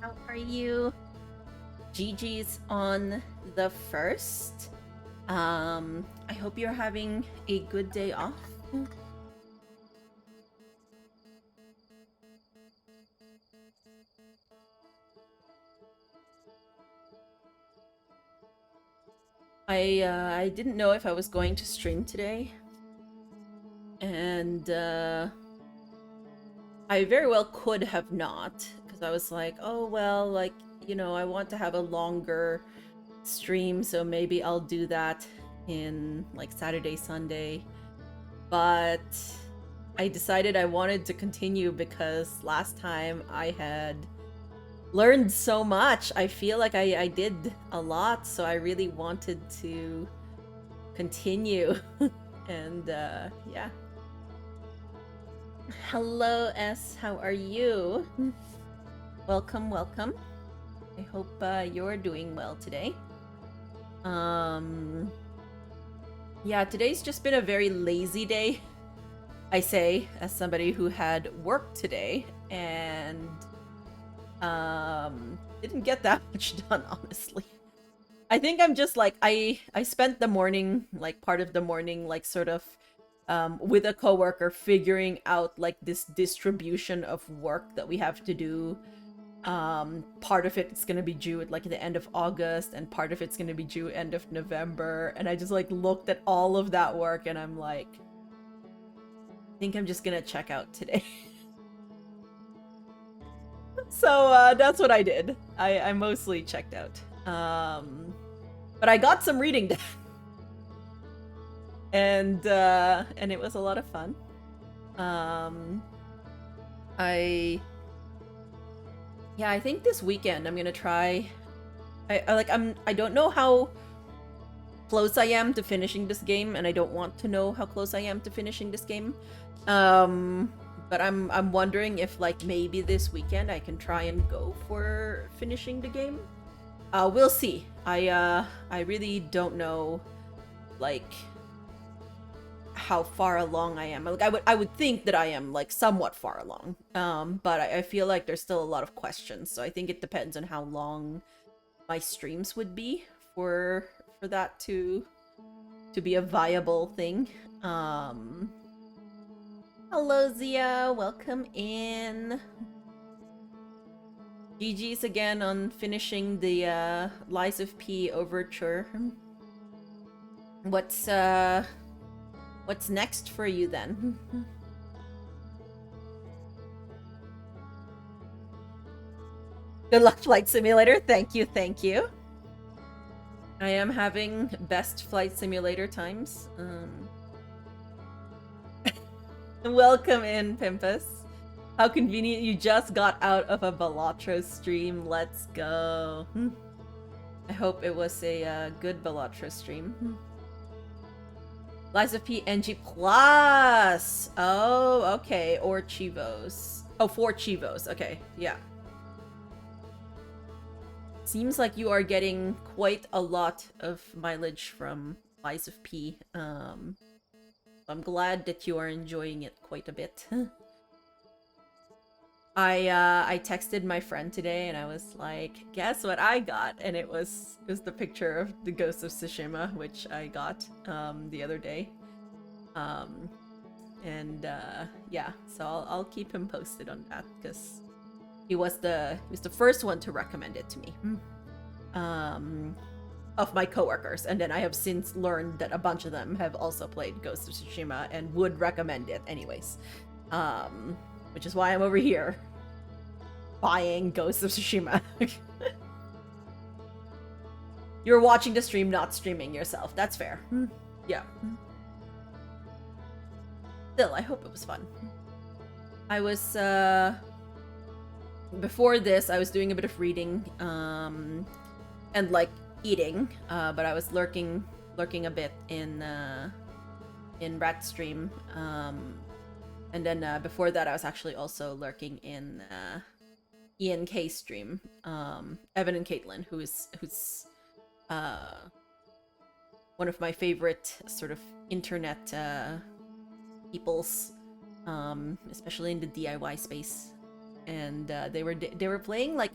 How are you? GG's on the first. I hope you're having a good day off. I didn't know if I was going to stream today, and I very well could have not, because I was like, oh well, like, I want to have a longer stream, so maybe I'll do that in like Saturday, Sunday. But I decided I wanted to continue because last time I had learned so much. I feel like I did a lot, so I really wanted to continue. And yeah. Hello, S. How are you? Welcome, welcome. I hope you're doing well today. Yeah, today's just been a very lazy day. I say, as somebody who had work today and didn't get that much done, honestly. I think I'm just like I spent the morning, like part of the morning, like sort of with a coworker figuring out like this distribution of work that we have to do. Part of it's gonna be due at like the end of August, and part of it's gonna be due end of November. And I just like looked at all of that work, and I'm like, I think I'm just gonna check out today. So that's what I did. I mostly checked out. But I got some reading done. And it was a lot of fun. I think this weekend I'm gonna try. I don't know how close I am to finishing this game, and I don't want to know how close I am to finishing this game. But I'm wondering if like maybe this weekend I can try and go for finishing the game. We'll see. I really don't know like how far along I am. Like I would think that I am like somewhat far along. But I feel like there's still a lot of questions. So I think it depends on how long my streams would be for that to be a viable thing. Hello Zia, welcome in. GG's again on finishing the Lies of P overture. What's next for you then? Good luck, Flight Simulator. Thank you, thank you. I am having best Flight Simulator times. Welcome in, Pimpus. How convenient you just got out of a Balatro stream. Let's go. I hope it was a good Balatro stream. Lies of P NG Plus. Oh, okay. Or Chivos. Oh, 4 Chivos. Okay, yeah. Seems like you are getting quite a lot of mileage from Lies of P. I'm glad that you are enjoying it quite a bit. I texted my friend today and I was like, guess what I got? And it was the picture of the Ghost of Tsushima, which I got the other day. Yeah, so I'll keep him posted on that because he was the first one to recommend it to me. Of my coworkers, and then I have since learned that a bunch of them have also played Ghost of Tsushima and would recommend it anyways. Which is why I'm over here buying Ghost of Tsushima. You're watching the stream, not streaming yourself. That's fair. Yeah. Still, I hope it was fun. I was before this, I was doing a bit of reading, and like eating, but I was lurking a bit in Rat stream, and then before that I was actually also lurking in Ian K stream, Evan and Caitlin, who's one of my favorite sort of internet peoples, especially in the DIY space. and they were playing like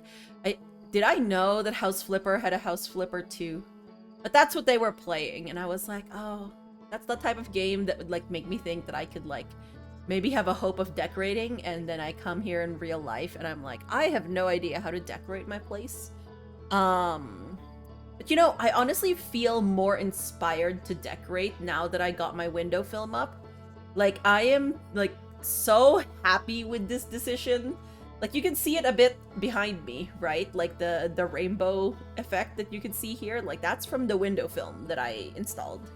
did I know that House Flipper had a House Flipper too? But that's what they were playing, and I was like, oh, that's the type of game that would like make me think that I could like maybe have a hope of decorating, and then I come here in real life and I'm like, I have no idea how to decorate my place. But you know, I honestly feel more inspired to decorate now that I got my window film up. Like, I am like so happy with this decision. Like, you can see it a bit behind me, right? Like the rainbow effect that you can see here, like that's from the window film that I installed.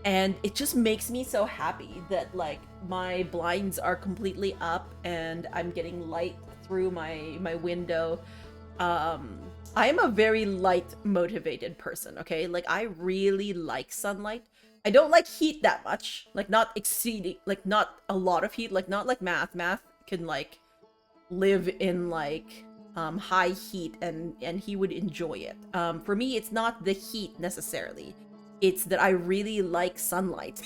And it just makes me so happy that like my blinds are completely up and I'm getting light through my window. I am a very light motivated person, okay? Like, I really like sunlight. I don't like heat that much, like not exceeding, like not a lot of heat, like not like math. Math can like live in like high heat and he would enjoy it. For me, it's not the heat necessarily. It's that I really like sunlight.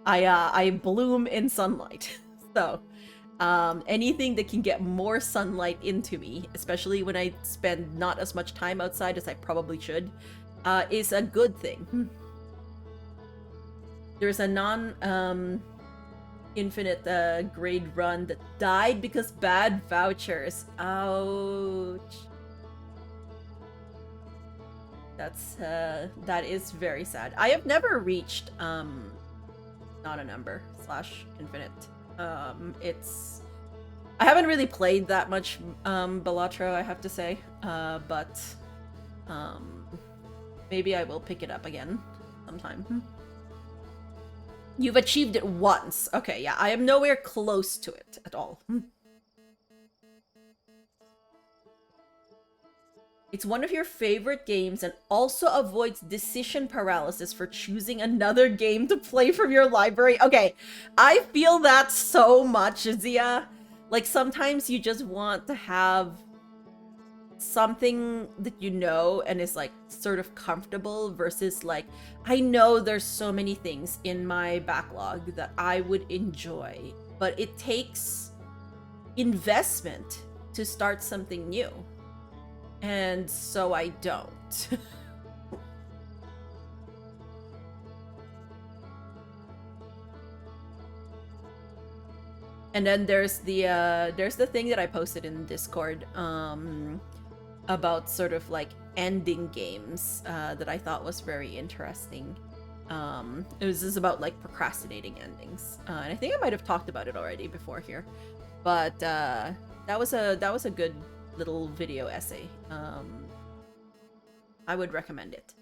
I bloom in sunlight. So anything that can get more sunlight into me, especially when I spend not as much time outside as I probably should, is a good thing. There's a infinite grade run that died because bad vouchers. Ouch. That is very sad. I have never reached not a number / infinite. I haven't really played that much Balatro, I have to say. But maybe I will pick it up again sometime. You've achieved it once. Okay, yeah, I am nowhere close to it at all. It's one of your favorite games and also avoids decision paralysis for choosing another game to play from your library. Okay, I feel that so much, Zia. Like, sometimes you just want to have something that you know and is like sort of comfortable versus like, I know there's so many things in my backlog that I would enjoy, but it takes investment to start something new. And so I don't. And then there's the thing that I posted in Discord about sort of like ending games that I thought was very interesting. It was just about like procrastinating endings, and I think I might have talked about it already before here, but that was a good little video essay. I would recommend it.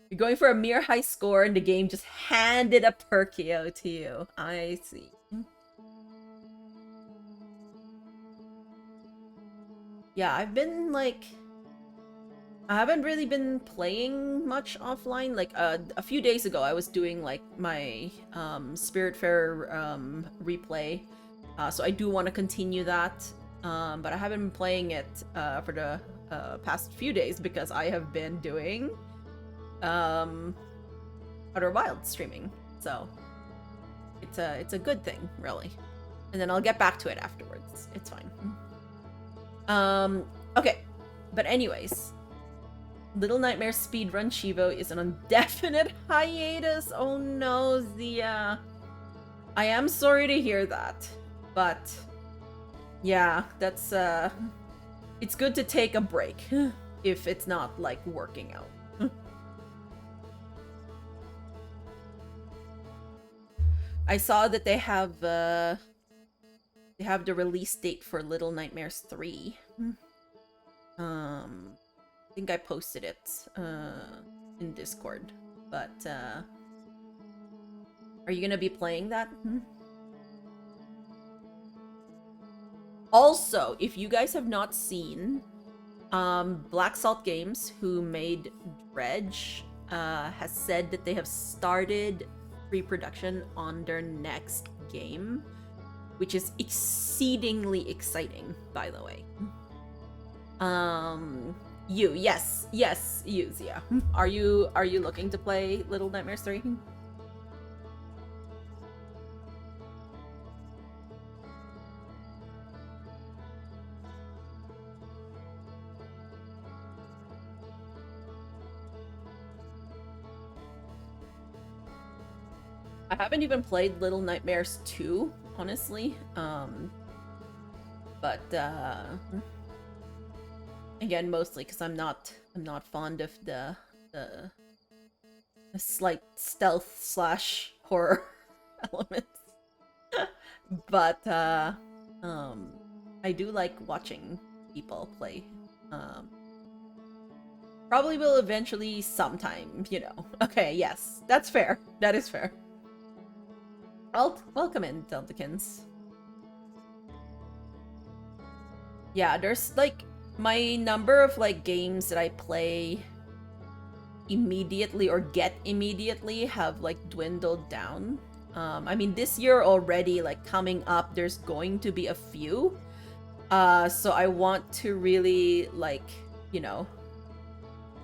You're going for a mere high score and the game just handed a Perkio to you. I see. Yeah, I've been like, I haven't really been playing much offline. Like a few days ago I was doing like my Spiritfarer replay. So I do want to continue that, but I haven't been playing it for the past few days because I have been doing Outer Wilds streaming. So it's a good thing, really. And then I'll get back to it afterwards. It's fine. Okay, but anyways, Little Nightmare Speedrun Chivo is an indefinite hiatus. Oh no, Zia. I am sorry to hear that. But yeah, that's it's good to take a break if it's not like working out. I saw that they have the release date for Little Nightmares 3. I think I posted it in Discord, but are you gonna be playing that? Also, if you guys have not seen, Black Salt Games, who made Dredge, has said that they have started pre-production on their next game, which is exceedingly exciting, by the way. Yes, you, Zia. Are you looking to play Little Nightmares 3? I haven't even played Little Nightmares 2, honestly. But again, mostly because I'm not fond of the slight stealth slash horror elements. But I do like watching people play. Um, Probably will eventually sometime, you know. Okay, yes, that's fair. That is fair. Welcome in, Deltakins. Yeah, there's like my number of like games that I play immediately or get immediately have like dwindled down. I mean, this year already, like coming up, there's going to be a few. So I want to really like, you know,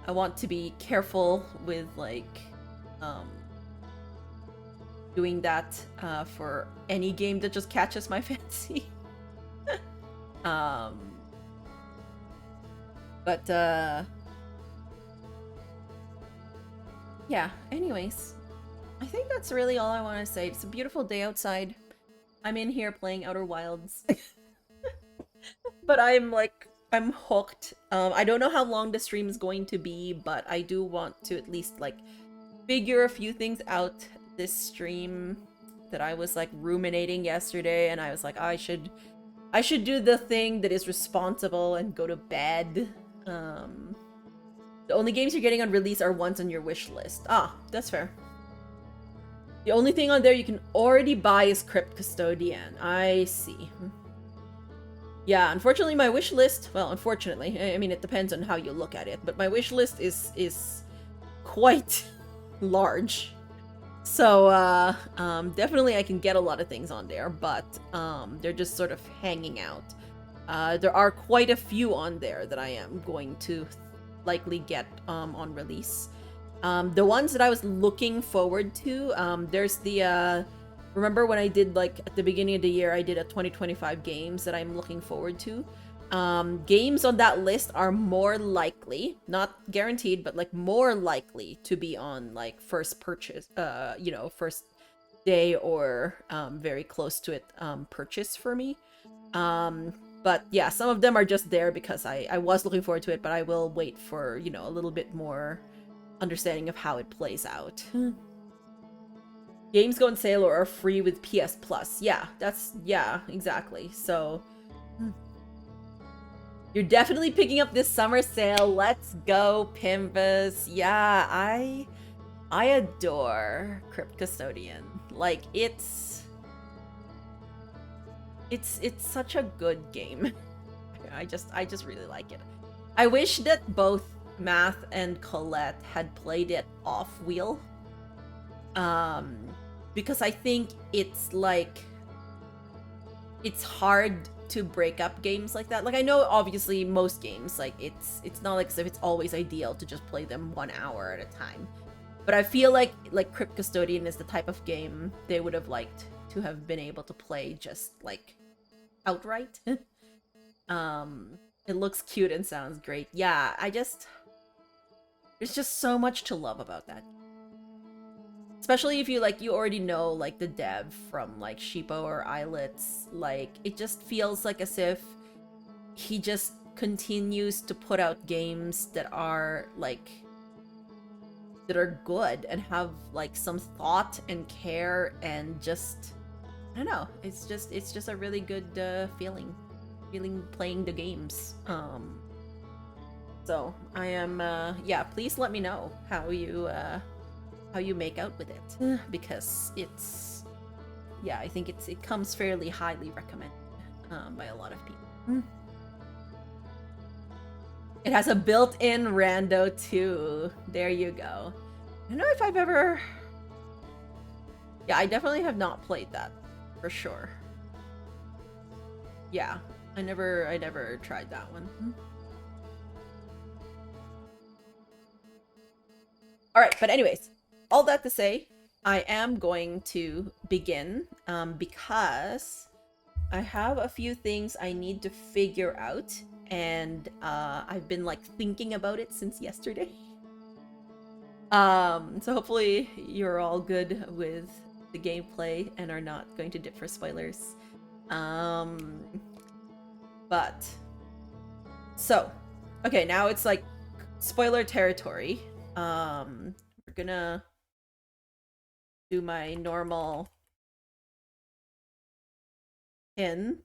I want to be careful with like doing that for any game that just catches my fancy. um but yeah, anyways, I think that's really all I want to say. It's a beautiful day outside. I'm in here playing Outer Wilds. But I'm hooked. I don't know how long the stream is going to be, but I do want to at least like figure a few things out this stream that I was like ruminating yesterday, and I was like, I should do the thing that is responsible and go to bed. The only games you're getting on release are ones on your wish list. Ah, that's fair. The only thing on there you can already buy is Crypt Custodian. I see. Yeah, unfortunately my wish list, well, unfortunately, I mean, it depends on how you look at it, but my wish list is quite large. So, definitely I can get a lot of things on there, but, they're just sort of hanging out. There are quite a few on there that I am going to likely get, on release. The ones that I was looking forward to, there's the, remember when I did, like, at the beginning of the year, I did a 2025 games that I'm looking forward to? Games on that list are more likely, not guaranteed, but, like, more likely to be on, like, first purchase, you know, first day or, very close to it, purchase for me. But yeah, some of them are just there because I was looking forward to it, but I will wait for, you know, a little bit more understanding of how it plays out. Games go on sale or are free with PS Plus. Yeah, yeah, exactly. So, you're definitely picking up this summer sale. Let's go, Pimbas. Yeah, I adore Crypt Custodian. Like, it's such a good game. I just really like it. I wish that both Math and Colette had played it off wheel. Because I think it's like it's hard to break up games like that. Like, I know obviously most games, like it's not like as if it's always ideal to just play them 1 hour at a time. But I feel like Crypt Custodian is the type of game they would have liked to have been able to play just like outright. It looks cute and sounds great. Yeah, there's just so much to love about that. Especially if you already know like the dev from like Sheepo or Islets. Like, it just feels like as if he just continues to put out games that are good and have like some thought and care, and just I don't know, it's just a really good feeling playing the games. So I am yeah, please let me know how you make out with it, because it's, yeah, I think it comes fairly highly recommended by a lot of people. It has a built-in rando too. There you go. I don't know if I've ever, yeah, I definitely have not played that for sure. Yeah, I never tried that one. All right, but anyways, all that to say, I am going to begin because I have a few things I need to figure out, and I've been like thinking about it since yesterday. So hopefully you're all good with the gameplay and are not going to dip for spoilers. But so okay, now it's like spoiler territory. We're gonna do my normal pin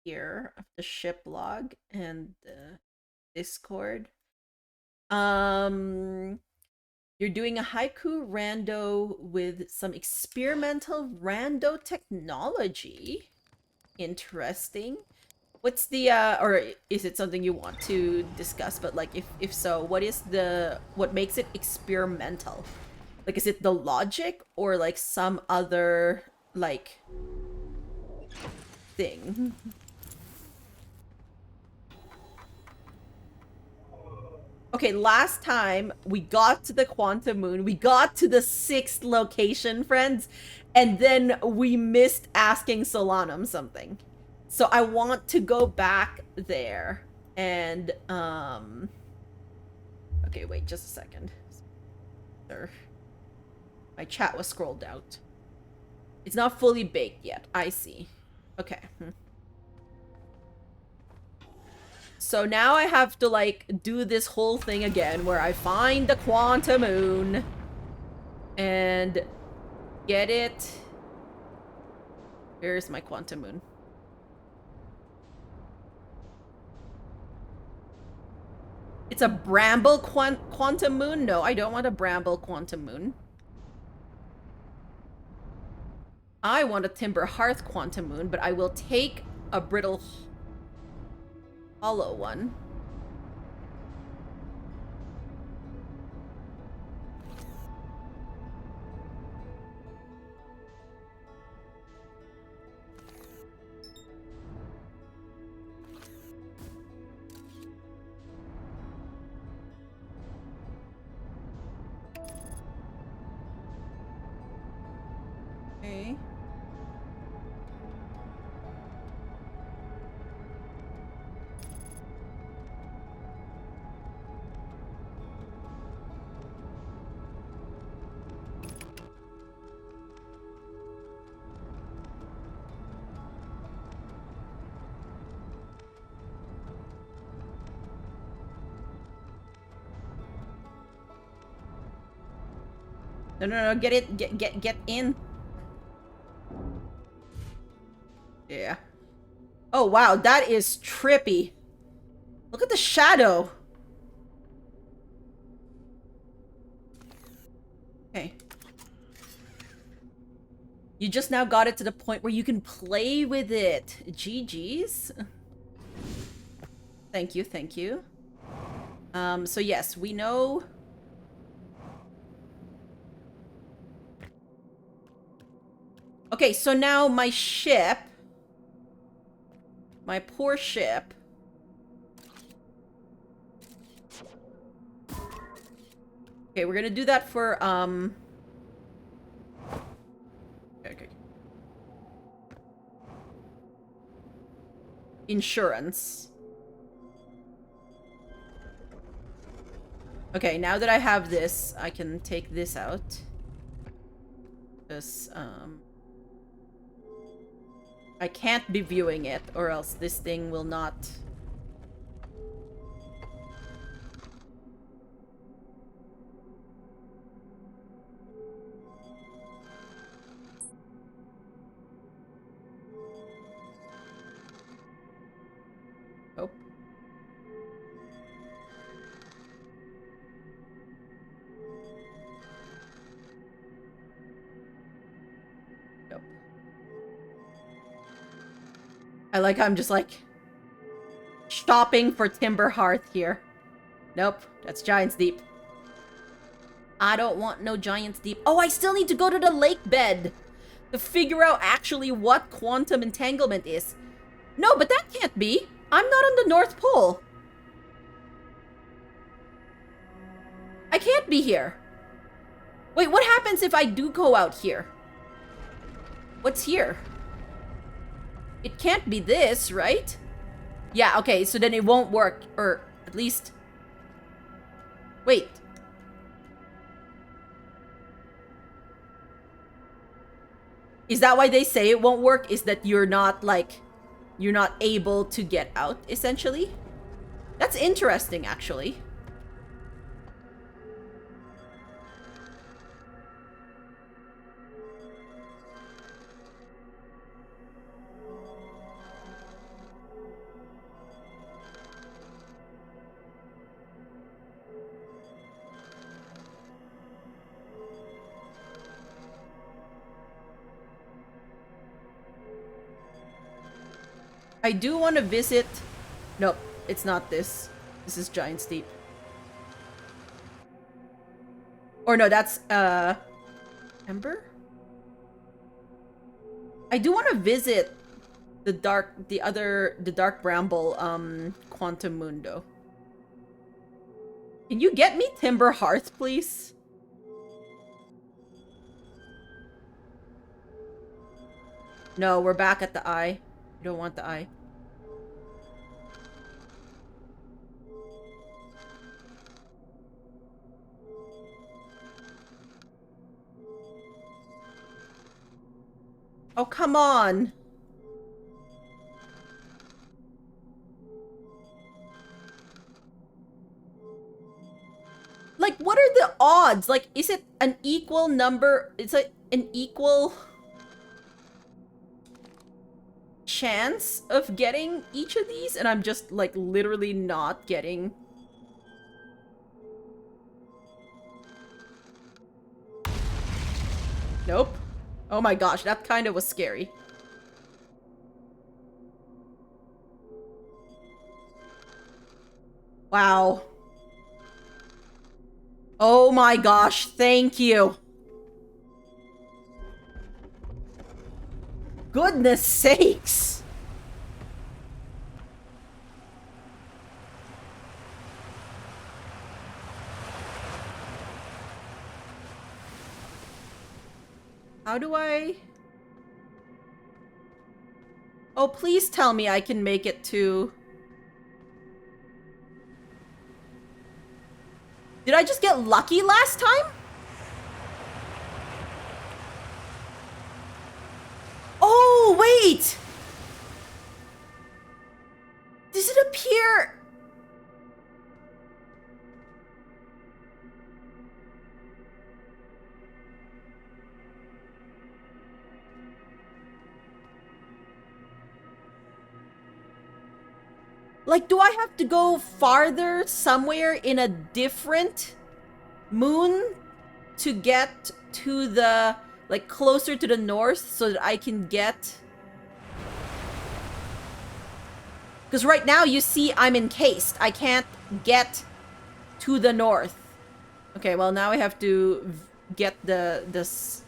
here of the ship log and the Discord. You're doing a haiku rando with some experimental rando technology. Interesting. What's the or is it something you want to discuss? But like if so, what makes it experimental? Like, is it the logic or like some other like thing? Okay, last time we got to the quantum moon, we got to the 6th location, friends, and then we missed asking Solanum something. So I want to go back there and okay, wait just a second. Sir. My chat was scrolled out. It's not fully baked yet. I see. Okay. So now I have to, like, do this whole thing again where I find the quantum moon and get it. Where's my quantum moon? It's a bramble quantum moon? No, I don't want a bramble quantum moon. I want a timber hearth quantum moon, but I will take a brittle hollow one. Okay. No, get it, get in. Yeah. Oh, wow, that is trippy. Look at the shadow. Okay. You just now got it to the point where you can play with it. GG's. Thank you, thank you. So yes, we know... Okay, so now my ship... My poor ship... Okay, we're gonna do that for, Okay. Insurance. Okay, now that I have this, I can take this out. This, I can't be viewing it, or else this thing will not... Oh. Nope. I like how I'm just like shopping for Timber Hearth here. Nope, that's Giant's Deep. I don't want no Giant's Deep. Oh, I still need to go to the lake bed to figure out actually what quantum entanglement is. No, but that can't be. I'm not on the North Pole. I can't be here. Wait, what happens if I do go out here? What's here? It can't be this, right? Yeah, okay, so then it won't work. Or at least... Wait. Is that why they say it won't work? Is that you're not, like, you're not able to get out, essentially? That's interesting, actually. I do want to visit... Nope, it's not this. This is Giant Steep. Or no, that's, Ember? I do want to visit the Dark Bramble, Quantum Mundo. Can you get me Timber Hearth, please? No, we're back at the eye. You don't want the eye. Oh, come on. Like, what are the odds? Like, is it an equal number? It's an equal chance of getting each of these? And I'm just, like, literally not getting... Nope. Oh my gosh, that kind of was scary. Wow. Oh my gosh, thank you. Goodness sakes. How do I... Oh, please tell me I can make it to... Did I just get lucky last time? Oh, wait! Does it appear... Like, do I have to go farther somewhere in a different moon to get to the, like, closer to the north so that I can get... Because right now, you see, I'm encased. I can't get to the north. Okay, well, now I have to get this...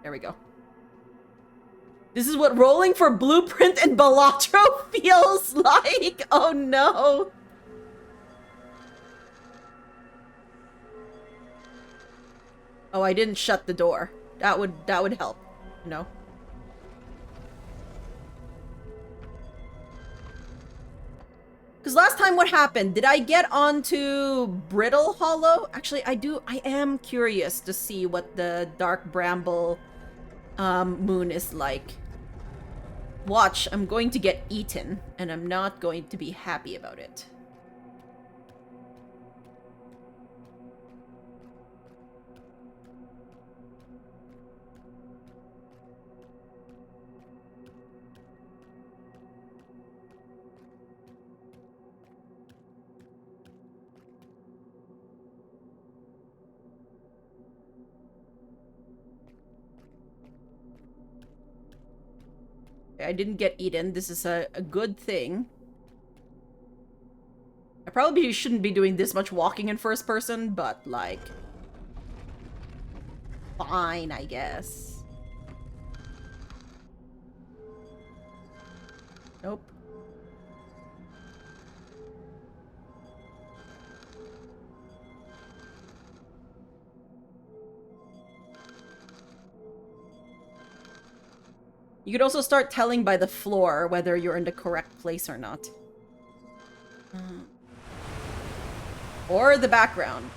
There we go. This is what rolling for Blueprint and Balatro feels like! Oh no! Oh, I didn't shut the door. That would help, you know? Because last time what happened? Did I get onto Brittle Hollow? Actually, I am curious to see what the Dark Bramble moon is like. Watch, I'm going to get eaten, and I'm not going to be happy about it. I didn't get eaten. This is a good thing. I probably shouldn't be doing this much walking in first person, but, like... fine, I guess. Nope. You could also start telling by the floor whether you're in the correct place or not. Or the background.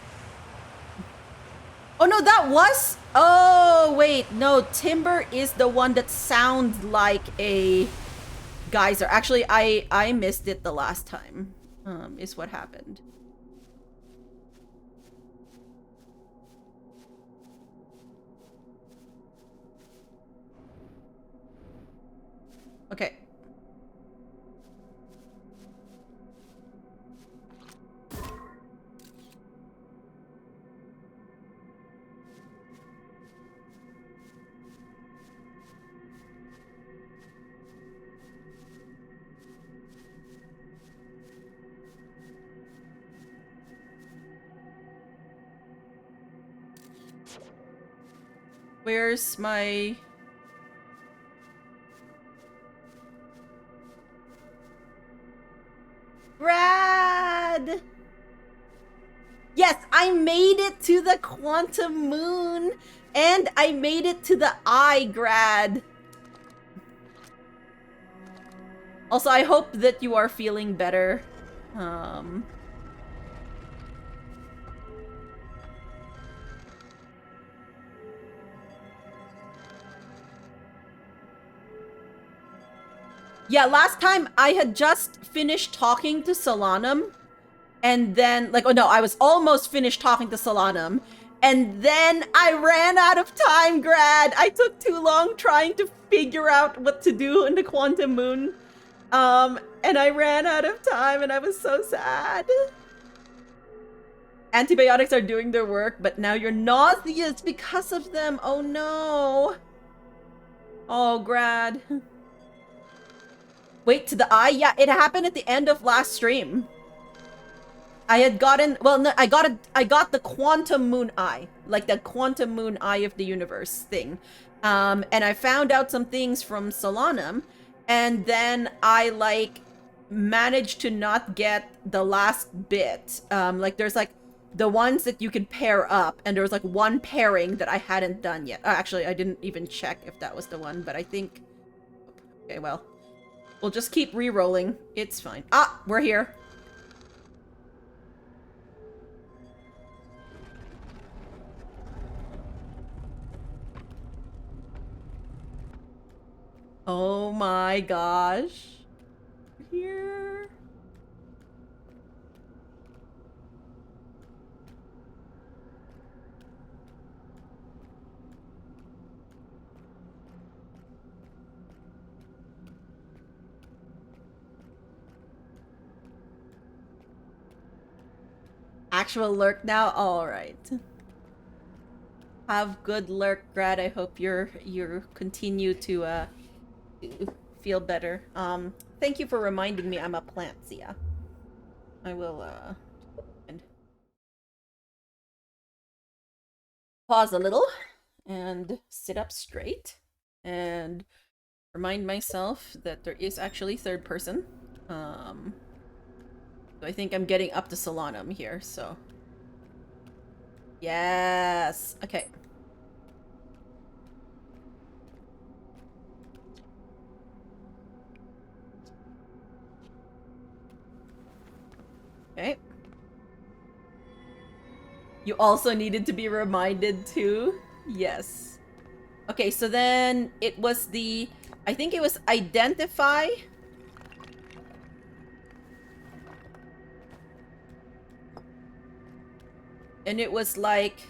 Oh no, that was... Oh, wait. No, Timber is the one that sounds like a geyser. Actually, I missed it the last time, is what happened. Okay. Where's my... Grad! Yes, I made it to the quantum moon, and I made it to the eye, Grad. Also, I hope that you are feeling better. Yeah, last time I had just finished talking to Solanum, and then, like, oh no, I was almost finished talking to Solanum, and then I ran out of time, Grad. I took too long trying to figure out what to do in the quantum moon. And I ran out of time, and I was so sad. Antibiotics are doing their work, but now you're nauseous because of them. Oh no. Oh, Grad. Wait, to the eye? Yeah, it happened at the end of last stream. I had gotten, well, no, I got the quantum moon eye, like the quantum moon eye of the universe thing. And I found out some things from Solanum, and then I, like, managed to not get the last bit. Like, there's, like, the ones that you can pair up, and there was, like, one pairing that I hadn't done yet. Actually, I didn't even check if that was the one, but I think... Okay, well. We'll just keep re-rolling. It's fine. Ah, we're here. Oh my gosh. Here. Actual lurk now? Alright. Have good lurk, Grad. I hope you continue to feel better. Thank you for reminding me I'm a plant, Zia. I will and pause a little and sit up straight and remind myself that there is actually third person. So I think I'm getting up to Solanum here, so. Yes. Okay. Okay. You also needed to be reminded too? Yes. Okay, so then it was the... I think it was identify. And it was like...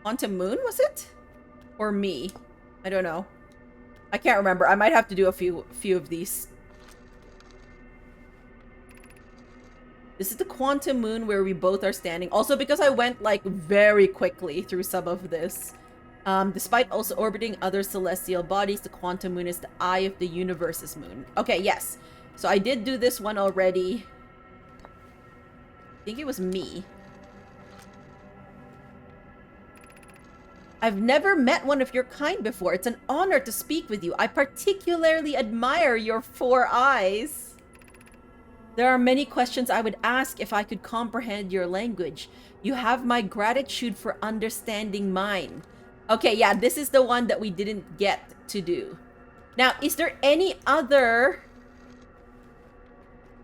Quantum Moon, was it? Or me? I don't know. I can't remember. I might have to do a few of these. This is the Quantum Moon where we both are standing. Also, because I went, like, very quickly through some of this. Despite also orbiting other celestial bodies, the Quantum Moon is the eye of the universe's moon. Okay, yes. So I did do this one already. I think it was me. I've never met one of your kind before. It's an honor to speak with you. I particularly admire your 4 eyes. There are many questions I would ask if I could comprehend your language. You have my gratitude for understanding mine. Okay, yeah, this is the one that we didn't get to do. Now, is there any other...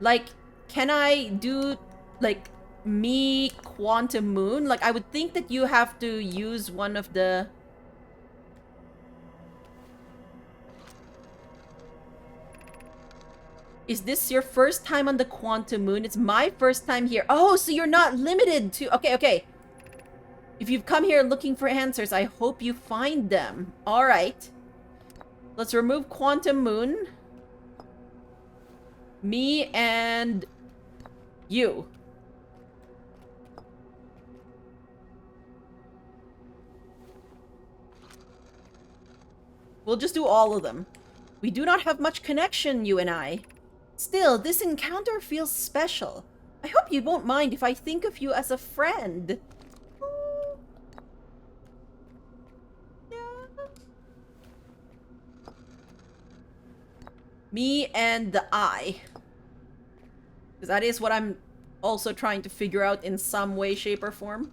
Like, can I do, like, me Quantum Moon? Like, I would think that you have to use one of the... Is this your first time on the Quantum Moon? It's my first time here. Oh, so you're not limited to... Okay, okay. If you've come here looking for answers, I hope you find them. Alright. Let's remove Quantum Moon. Me and... you. We'll just do all of them. We do not have much connection, you and I. Still, this encounter feels special. I hope you won't mind if I think of you as a friend. Yeah. Me and the eye. Because that is what I'm also trying to figure out in some way, shape, or form.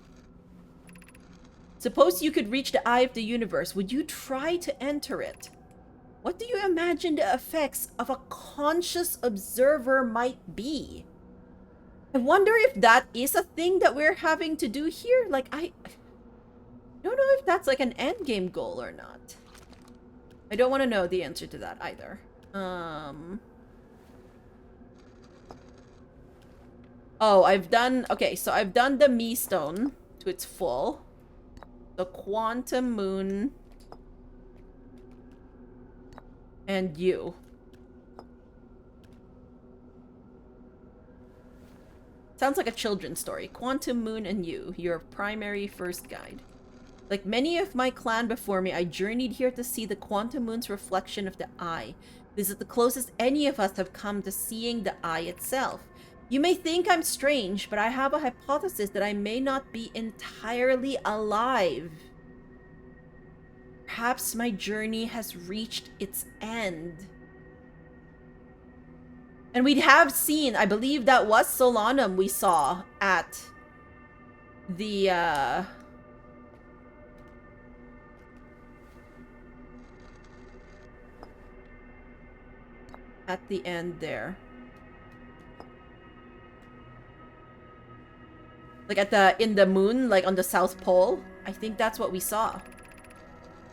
Suppose you could reach the eye of the universe. Would you try to enter it? What do you imagine the effects of a conscious observer might be? I wonder if that is a thing that we're having to do here. Like, I don't know if that's like an endgame goal or not. I don't want to know the answer to that either. Oh, I've done... Okay, so I've done the Me Stone to its full. The Quantum Moon... and you. Sounds like a children's story. Quantum Moon and you, your primary first guide. Like many of my clan before me, I journeyed here to see the Quantum Moon's reflection of the eye. This is the closest any of us have come to seeing the eye itself. You may think I'm strange, but I have a hypothesis that I may not be entirely alive. Perhaps my journey has reached its end. And we have seen, I believe that was Solanum we saw at the, at the end there. Like at the, in the moon, like on the South Pole. I think that's what we saw.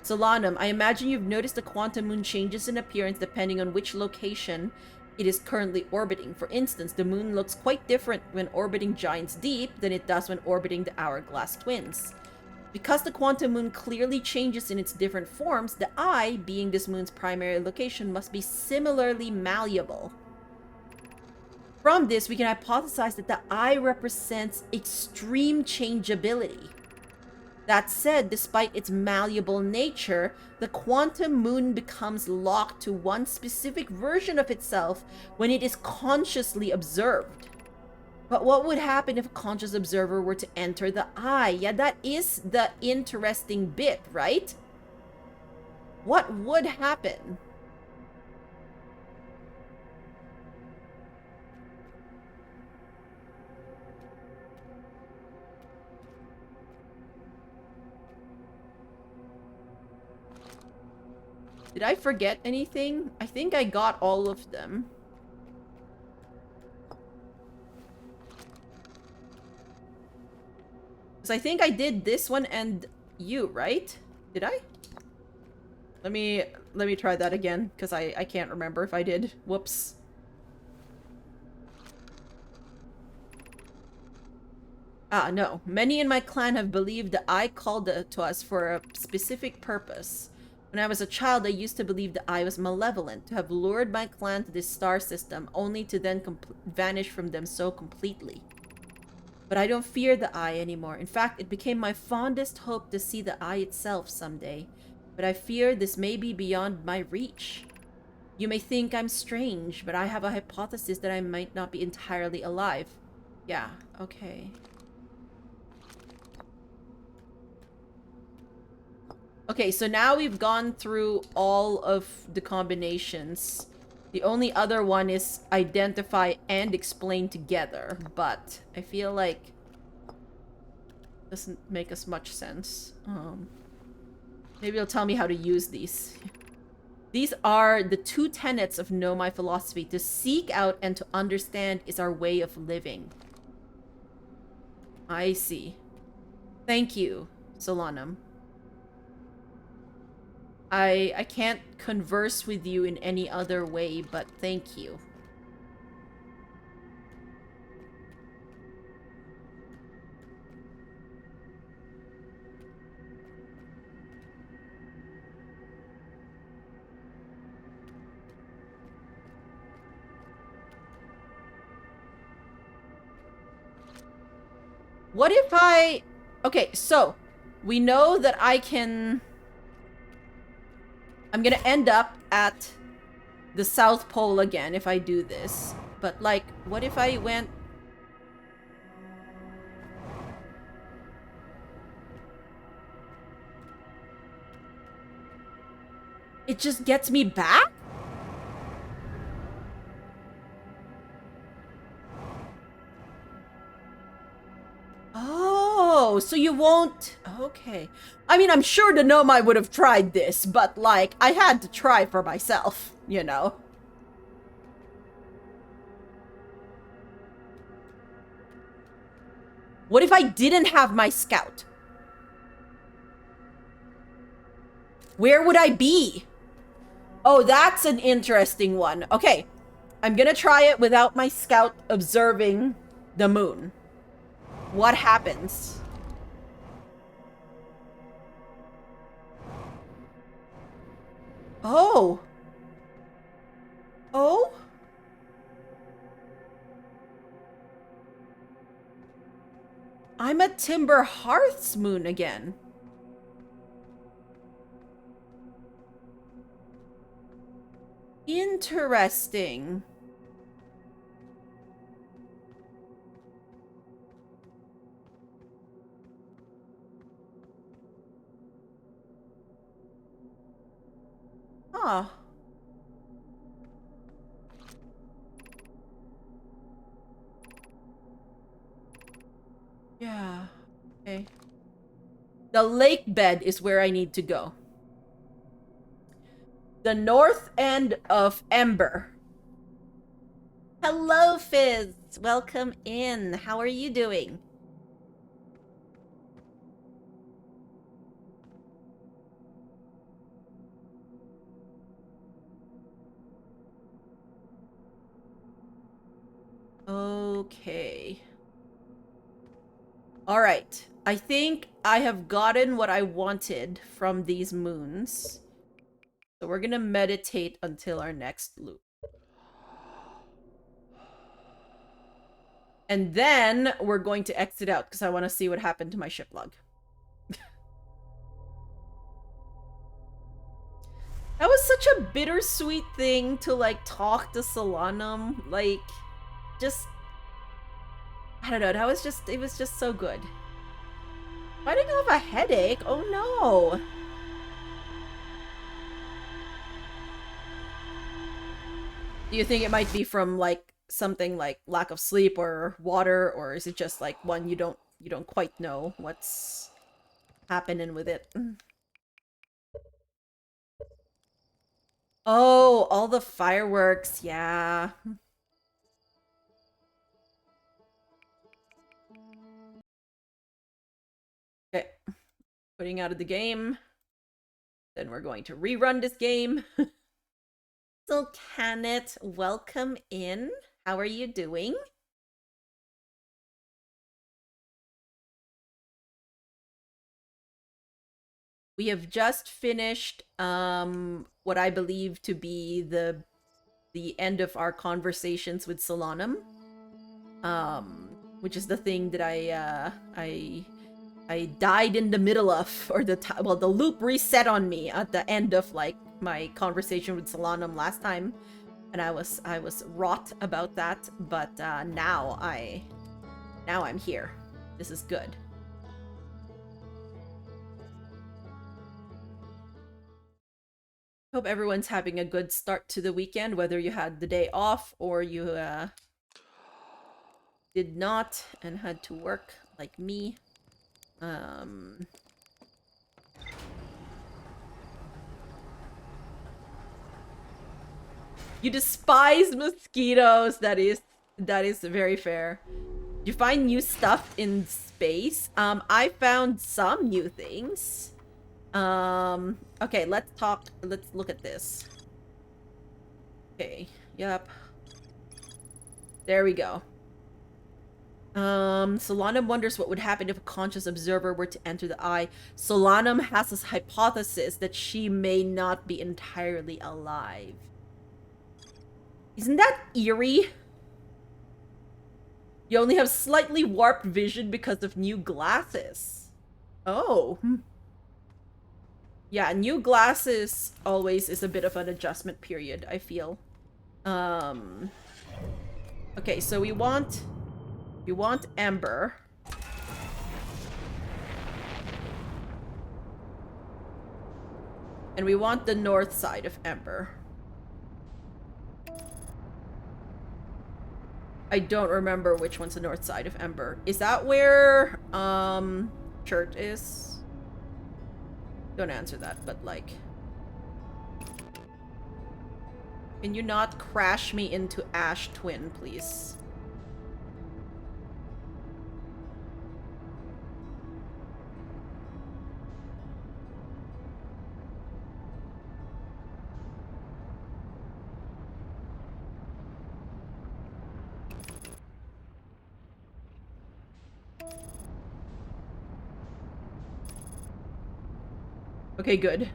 Solanum, I imagine you've noticed the Quantum Moon changes in appearance depending on which location it is currently orbiting. For instance, the moon looks quite different when orbiting Giants Deep than it does when orbiting the Hourglass Twins. Because the Quantum Moon clearly changes in its different forms, the eye, being this moon's primary location, must be similarly malleable. From this, we can hypothesize that the eye represents extreme changeability. That said, despite its malleable nature, the Quantum Moon becomes locked to one specific version of itself when it is consciously observed. But what would happen if a conscious observer were to enter the eye? Yeah, that is the interesting bit, right? What would happen? Did I forget anything? I think I got all of them. Because I think I did this one and you, right? Did I? Let me try that again, because I can't remember if I did. Whoops. Ah, no. Many in my clan have believed that I called to us for a specific purpose. When I was a child, I used to believe that I was malevolent, to have lured my clan to this star system, only to then vanish from them so completely. But I don't fear the eye anymore. In fact, it became my fondest hope to see the eye itself someday. But I fear this may be beyond my reach. You may think I'm strange, but I have a hypothesis that I might not be entirely alive. Yeah, okay. Okay, so now we've gone through all of the combinations. The only other one is identify and explain together, but I feel like it doesn't make as much sense. Maybe it'll tell me how to use these. These are the 2 tenets of Know My Philosophy. To seek out and to understand is our way of living. I see. Thank you, Solanum. I can't converse with you in any other way, but thank you. What if I... Okay, so we know that I can... I'm gonna end up at the South Pole again if I do this. But, like, what if I went... It just gets me back? Oh, so you won't... Okay. I mean, I'm sure the gnome I would have tried this, but, like, I had to try for myself, you know? What if I didn't have my scout? Where would I be? Oh, that's an interesting one. Okay, I'm gonna try it without my scout observing the moon. What happens? Oh. Oh? I'm at Timber Hearth's moon again. Interesting. Huh. Yeah. Okay. The lake bed is where I need to go. The north end of Ember. Hello, Fizz. Welcome in. How are you doing? Okay. All right. I think I have gotten what I wanted from these moons. So we're gonna meditate until our next loop. And then we're going to exit out because I want to see what happened to my ship log. That was such a bittersweet thing to, like, talk to Solanum. Like, just... I don't know, that was just... It was just so good. Why did I have a headache? Oh no! Do you think it might be from, like, something like lack of sleep or water, or is it just like one you don't quite know what's happening with it? Oh, all the fireworks, yeah. Okay, putting out of the game. Then we're going to rerun this game. So Canet, welcome in. How are you doing? We have just finished what I believe to be the end of our conversations with Solanum. Which is the thing that I died in the middle of, or the loop reset on me at the end of, like, my conversation with Solanum last time, and I was wrought about that. But now I'm here. This is good. Hope everyone's having a good start to the weekend, whether you had the day off or you did not and had to work like me. You despise mosquitoes. That is very fair. You find new stuff in space? I found some new things. Okay, let's look at this. Okay, yep. There we go. Solanum wonders what would happen if a conscious observer were to enter the eye. Solanum has this hypothesis that she may not be entirely alive. Isn't that eerie? You only have slightly warped vision because of new glasses. Oh. Yeah, new glasses always is a bit of an adjustment period, I feel. Okay, so we want Ember. And we want the north side of Ember. I don't remember which one's the north side of Ember. Is that where Chert is? Don't answer that, but like, can you not crash me into Ash Twin, please? Okay, good.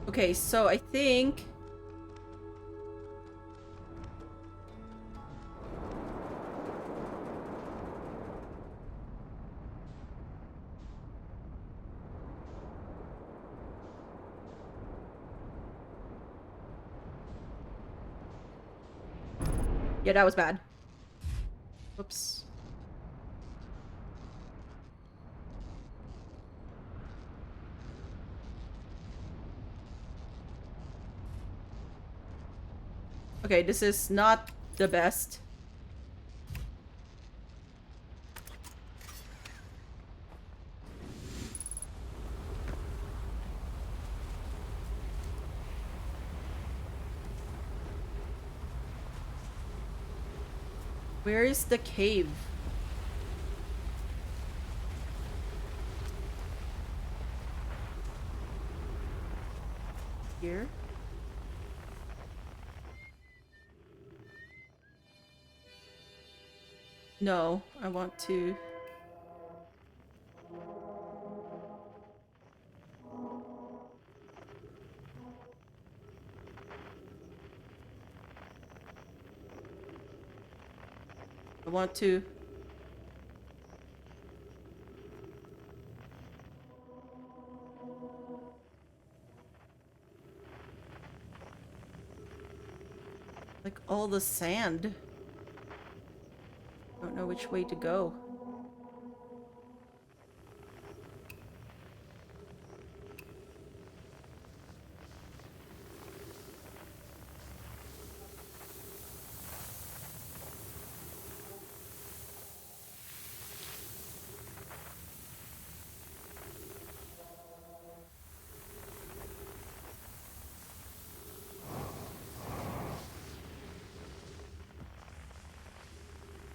Okay, so I think... Yeah, that was bad. Whoops. Okay, this is not the best. Where is the cave? Here? No, I want to... I want to... Like all the sand. Don't know which way to go.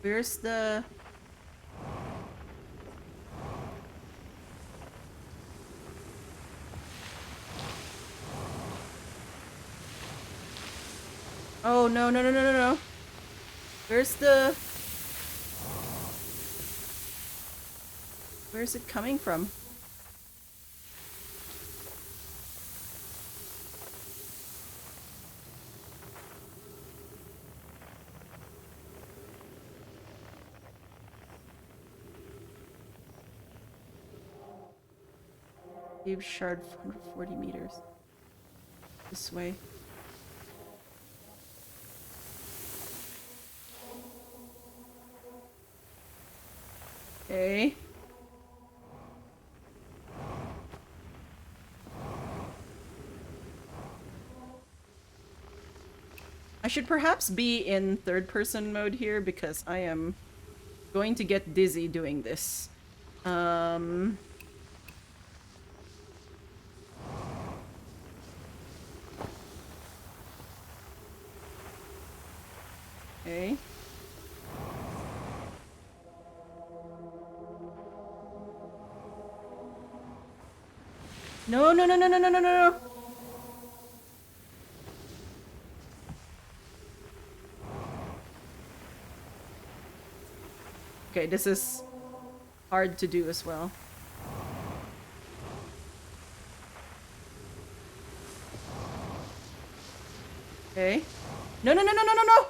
Where's the... Oh, no, no, no, no, no, no. Where's the... Where's it coming from? Cave shard 140 meters. This way. Okay. I should perhaps be in third-person mode here because I am going to get dizzy doing this. Okay. No, no, no, no, no, no, no, no, no. Okay, this is hard to do as well. Okay. No, no, no, no, no, no, no!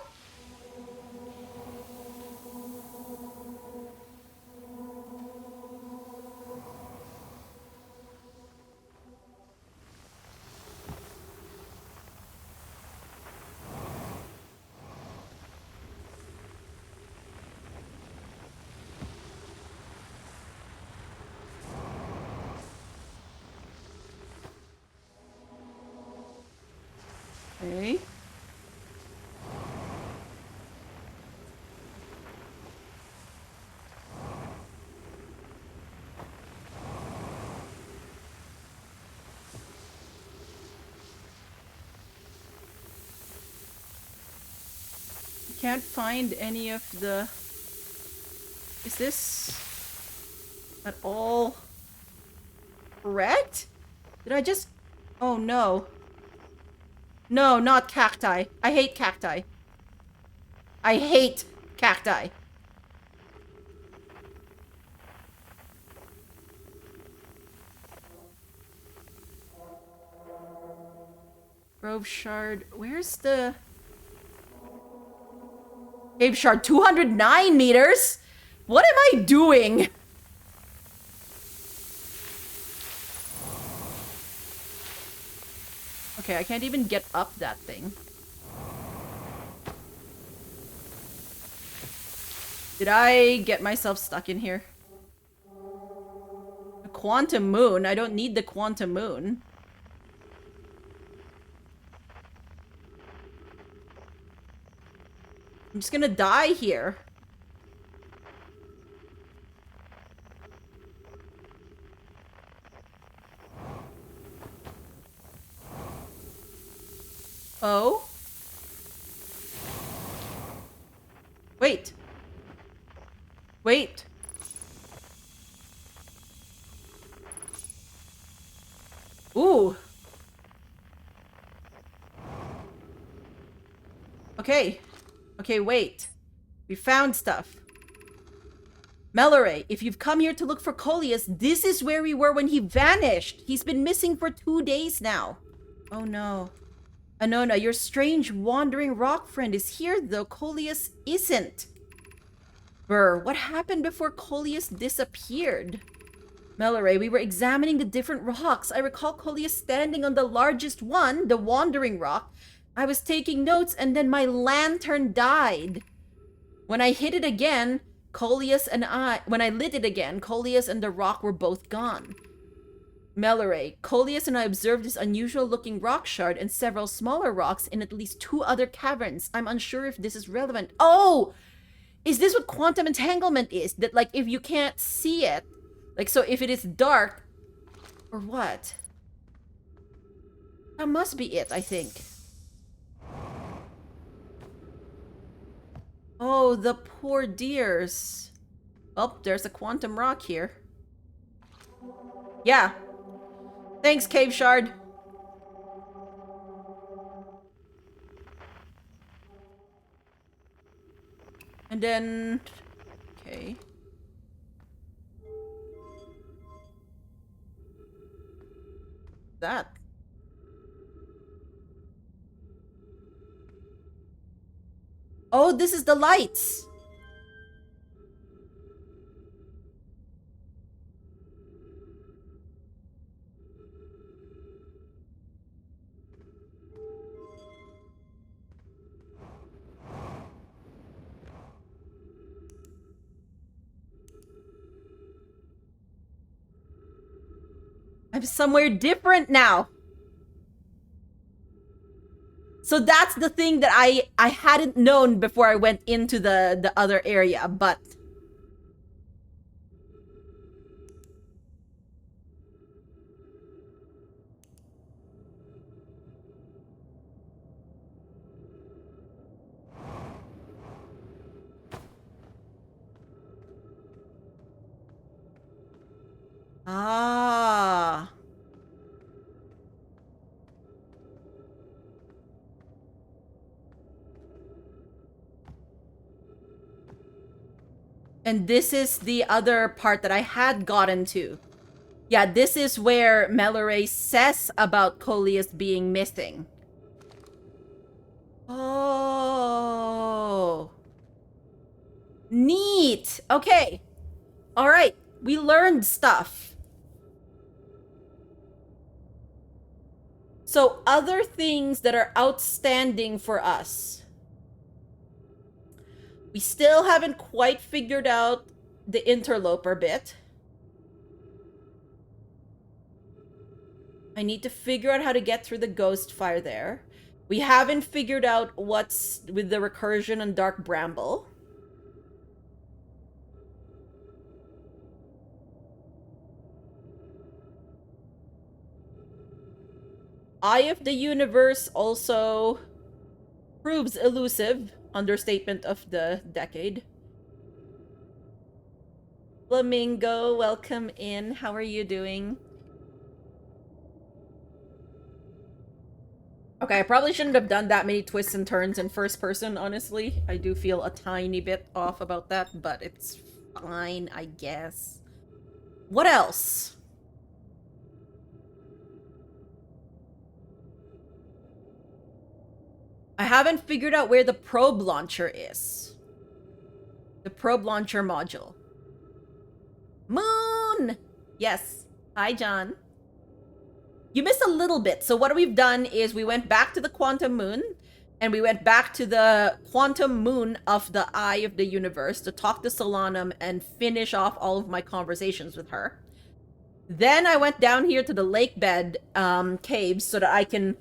Okay. Can't find any of the... Is this at all correct? Did I just... Oh no. No, not cacti. I hate cacti. I hate cacti. Grove Shard. Where's the... Cave Shard, 209 meters? What am I doing? Okay, I can't even get up that thing. Did I get myself stuck in here? A quantum moon? I don't need the quantum moon. I'm just gonna die here. Oh? Wait. Wait. Ooh. Okay. Okay, wait. We found stuff. Melore, if you've come here to look for Coleus, this is where we were when he vanished. He's been missing for 2 days now. Oh no. Anona, your strange wandering rock friend is here, though Coleus isn't. Brr, what happened before Coleus disappeared? Melore, we were examining the different rocks. I recall Coleus standing on the largest one, the wandering rock. I was taking notes and then my lantern died. When I hit it again, when I lit it again, Coleus and the rock were both gone. Melore, Coleus and I observed this unusual looking rock shard and several smaller rocks in at least 2 other caverns. I'm unsure if this is relevant. Oh! Is this what quantum entanglement is? That, like, if you can't see it, like, so if it is dark, or what? That must be it, I think. Oh, the poor dears. Oh, there's a quantum rock here. Yeah. Thanks, Cave Shard. And then... Okay. That. Oh, this is the lights. I'm somewhere different now. So that's the thing that I hadn't known before I went into the other area, but... Ah. And this is the other part that I had gotten to. Yeah, this is where Melore says about Coleus being missing. Oh. Neat. Okay. All right. We learned stuff. So, other things that are outstanding for us. We still haven't quite figured out the interloper bit. I need to figure out how to get through the ghost fire there. We haven't figured out what's with the recursion and Dark Bramble. Eye of the Universe also proves elusive. Understatement of the decade. Flamingo, welcome in. How are you doing? Okay, I probably shouldn't have done that many twists and turns in first person, honestly. I do feel a tiny bit off about that, but it's fine, I guess. What else? I haven't figured out where the probe launcher is. The probe launcher module. Moon! Yes. Hi, John. You missed a little bit. So what we've done is we went back to the quantum moon, and we went back to the quantum moon of the Eye of the Universe to talk to Solanum and finish off all of my conversations with her. Then I went down here to the lake bed caves so that I can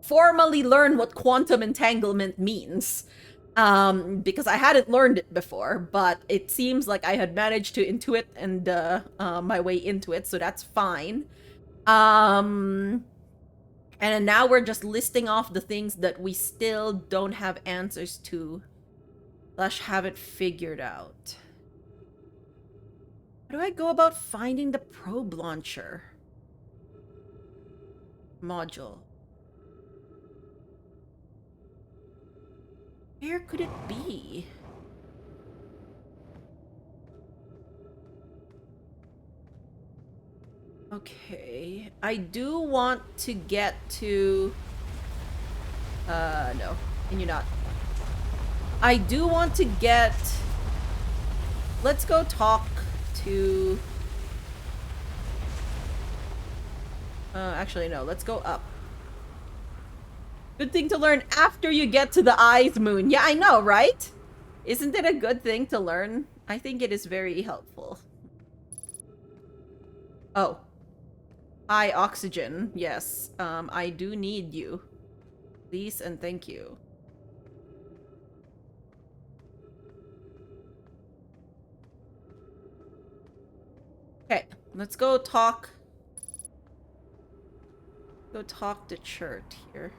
formally learn what quantum entanglement means. Because I hadn't learned it before, but it seems like I had managed to intuit and my way into it, so that's fine. And now we're just listing off the things that we still don't have answers to, / haven't figured out. How do I go about finding the probe launcher module? Where could it be? Okay, I do want to get to... no. Can you not? I do want to get... Let's go talk to... actually, no. Let's go up. Good thing to learn after you get to the Eyes Moon. Yeah, I know, right? Isn't it a good thing to learn? I think it is very helpful. Oh. Hi, oxygen. Yes, I do need you. Please and thank you. Okay, let's go talk. Go talk to Chert here.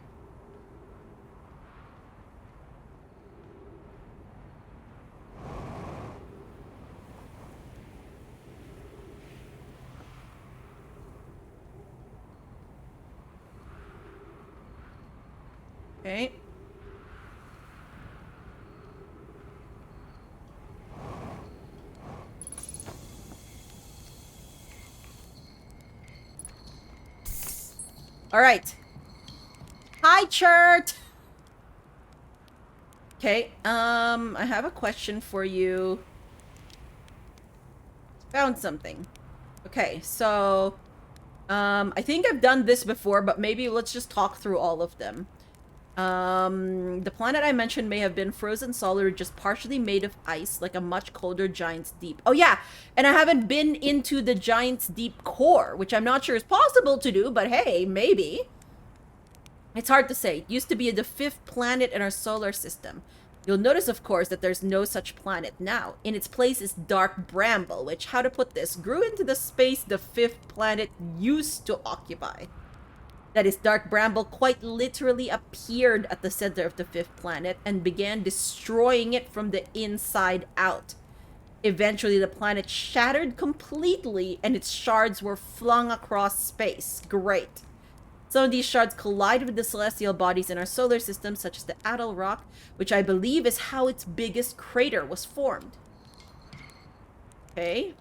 Okay. All right. Hi, Chert. Okay. I have a question for you. Found something. Okay, so I think I've done this before, but maybe let's just talk through all of them. The planet I mentioned may have been frozen solid or just partially made of ice, like a much colder Giant's Deep. Oh yeah, and I haven't been into the Giant's Deep core, which I'm not sure is possible to do, but hey, maybe. It's hard to say. It used to be the 5th planet in our solar system. You'll notice, of course, that there's no such planet now. In its place is Dark Bramble, which, how to put this, grew into the space the 5th planet used to occupy. That is, Dark Bramble quite literally appeared at the center of the 5th planet and began destroying it from the inside out. Eventually, the planet shattered completely and its shards were flung across space. Great. Some of these shards collide with the celestial bodies in our solar system, such as the Atoll Rock, which I believe is how its biggest crater was formed. Okay.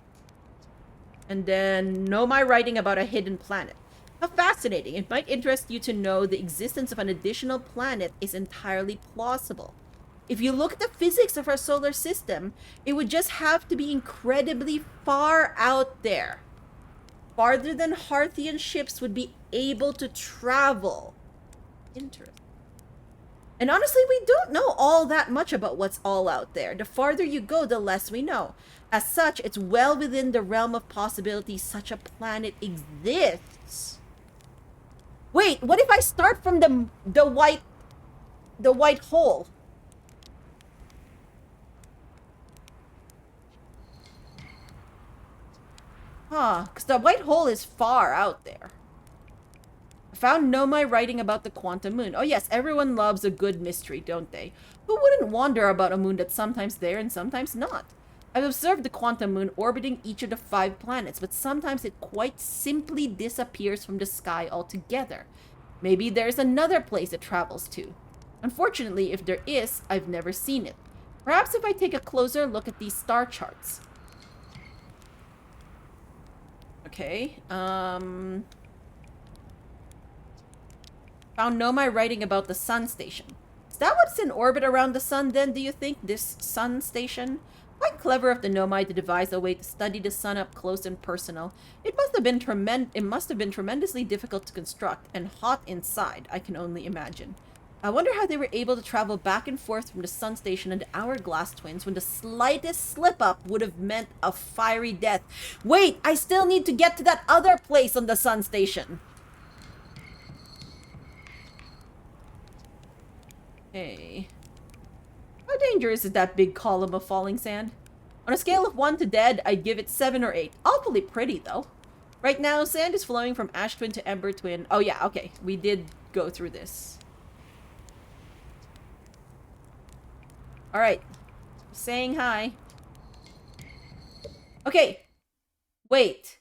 And then, know my writing about a hidden planet. How fascinating. It might interest you to know the existence of an additional planet is entirely plausible. If you look at the physics of our solar system, it would just have to be incredibly far out there. Farther than Harthian ships would be able to travel. Interesting. And honestly, we don't know all that much about what's all out there. The farther you go, the less we know. As such, it's well within the realm of possibility such a planet exists. Wait, what if I start from the white hole? Huh, because the white hole is far out there. I found Nomai writing about the quantum moon. Oh yes, everyone loves a good mystery, don't they? Who wouldn't wonder about a moon that's sometimes there and sometimes not? I've observed the quantum moon orbiting each of the 5 planets, but sometimes it quite simply disappears from the sky altogether. Maybe there's another place it travels to. Unfortunately, if there is, I've never seen it. Perhaps if I take a closer look at these star charts. Okay, found Nomai writing about the sun station. Is that what's in orbit around the sun then, do you think? This sun station? Quite clever of the Nomai to devise a way to study the sun up close and personal. It must have been tremendously difficult to construct, and hot inside, I can only imagine. I wonder how they were able to travel back and forth from the sun station and the hourglass twins when the slightest slip-up would have meant a fiery death. Wait, I still need to get to that other place on the sun station. Hey. How dangerous is that big column of falling sand? On a scale of 1 to dead, I'd give it 7 or 8. Awfully pretty, though. Right now, sand is flowing from Ash Twin to Ember Twin. Oh yeah, okay. We did go through this. Alright. Saying hi. Okay. Wait.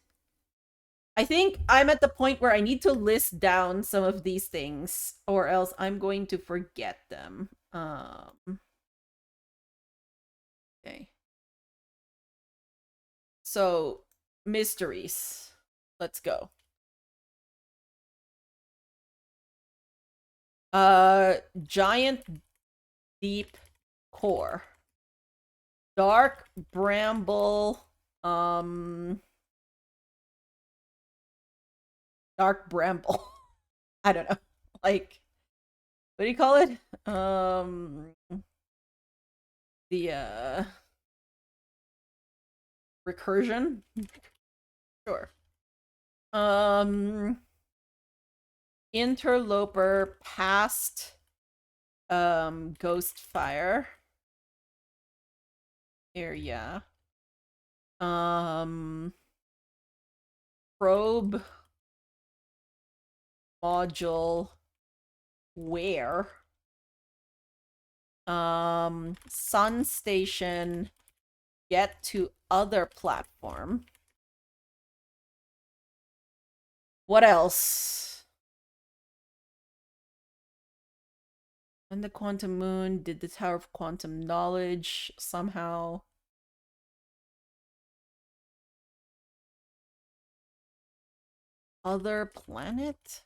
I think I'm at the point where I need to list down some of these things, or else I'm going to forget them. Okay. So, mysteries. Let's go. Giant deep core. Dark bramble. Dark bramble. I don't know. Like, what do you call it? The recursion? Sure. Interloper past ghost fire area. Probe module where? Sun station get to other platform. What else? And the quantum moon did the Tower of Quantum Knowledge somehow. Other planet?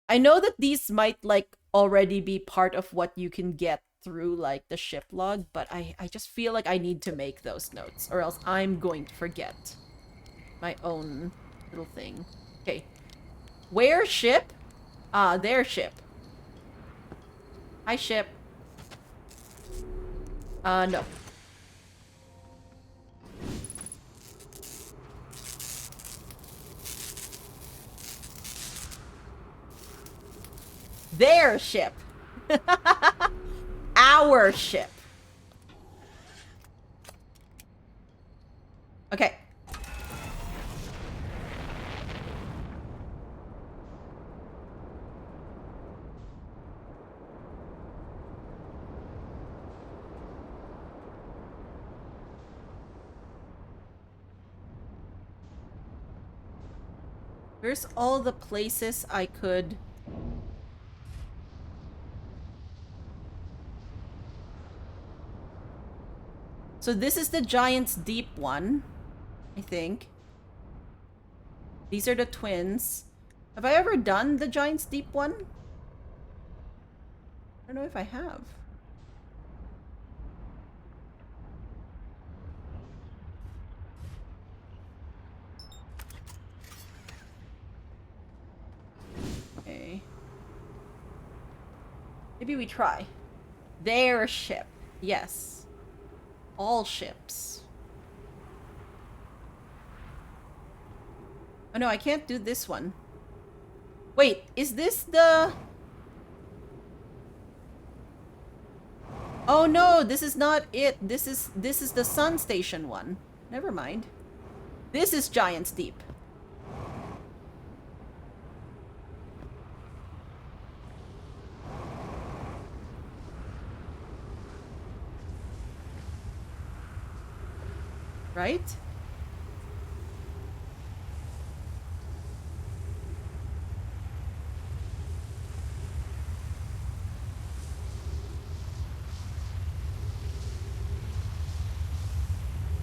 I know that these might like already be part of what you can get through like the ship log, but I just feel like I need to make those notes or else I'm going to forget my own little thing. Okay. Where ship? Ah, their ship. Hi, ship. No. Their ship. Our ship. Okay. Where's all the places I could... So this is the Giant's Deep one, I think. These are the twins. Have I ever done the Giant's Deep one? I don't know if I have. Okay. Maybe we try. Their ship. Yes. All ships. Oh no, I can't do this one. Wait, is this the... Oh no, this is not it. This is the Sun Station one. Never mind. This is Giant's Deep. Right?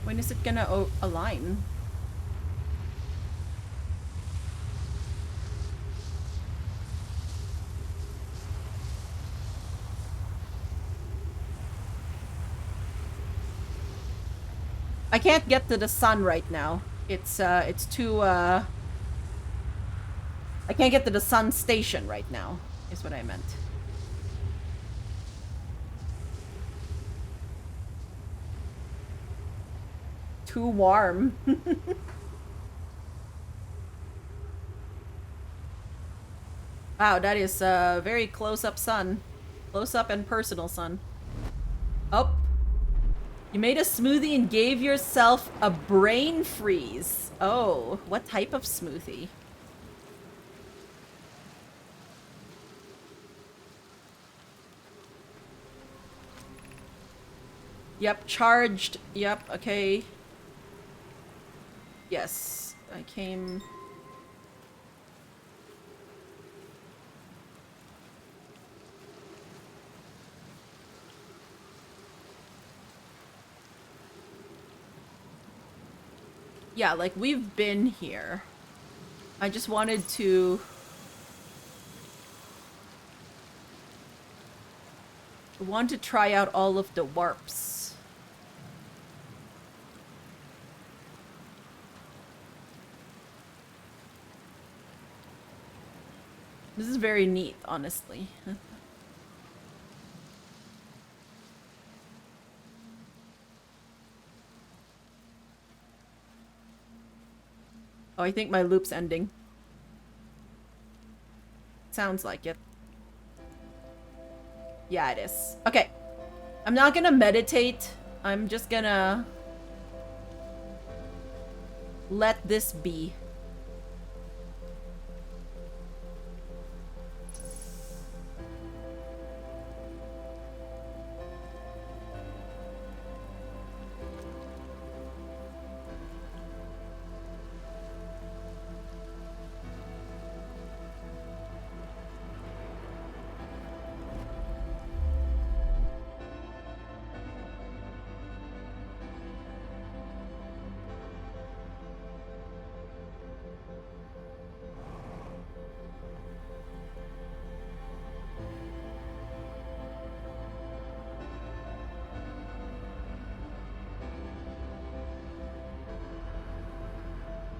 When is it gonna align? I can't get to the sun right now. It's too, I can't get to the sun station right now, is what I meant. Too warm. Wow, that is very close-up sun. Close-up and personal sun. Oh. You made a smoothie and gave yourself a brain freeze. Oh, what type of smoothie? Yep, charged. Yep, okay. Yes, I came... Yeah, like, we've been here. I just wanted to... I want to try out all of the warps. This is very neat, honestly. Oh, I think my loop's ending. Sounds like it. Yeah, it is. Okay. I'm not gonna meditate. I'm just gonna... let this be.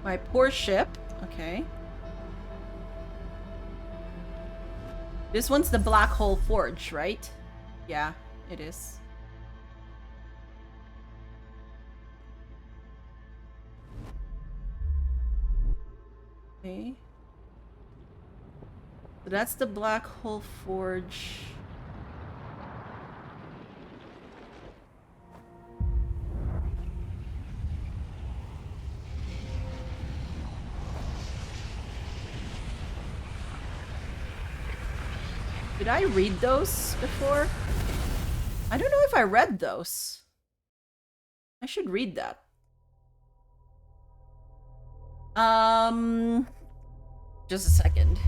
My poor ship. Okay. This one's the Black Hole Forge, right? Yeah, it is. Okay. So that's the Black Hole Forge. Did I read those before? I don't know if I read those. I should read that. Just a second.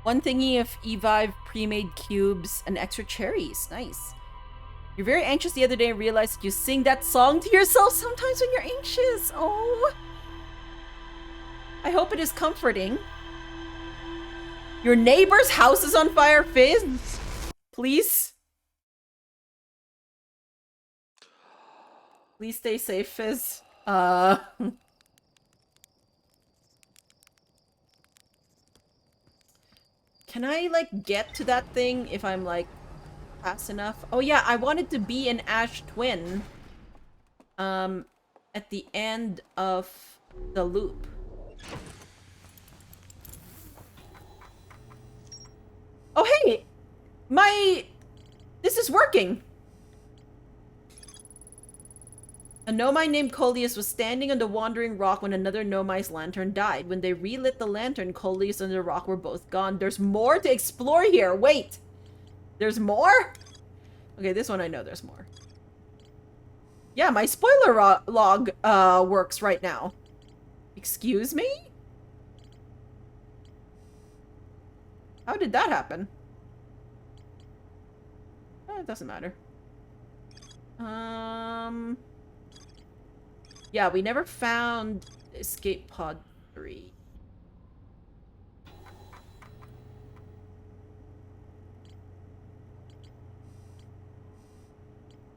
One thingy of Evive pre-made cubes and extra cherries. Nice. You're very anxious the other day and realized that you sing that song to yourself sometimes when you're anxious. Oh. I hope it is comforting. Your neighbor's house is on fire, Fizz? Please? Please stay safe, Fizz. Can I, like, get to that thing if I'm, like, fast enough? Oh yeah, I wanted to be an Ash Twin. At the end of the loop. Oh hey! This is working! A Nomai named Coleus was standing on the Wandering Rock when another Nomai's lantern died. When they relit the lantern, Coleus and the rock were both gone. There's more to explore here! Wait! There's more? Okay, this one I know there's more. Yeah, my spoiler log works right now. Excuse me? How did that happen? It doesn't matter. Yeah, we never found Escape Pod 3.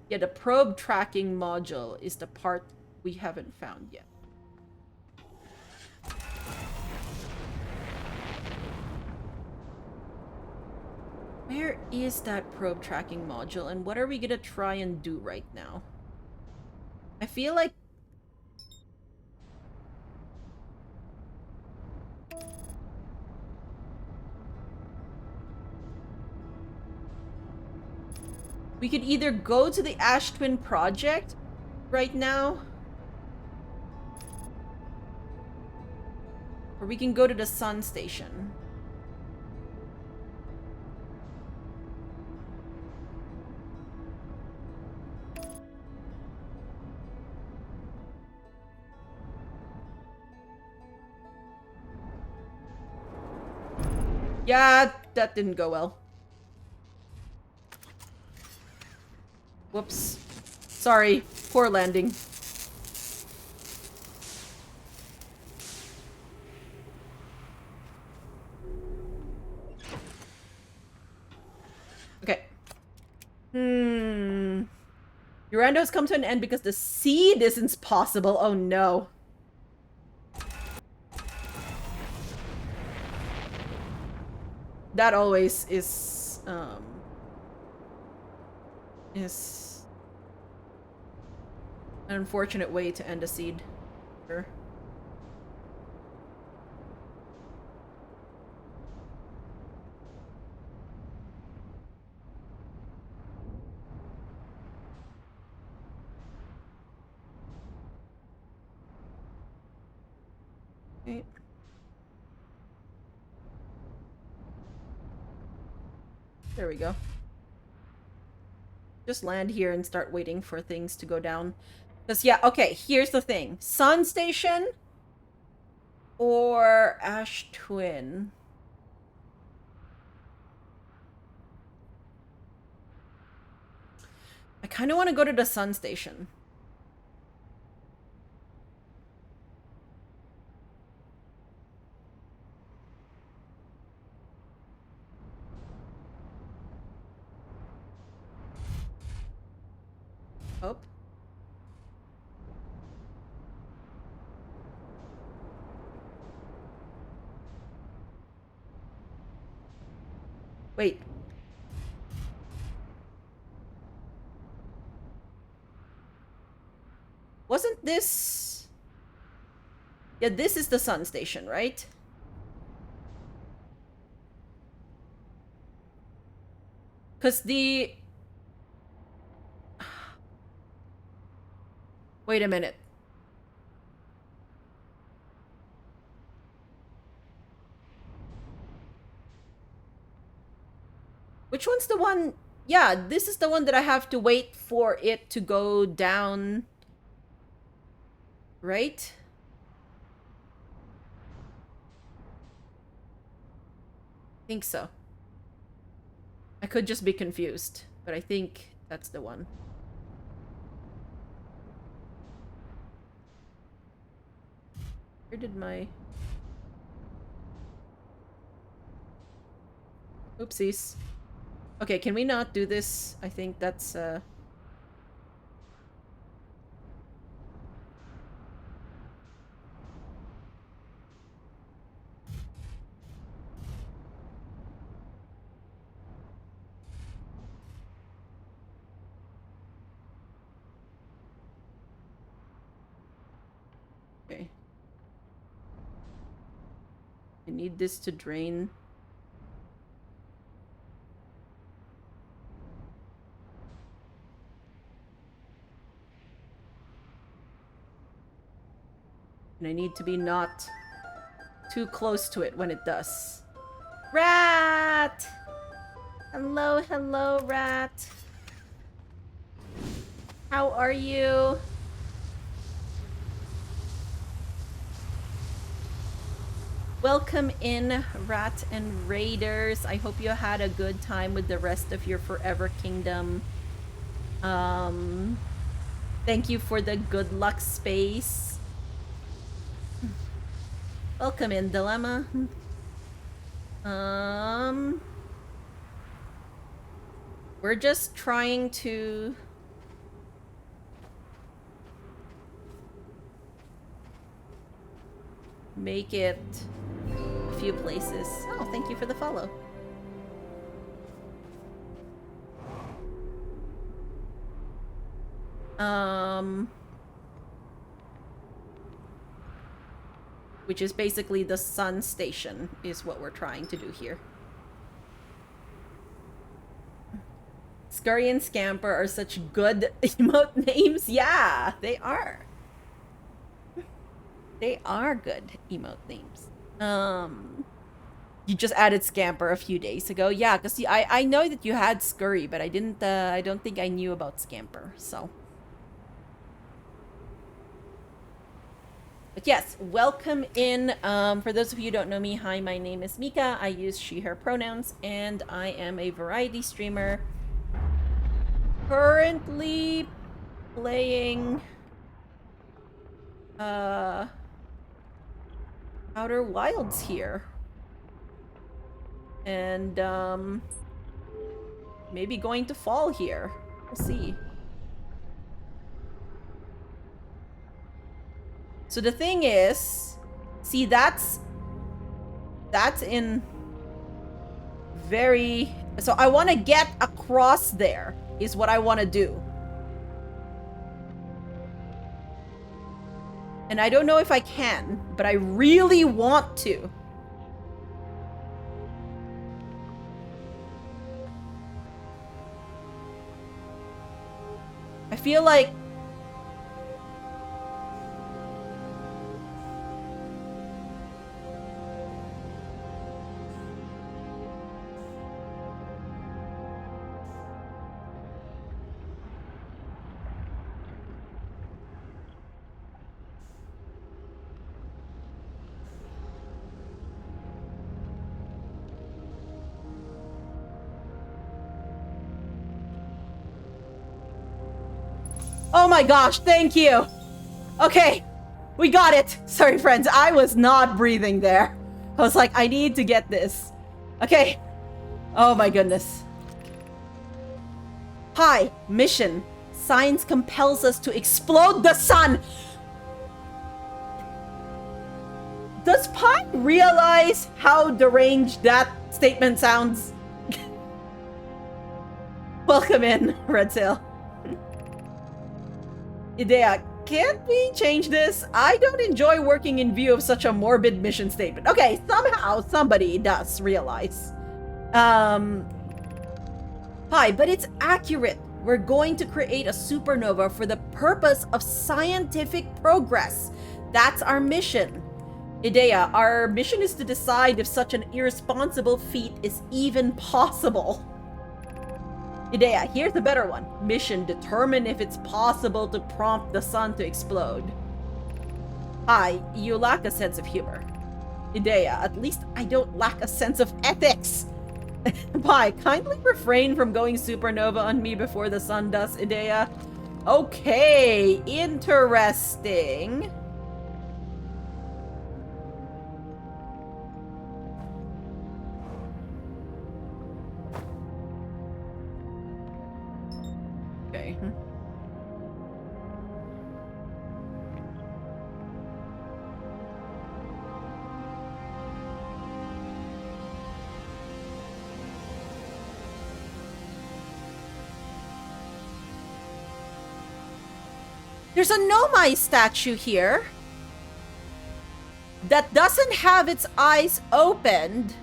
Yeah, the probe tracking module is the part we haven't found yet. Where is that probe tracking module, and what are we gonna try and do right now? I feel like... we could either go to the Ash Twin project right now, or we can go to the Sun Station. Yeah, that didn't go well. Whoops. Sorry. Poor landing. Okay. Urando has come to an end because the seed isn't possible. Oh no. That always is an unfortunate way to end a seed. Sure. Okay. There we go. Just land here and start waiting for things to go down. Because, yeah, okay, here's the thing. Sun Station or Ash Twin? I kind of want to go to the Sun Station. Oh. Wait. Wasn't this... yeah, this is the Sun Station, right? Because the... wait a minute. Which one's the one... yeah, this is the one that I have to wait for it to go down... right? think so. I could just be confused, but I think that's the one. Where did my... Oopsies. Okay, can we not do this? I think that's, okay. I need this to drain. And I need to be not too close to it when it does. Rat! Hello, hello, rat. How are you? Welcome in, Rat and Raiders. I hope you had a good time with the rest of your Forever Kingdom. Thank you for the good luck space. Welcome in, Dilemma. We're just trying to... make it a few places. Oh, thank you for the follow. Which is basically the sun station is what we're trying to do here. Scurry and Scamper are such good emote names. Yeah, they are. They are good emote names. You just added Scamper a few days ago. Yeah, because I know that you had Scurry, but I didn't, I don't think I knew about Scamper, so. But yes, welcome in. For those of you who don't know me, hi, my name is Mika. I use she, her pronouns, and I am a variety streamer. Currently playing Outer Wilds here. And maybe going to fall here. We'll see. So the thing is, see, that's in very... So I want to get across there, is what I want to do. And I don't know if I can, but I really want to. I feel like... Oh my gosh, thank you. Okay, we got it. Sorry, friends, I was not breathing there. I was like, I need to get this. Okay. Oh my goodness. Hi, mission. Science compels us to explode the sun. Does Pi realize how deranged that statement sounds? Welcome in, Red Sail. Idea, can't we change this? I don't enjoy working in view of such a morbid mission statement. Okay, somehow somebody does realize. Hi, but it's accurate. We're going to create a supernova for the purpose of scientific progress. That's our mission. Idea, our mission is to decide if such an irresponsible feat is even possible. Idea, here's the better one. Mission, determine if it's possible to prompt the sun to explode. Hi, you lack a sense of humor. Idea, at least I don't lack a sense of ethics. Why? Kindly refrain from going supernova on me before the sun does, Idea. Okay, interesting. Okay. There's a Nomai statue here that doesn't have its eyes opened.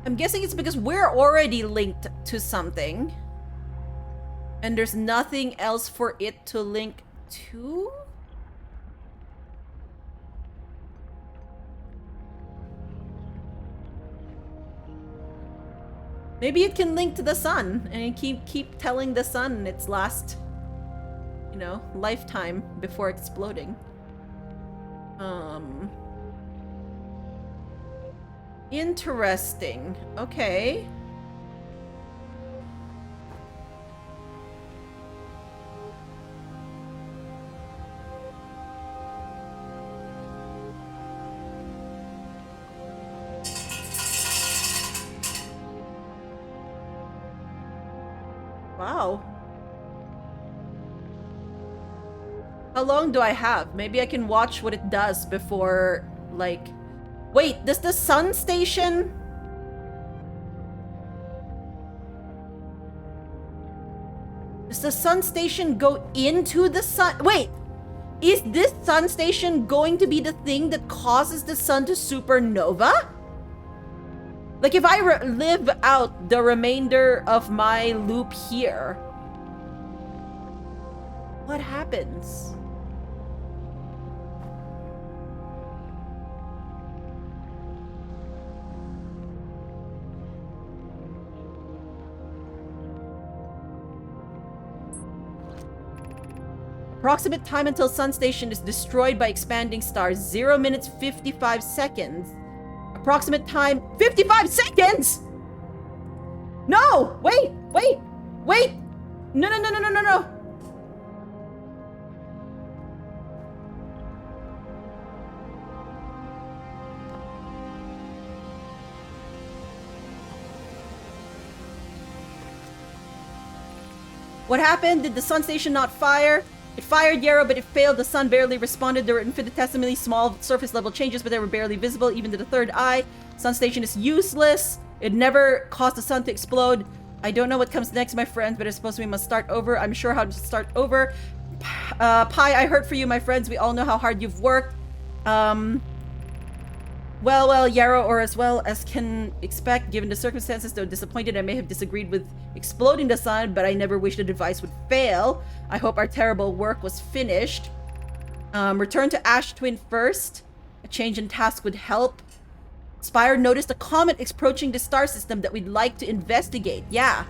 I'm guessing it's because we're already linked to something. And there's nothing else for it to link to? Maybe it can link to the sun and keep telling the sun its last, you know, lifetime before exploding. Interesting. Okay. Wow. How long do I have? Maybe I can watch what it does before, like... Wait, does the sun station... Does the sun station go into the sun? Wait! Is this sun station going to be the thing that causes the sun to supernova? Like, if I live out the remainder of my loop here, what happens? Approximate time until sun station is destroyed by expanding stars, 0 minutes 55 seconds. Approximate time, 55 seconds! No! Wait! No. What happened? Did the sun station not fire? It fired Yarrow, but it failed. The sun barely responded. There were infinitesimally small surface level changes, but they were barely visible, even to the third eye. Sun station is useless. It never caused the sun to explode. I don't know what comes next, my friends, but I suppose we must start over. I'm sure how to start over. Pi, I heard for you, my friends. We all know how hard you've worked. Well, Yarrow, or as well as can expect, given the circumstances, though disappointed I may have disagreed with exploding the sun, but I never wished the device would fail. I hope our terrible work was finished. Return to Ash Twin first. A change in task would help. Spire noticed a comet approaching the star system that we'd like to investigate. Yeah.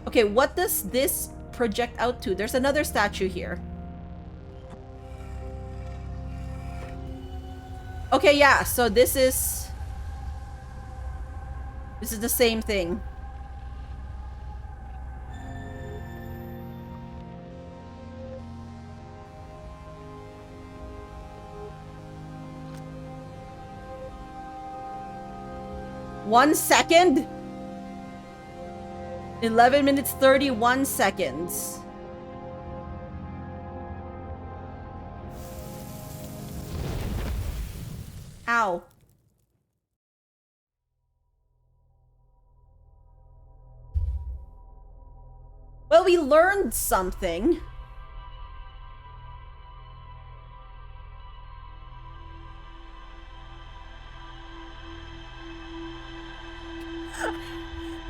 Okay, what does this project out to? There's another statue here. Okay, yeah, so this is the same thing. One second? 11 minutes 31 seconds. Ow. Well, we learned something.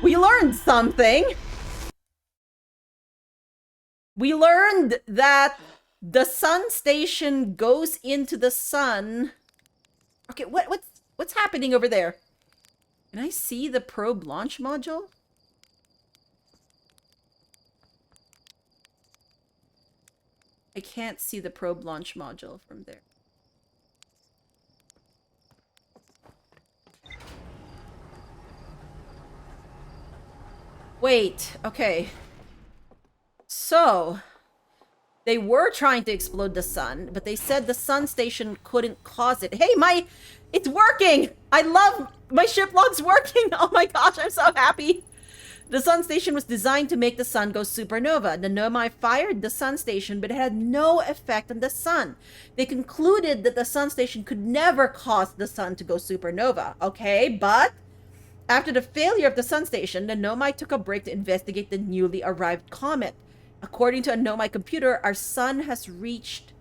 We learned something. We learned that the sun station goes into the sun Okay, what's happening over there? Can I see the probe launch module? I can't see the probe launch module from there. Wait, okay. So, they were trying to explode the sun, but they said the sun station couldn't cause it. Hey, it's working! I love my ship log's working! Oh my gosh, I'm so happy! The sun station was designed to make the sun go supernova. The Nomai fired the sun station, but it had no effect on the sun. They concluded that the sun station could never cause the sun to go supernova. Okay, but after the failure of the sun station, the Nomai took a break to investigate the newly arrived comet. According to a Nomai computer, our sun has reached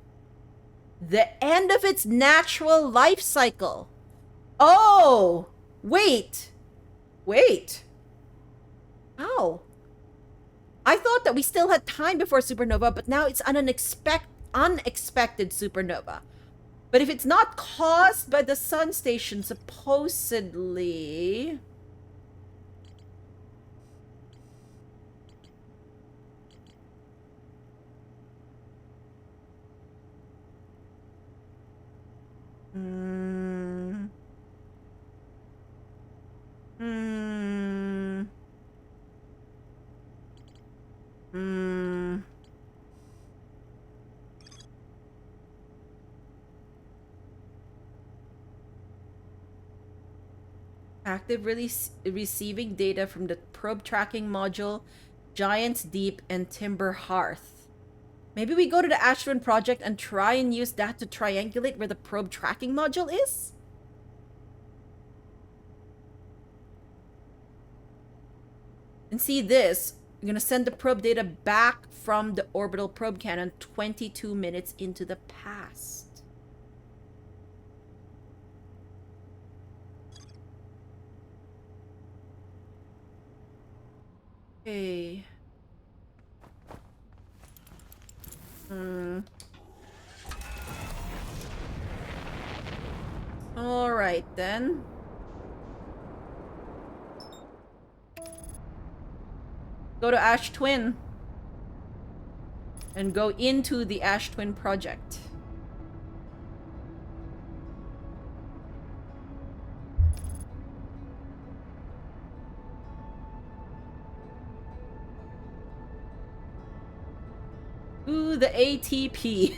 the end of its natural life cycle. Oh, wait. How? I thought that we still had time before supernova, but now it's an unexpected supernova. But if it's not caused by the sun station, supposedly... Hmm. Hmm. Hmm. Active receiving data from the probe tracking module, Giant's Deep, and Timber Hearth. Maybe we go to the Ashwin project and try and use that to triangulate where the probe tracking module is? And see this. We're gonna send the probe data back from the orbital probe cannon 22 minutes into the past. Okay. Alright then. Go to Ash Twin. And go into the Ash Twin project. Ooh, the ATP.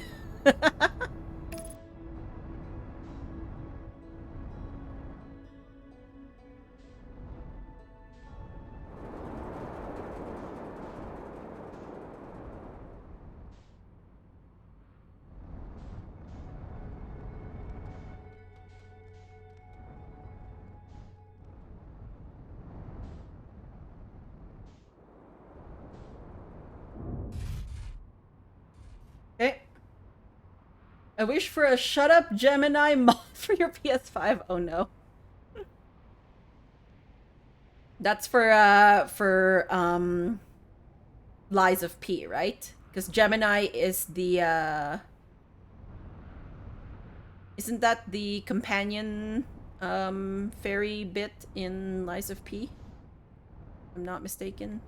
Okay. I wish for a shut up Gemini mod for your PS5. Oh no. That's for Lies of P, right? Because Gemini is the isn't that the companion fairy bit in Lies of P? If I'm not mistaken.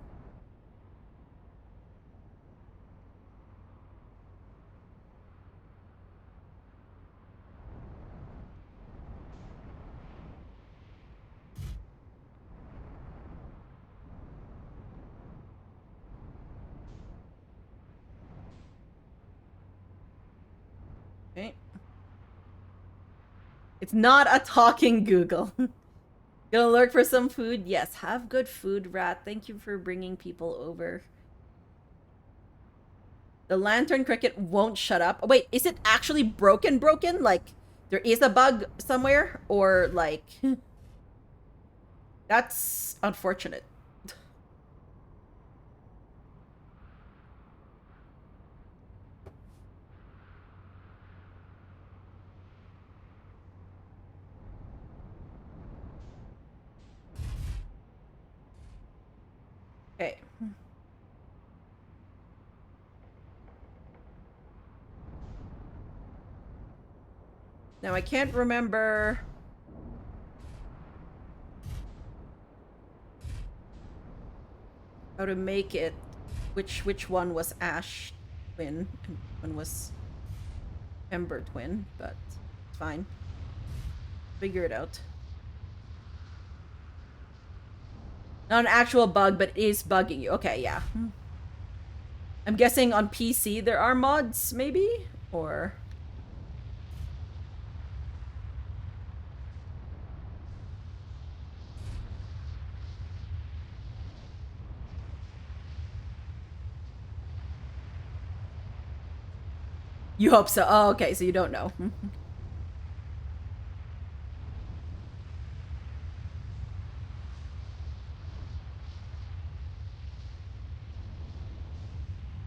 Okay. It's not a talking Google. Gonna lurk for some food? Yes, have good food, Rat. Thank you for bringing people over. The lantern cricket won't shut up. Oh, wait, is it actually broken? Like, there is a bug somewhere? Or, like... That's unfortunate. Okay. Now I can't remember how to make it. Which one was Ash Twin and which one was Ember Twin, but it's fine. Figure it out. Not an actual bug, but it is bugging you. Okay, yeah. I'm guessing on PC there are mods, maybe? Or... You hope so. Oh, okay, so you don't know.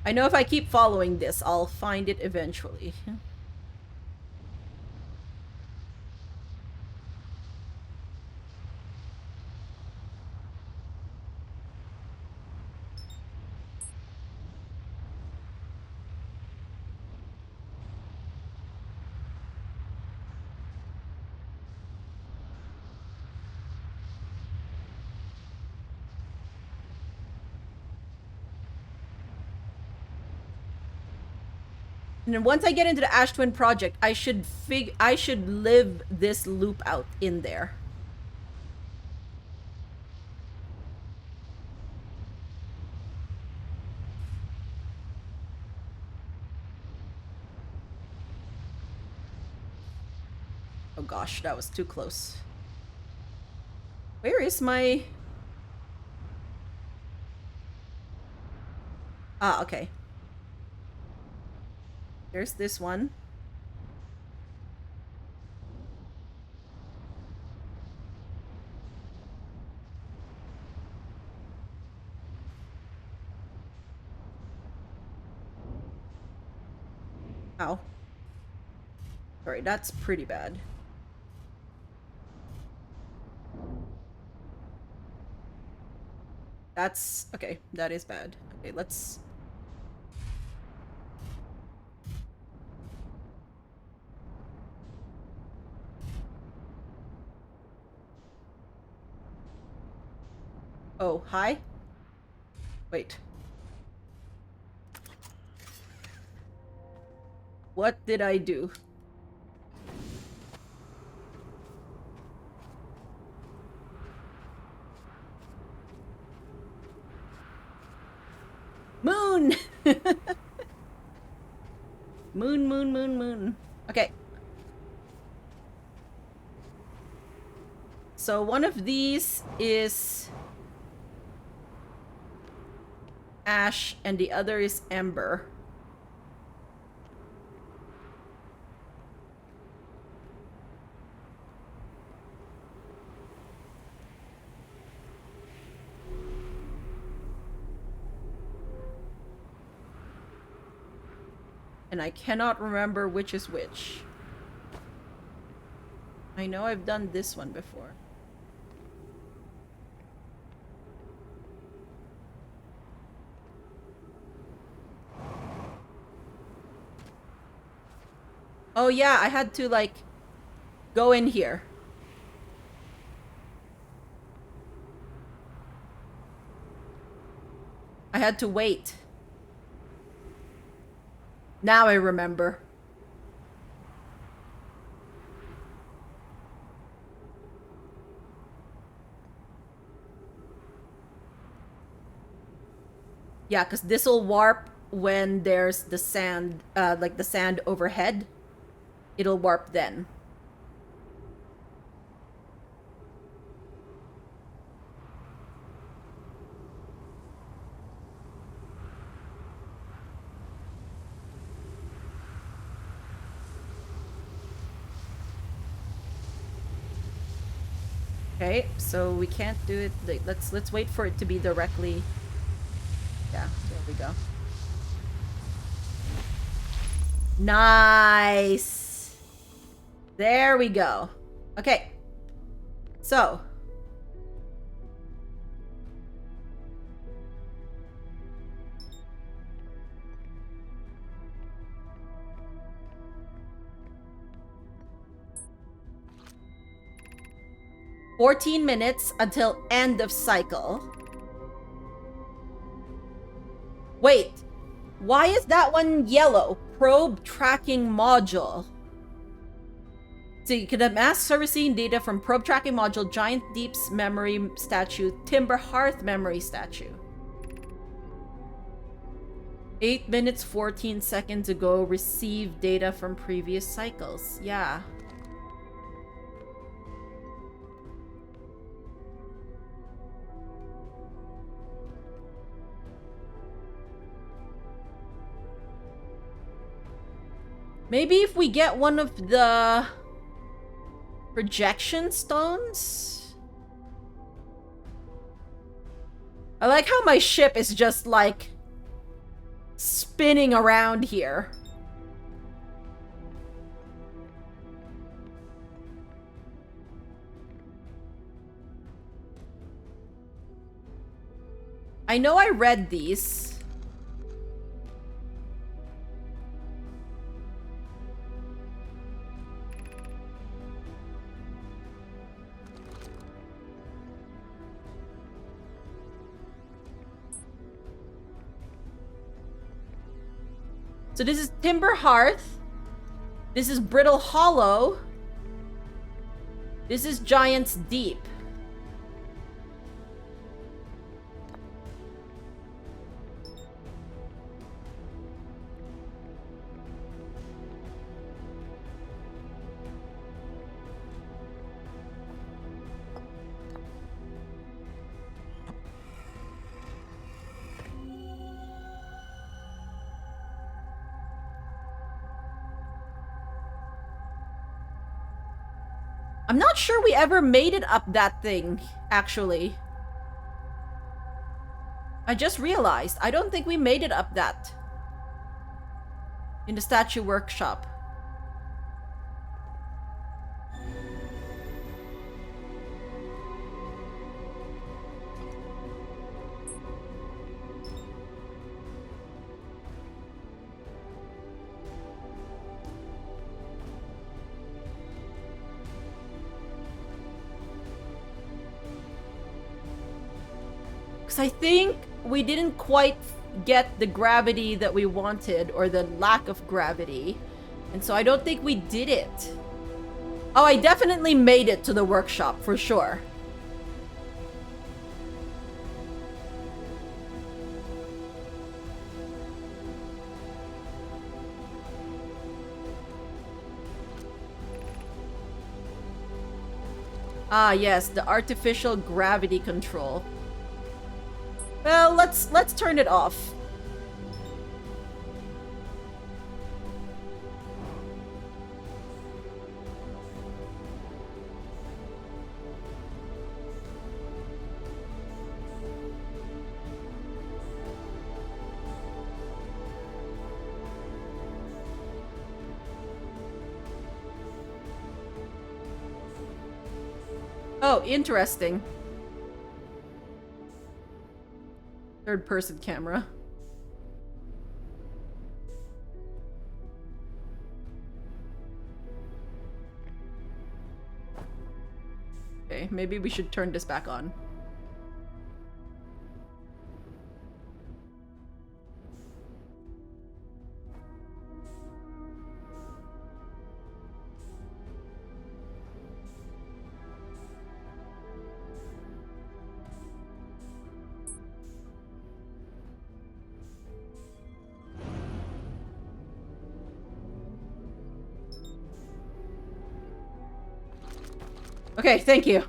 I know if I keep following this, I'll find it eventually. And then once I get into the Ash Twin project, I should live this loop out in there. Oh gosh, that was too close. Where is my... Ah, okay. There's this one. Ow. Sorry, that's pretty bad. That's... okay, that is bad. Okay, let's... Oh, hi? Wait. What did I do? Moon! Moon, moon, moon, moon. Okay. So one of these is Ash and the other is Ember. And I cannot remember which is which. I know I've done this one before. Oh yeah, I had to like go in here. I had to wait. Now I remember. Yeah, because this'll warp when there's the sand, like the sand overhead. It'll warp then. Okay, so we can't do it. Let's wait for it to be directly. Yeah, there we go. Nice. There we go. Okay. So. 14 minutes until end of cycle. Wait, why is that one yellow? Probe tracking module. So you can amass servicing data from probe tracking module, Giant Deep's memory statue, Timber Hearth memory statue. 8 minutes, 14 seconds ago, receive data from previous cycles. Yeah. Maybe if we get one of the projection stones? I like how my ship is just like spinning around here. I know I read these. So this is Timber Hearth. This is Brittle Hollow. This is Giant's Deep. I'm not sure we ever made it up that thing, actually. I just realized, I don't think we made it up that. In the statue workshop. I think we didn't quite get the gravity that we wanted, or the lack of gravity. And so I don't think we did it. Oh, I definitely made it to the workshop, for sure. Ah, yes, the artificial gravity control. Well, let's turn it off. Oh, interesting. Third-person camera. Okay, maybe we should turn this back on. Okay, thank you.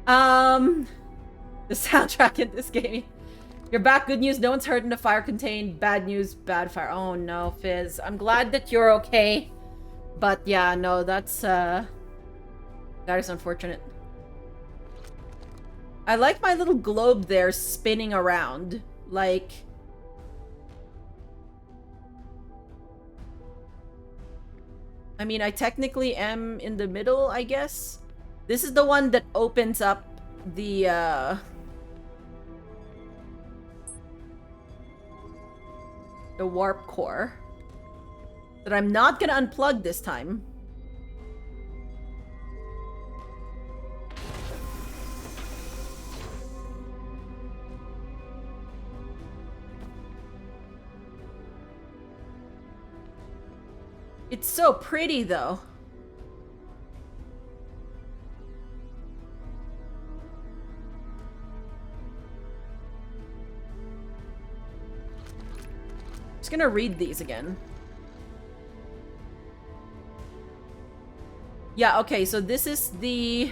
The soundtrack in this game. You're back. Good news, no one's hurt in the fire contained. Bad news, bad fire. Oh no, Fizz. I'm glad that you're okay. But yeah, no, that's that is unfortunate. I like my little globe there spinning around. Like, I mean, I technically am in the middle, I guess. This is the one that opens up the warp core. That I'm not gonna unplug this time. It's so pretty, though. Just gonna read these again. Yeah, okay, so this is the...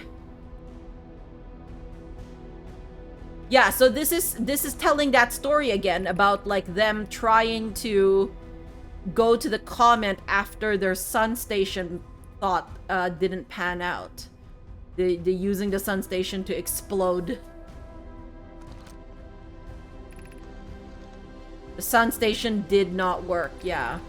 Yeah, so this is telling that story again about, like, them trying to go to the comment after their sun station thought didn't pan out. They using the sun station to explode. The sun station did not work, yeah.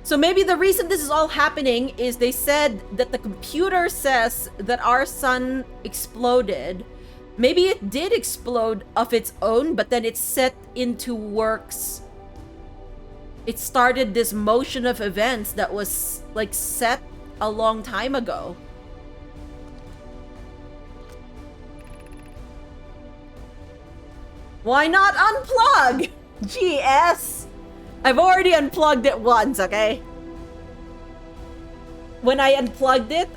So maybe the reason this is all happening is they said that the computer says that our sun exploded. Maybe it did explode of its own, but then it set into works. It started this motion of events that was, like, set a long time ago. Why not unplug? GS! I've already unplugged it once, okay? When I unplugged it,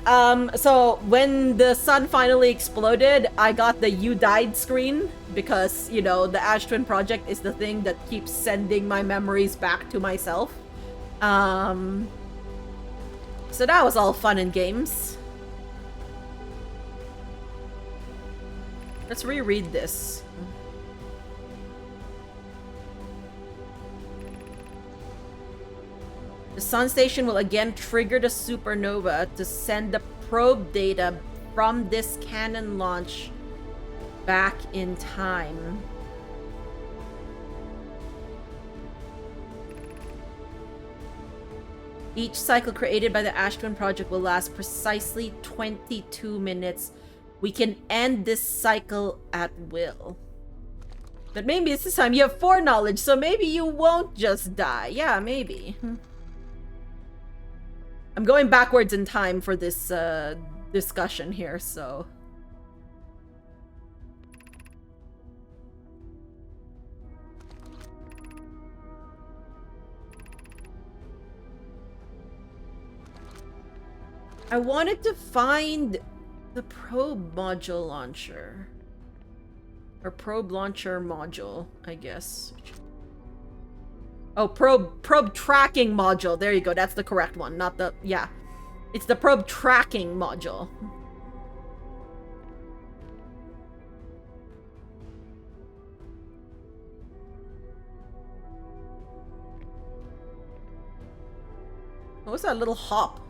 so when the sun finally exploded, I got the "you died" screen because, you know, the Ash Twin project is the thing that keeps sending my memories back to myself. So that was all fun and games. Let's reread this. The sun station will again trigger the supernova to send the probe data from this cannon launch back in time. Each cycle created by the Ash Twin project will last precisely 22 minutes. We can end this cycle at will. But maybe it's this time you have foreknowledge, so maybe you won't just die. Yeah, maybe. I'm going backwards in time for this discussion here, so... I wanted to find the probe module launcher. Or probe launcher module, I guess. Oh, probe tracking module. There you go. That's the correct one. Not the... Yeah. It's the probe tracking module. What was that little hop?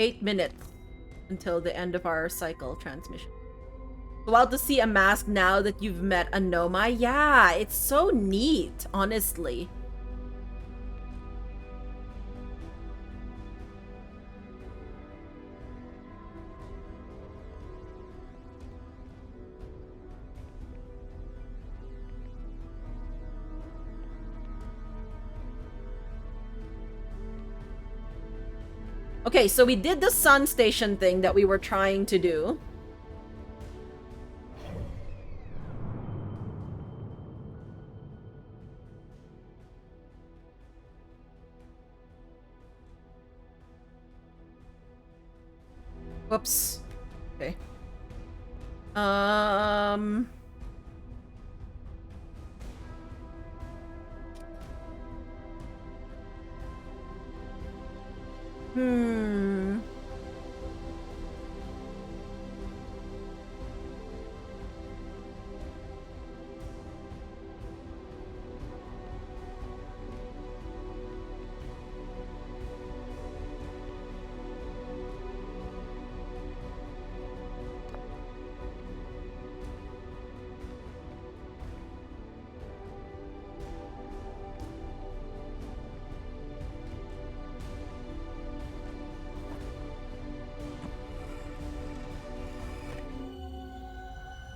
Eight minutes until the end of our cycle transmission. Go out to see a mask now that you've met a Noma. Yeah, it's so neat, honestly. Okay, so we did the sun station thing that we were trying to do. Whoops. Okay.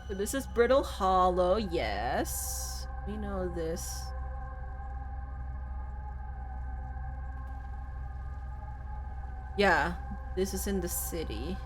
So this is Brittle Hollow, yes. We know this. Yeah, this is in the city.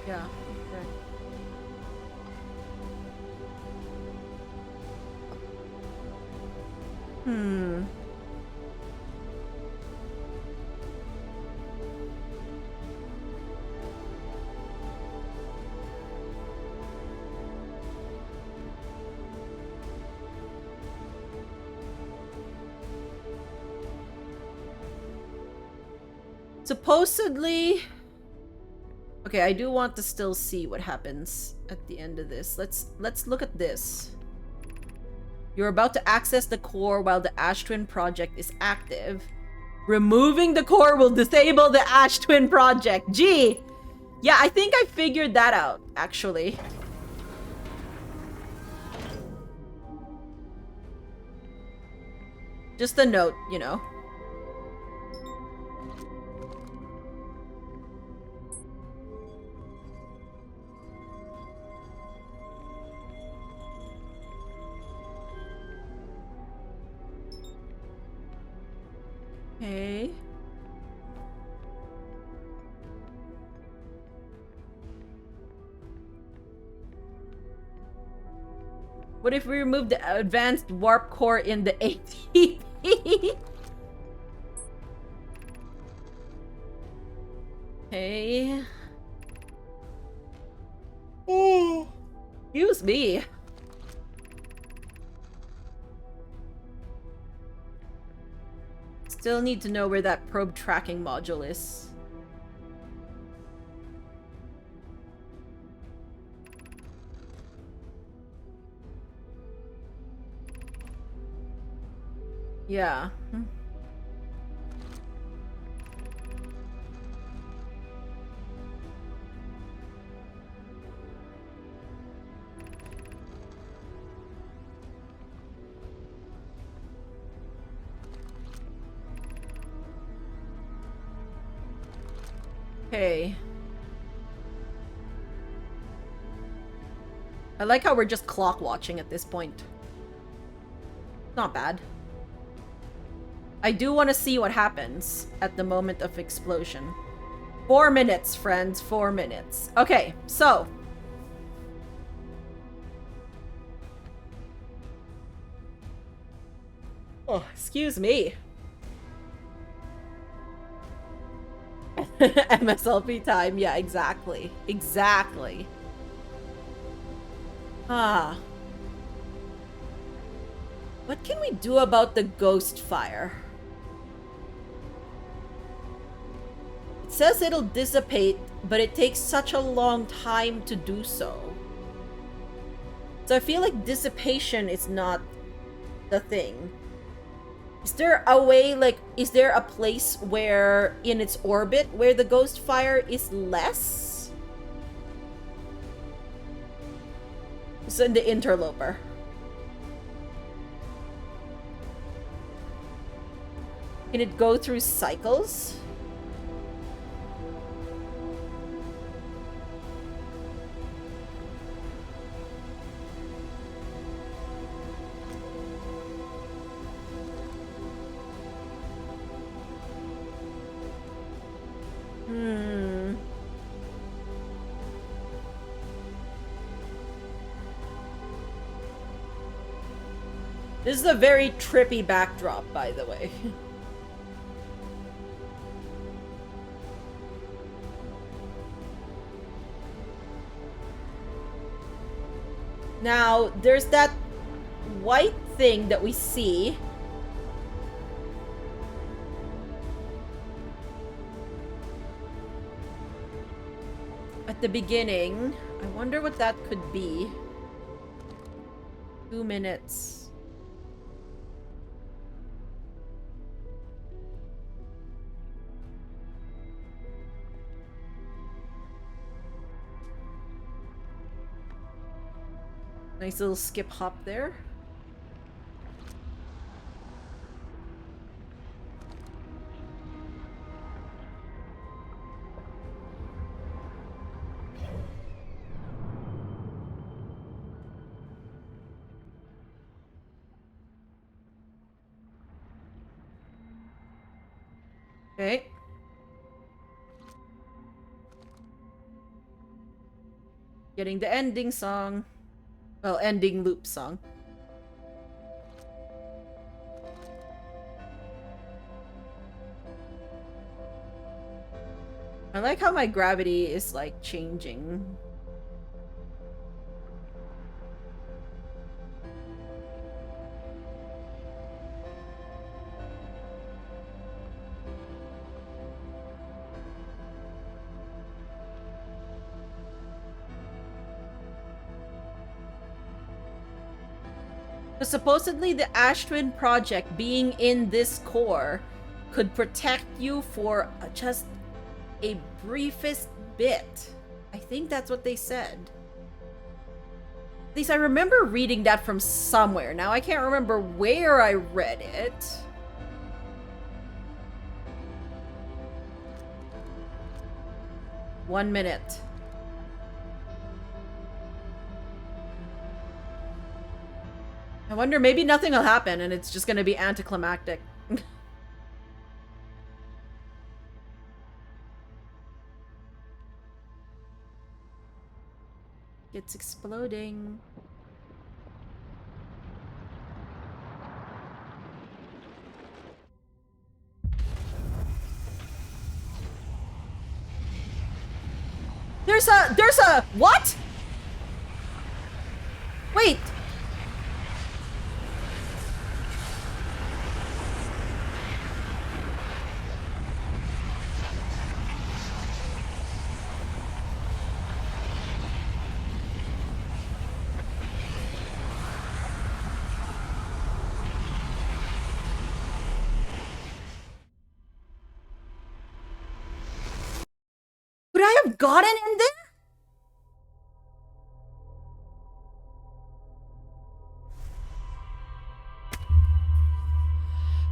Yeah, okay. Hmm. Supposedly... Okay, I do want to still see what happens at the end of this. Let's look at this. You're about to access the core while the Ash Twin project is active. Removing the core will disable the Ash Twin project. Gee! Yeah, I think I figured that out, actually. Just a note, you know. Okay. What if we remove the advanced warp core in the ATP? Okay. Oh, excuse me. Still need to know where that probe tracking module is. Yeah. Okay. I like how we're just clock watching at this point. Not bad. I do want to see what happens at the moment of explosion. 4 minutes, friends. 4 minutes. Okay, so. Oh, excuse me. MSLP time. Yeah, exactly. Exactly. Ah. What can we do about the ghost fire? It says it'll dissipate, but it takes such a long time to do so. So I feel like dissipation is not the thing. Is there a way, like, is there a place where, in its orbit, where the ghost fire is less? It's in the interloper. Can it go through cycles? This is a very trippy backdrop, by the way. Now, there's that white thing that we see. At the beginning. I wonder what that could be. 2 minutes. Nice little skip hop there. Okay. Getting the ending song. Well, ending loop song. I like how my gravity is like changing. So supposedly the Ash Twin project being in this core could protect you for just a briefest bit. I think that's what they said. At least I remember reading that from somewhere. Now I can't remember where I read it. One minute. I wonder, maybe nothing will happen and it's just gonna be anticlimactic. It's exploding. There's a, what? Wait. Could I have gotten in there?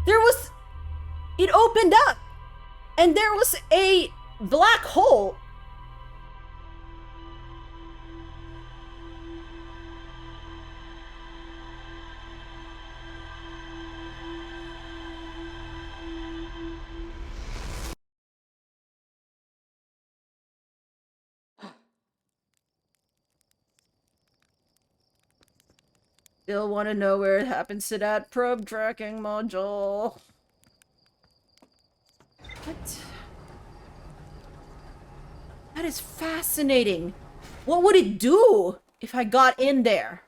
There was... It opened up! And there was a black hole! Still want to know where it happens to that probe tracking module. What? That is fascinating. What would it do if I got in there?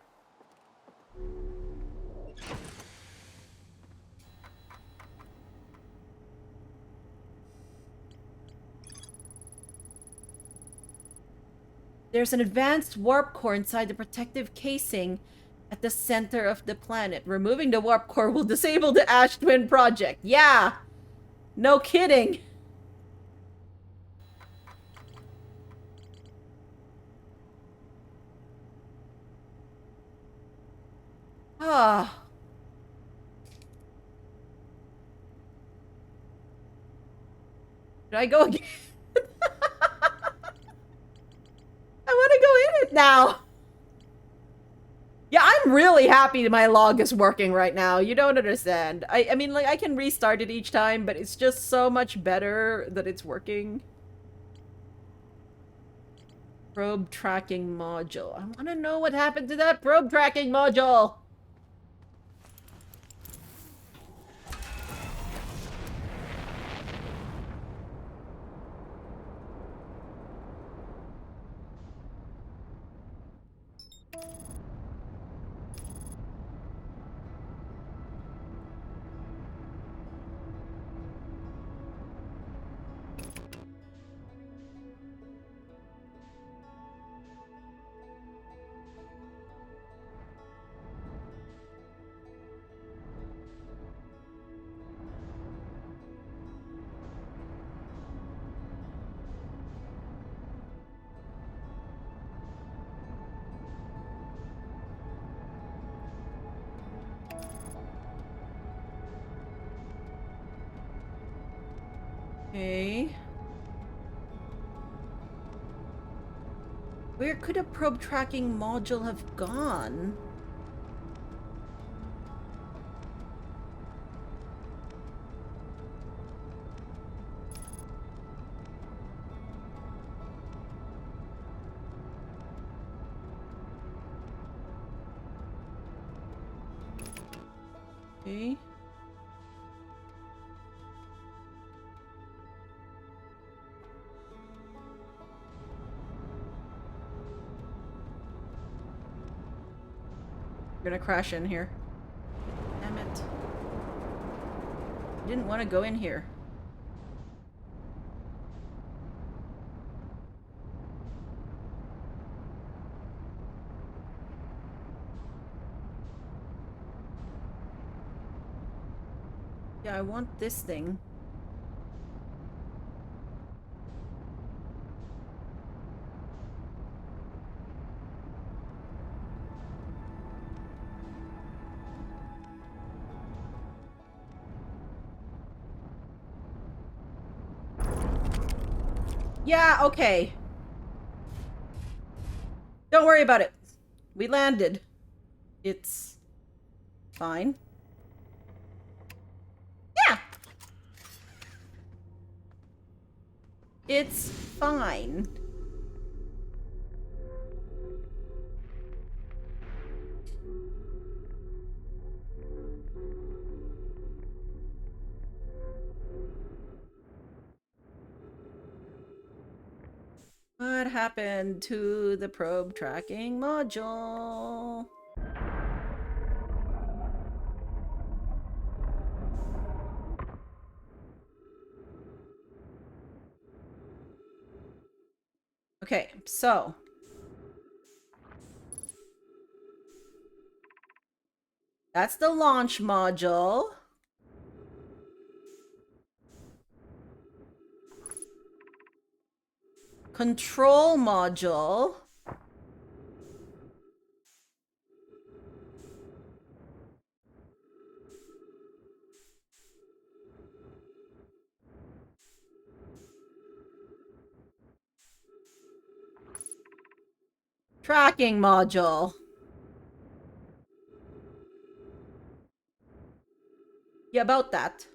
There's an advanced warp core inside the protective casing at the center of the planet. Removing the warp core will disable the Ash Twin project. Yeah! No kidding! Ah. Should I go again? I want to go in it now! Yeah, I'm really happy my log is working right now. You don't understand. I mean, like, I can restart it each time, but it's just so much better that it's working. Probe tracking module. I want to know what happened to that probe tracking module! Okay. Where could a probe tracking module have gone? Okay. We're gonna crash in here. Damn it. I didn't want to go in here. Yeah, I want this thing. Yeah, okay. Don't worry about it. We landed. It's fine. Yeah! It's fine. What happened to the probe tracking module? Okay, so that's the launch module. Control module. Tracking module. Yeah, about that.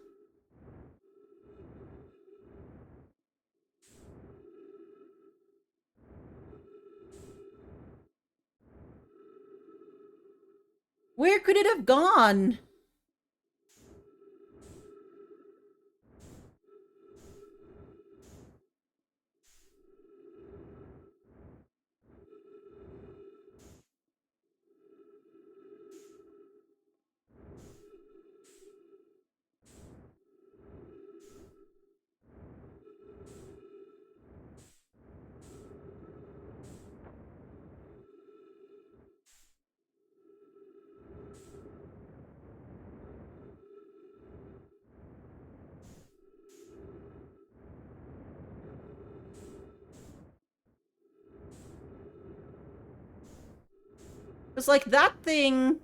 Where could it have gone? It's like that thing.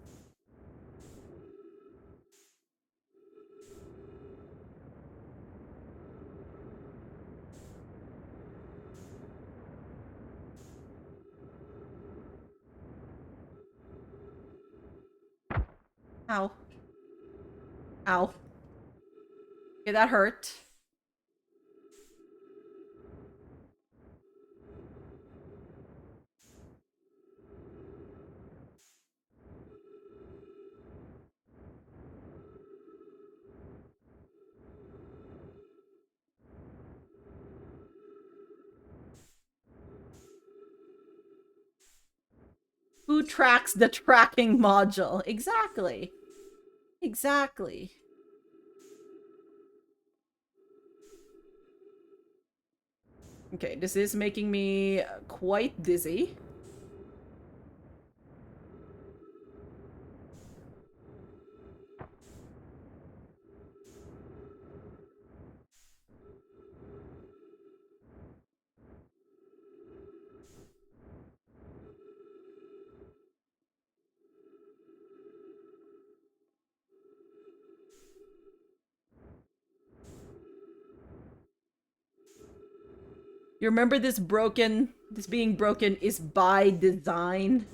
Ow. Ow. Okay, that hurt. Who tracks the tracking module? Exactly. Exactly. Okay, this is making me quite dizzy. You remember this being broken is by design.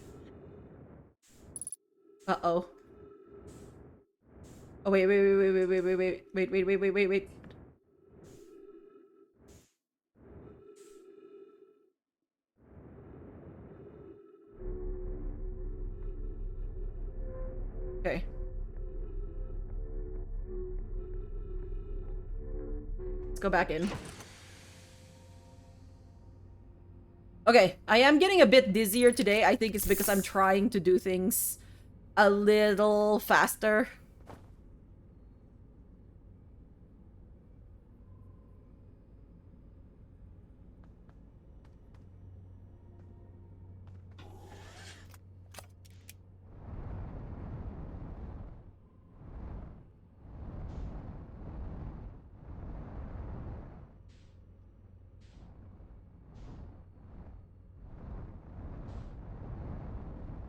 Uh-oh. Oh, wait. Okay. Let's go back in. Okay, I am getting a bit dizzier today. I think it's because I'm trying to do things a little faster.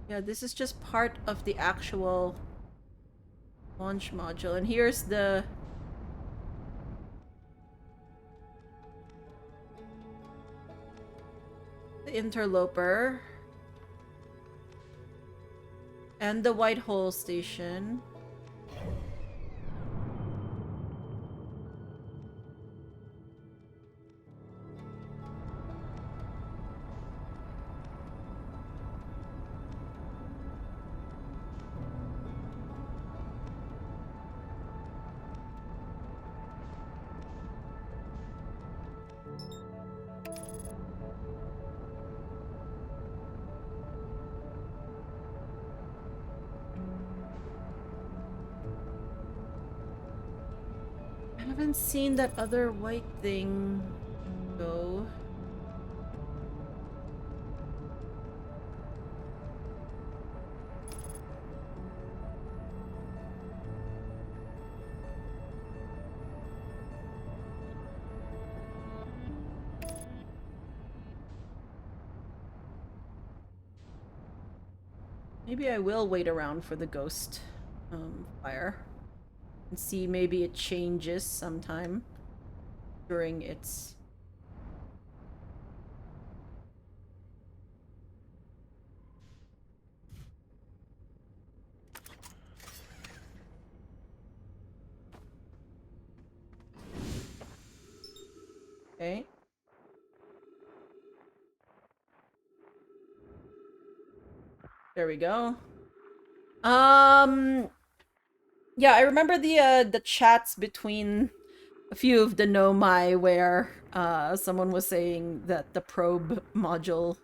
Yeah, this is just part of the actual launch module. And here's the interloper. And the white hole station. I haven't seen that other white thing go. Maybe I will wait around for the ghost fire and see maybe it changes sometime during its... Okay. There we go. Yeah, I remember the chats between a few of the Nomai where someone was saying that the probe module,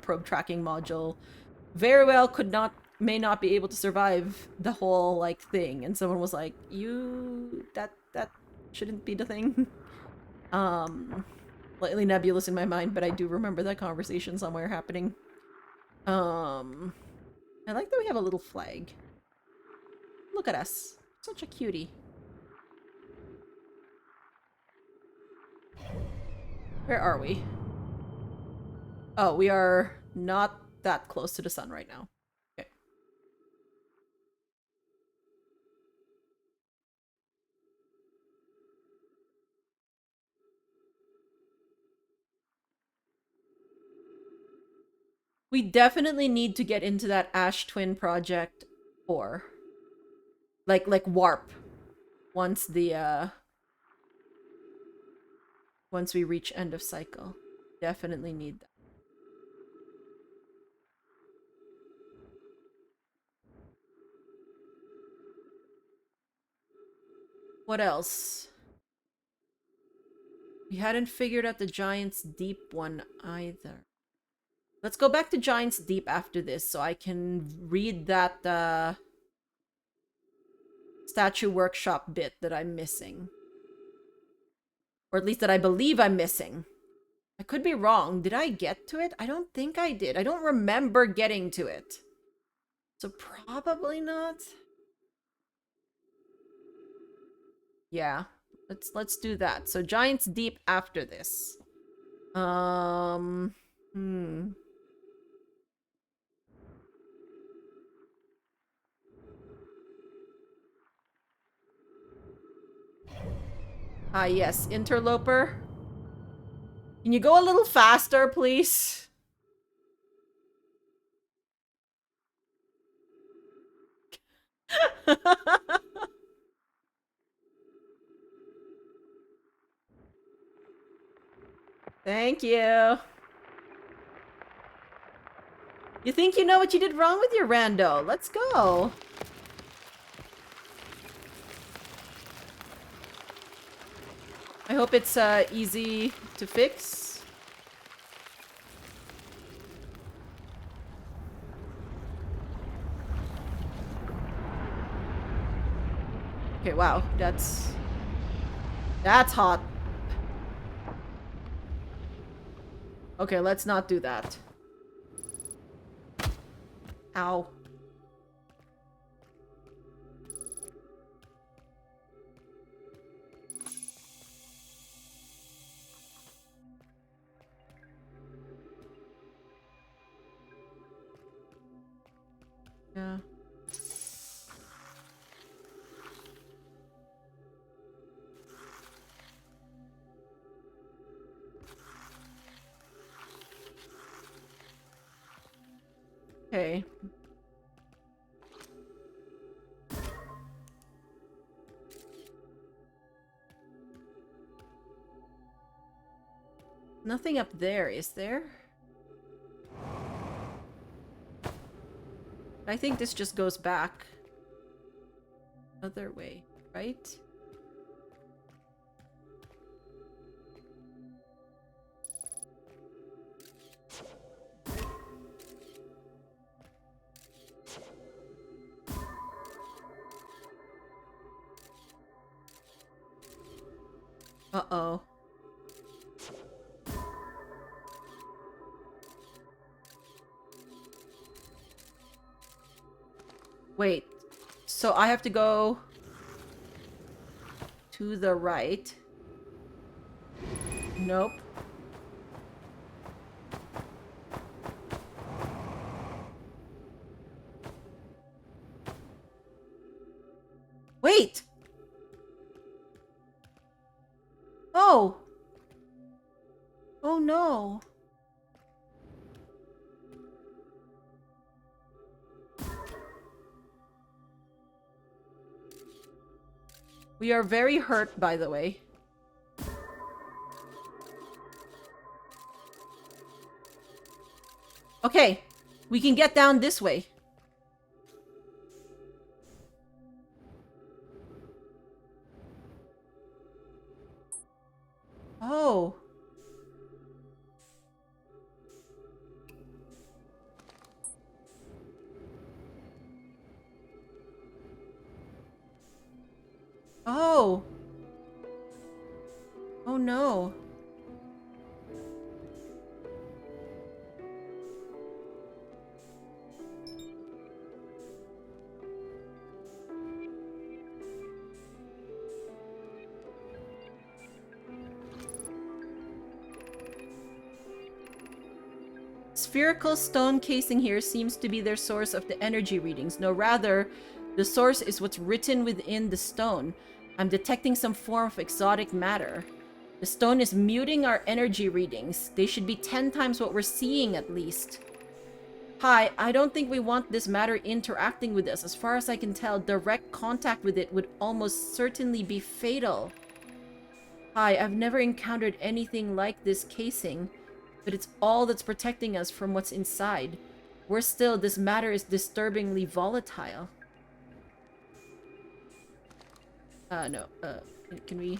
probe tracking module, very well may not be able to survive the whole like thing, and someone was like, that shouldn't be the thing. Slightly nebulous in my mind, but I do remember that conversation somewhere happening. I like that we have a little flag. Look at us. Such a cutie. Where are we? Oh, we are not that close to the sun right now. Okay. We definitely need to get into that Ash Twin project 4. Like warp. Once the once we reach end of cycle. Definitely need that. What else? We hadn't figured out the Giant's Deep one either. Let's go back to Giant's Deep after this so I can read that statue workshop bit that I'm missing. Or at least that I believe I'm missing. I could be wrong. Did I get to it? I don't think I did. I don't remember getting to it. So probably not. Yeah. Let's do that. So Giant's Deep after this. Ah, yes. Interloper. Can you go a little faster, please? Thank you. You think you know what you did wrong with your rando? Let's go. I hope it's easy to fix. Okay, wow, that's hot. Okay, let's not do that. Ow. Yeah. Okay. Nothing up there, is there? I think this just goes back. Other way, right? Uh-oh. Wait. So I have to go to the right. Nope. Wait! Oh! Oh no. We are very hurt, by the way. Okay, we can get down this way. Oh. Oh. Oh no. Spherical stone casing here seems to be their source of the energy readings. No, rather, the source is what's written within the stone. I'm detecting some form of exotic matter. The stone is muting our energy readings. They should be 10 times what we're seeing at least. Hi, I don't think we want this matter interacting with us. As far as I can tell, direct contact with it would almost certainly be fatal. Hi, I've never encountered anything like this casing, but it's all that's protecting us from what's inside. Worse still, this matter is disturbingly volatile. No, can we...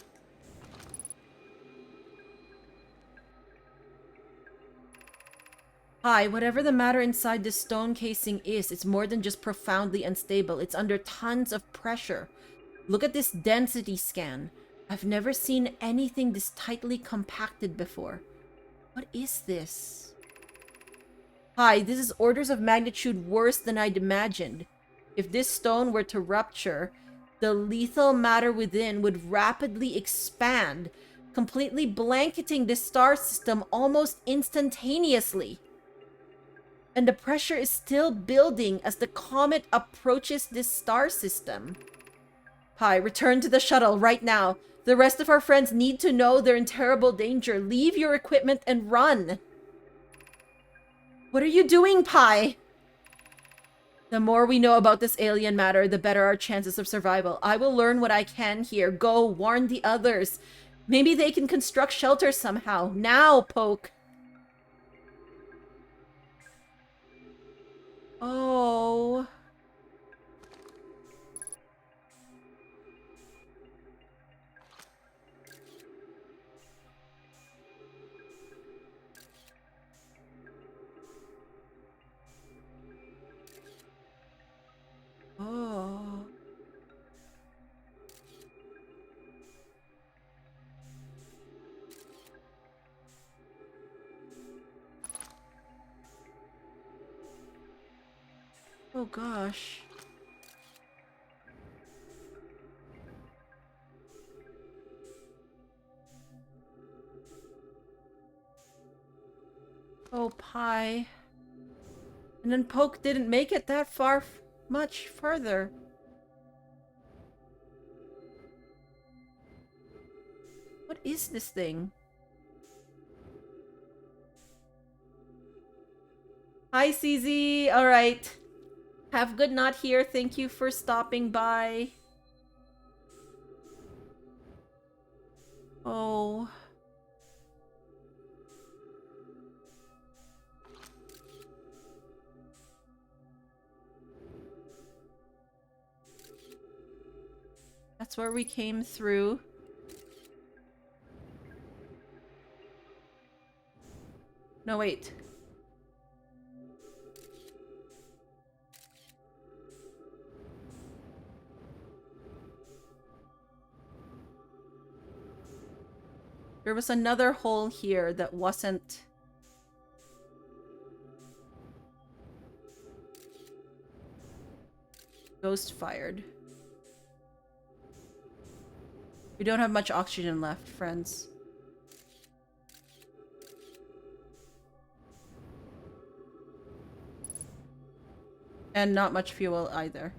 Hi, whatever the matter inside this stone casing is, it's more than just profoundly unstable. It's under tons of pressure. Look at this density scan. I've never seen anything this tightly compacted before. What is this? Hi, this is orders of magnitude worse than I'd imagined. If this stone were to rupture, the lethal matter within would rapidly expand, completely blanketing the star system almost instantaneously. And the pressure is still building as the comet approaches this star system. Hi, return to the shuttle right now. The rest of our friends need to know they're in terrible danger. Leave your equipment and run. What are you doing, Pi? The more we know about this alien matter, the better our chances of survival. I will learn what I can here. Go, warn the others. Maybe they can construct shelters somehow. Now, Poke. Oh. Oh. Oh gosh. Oh, Pi. And then Poke didn't make it that far, much further. What is this thing? Hi, CZ. All right. Have good night here. Thank you for stopping by. Oh. That's where we came through. No, wait. There was another hole here that wasn't... ghost-fired. We don't have much oxygen left, friends. And not much fuel either.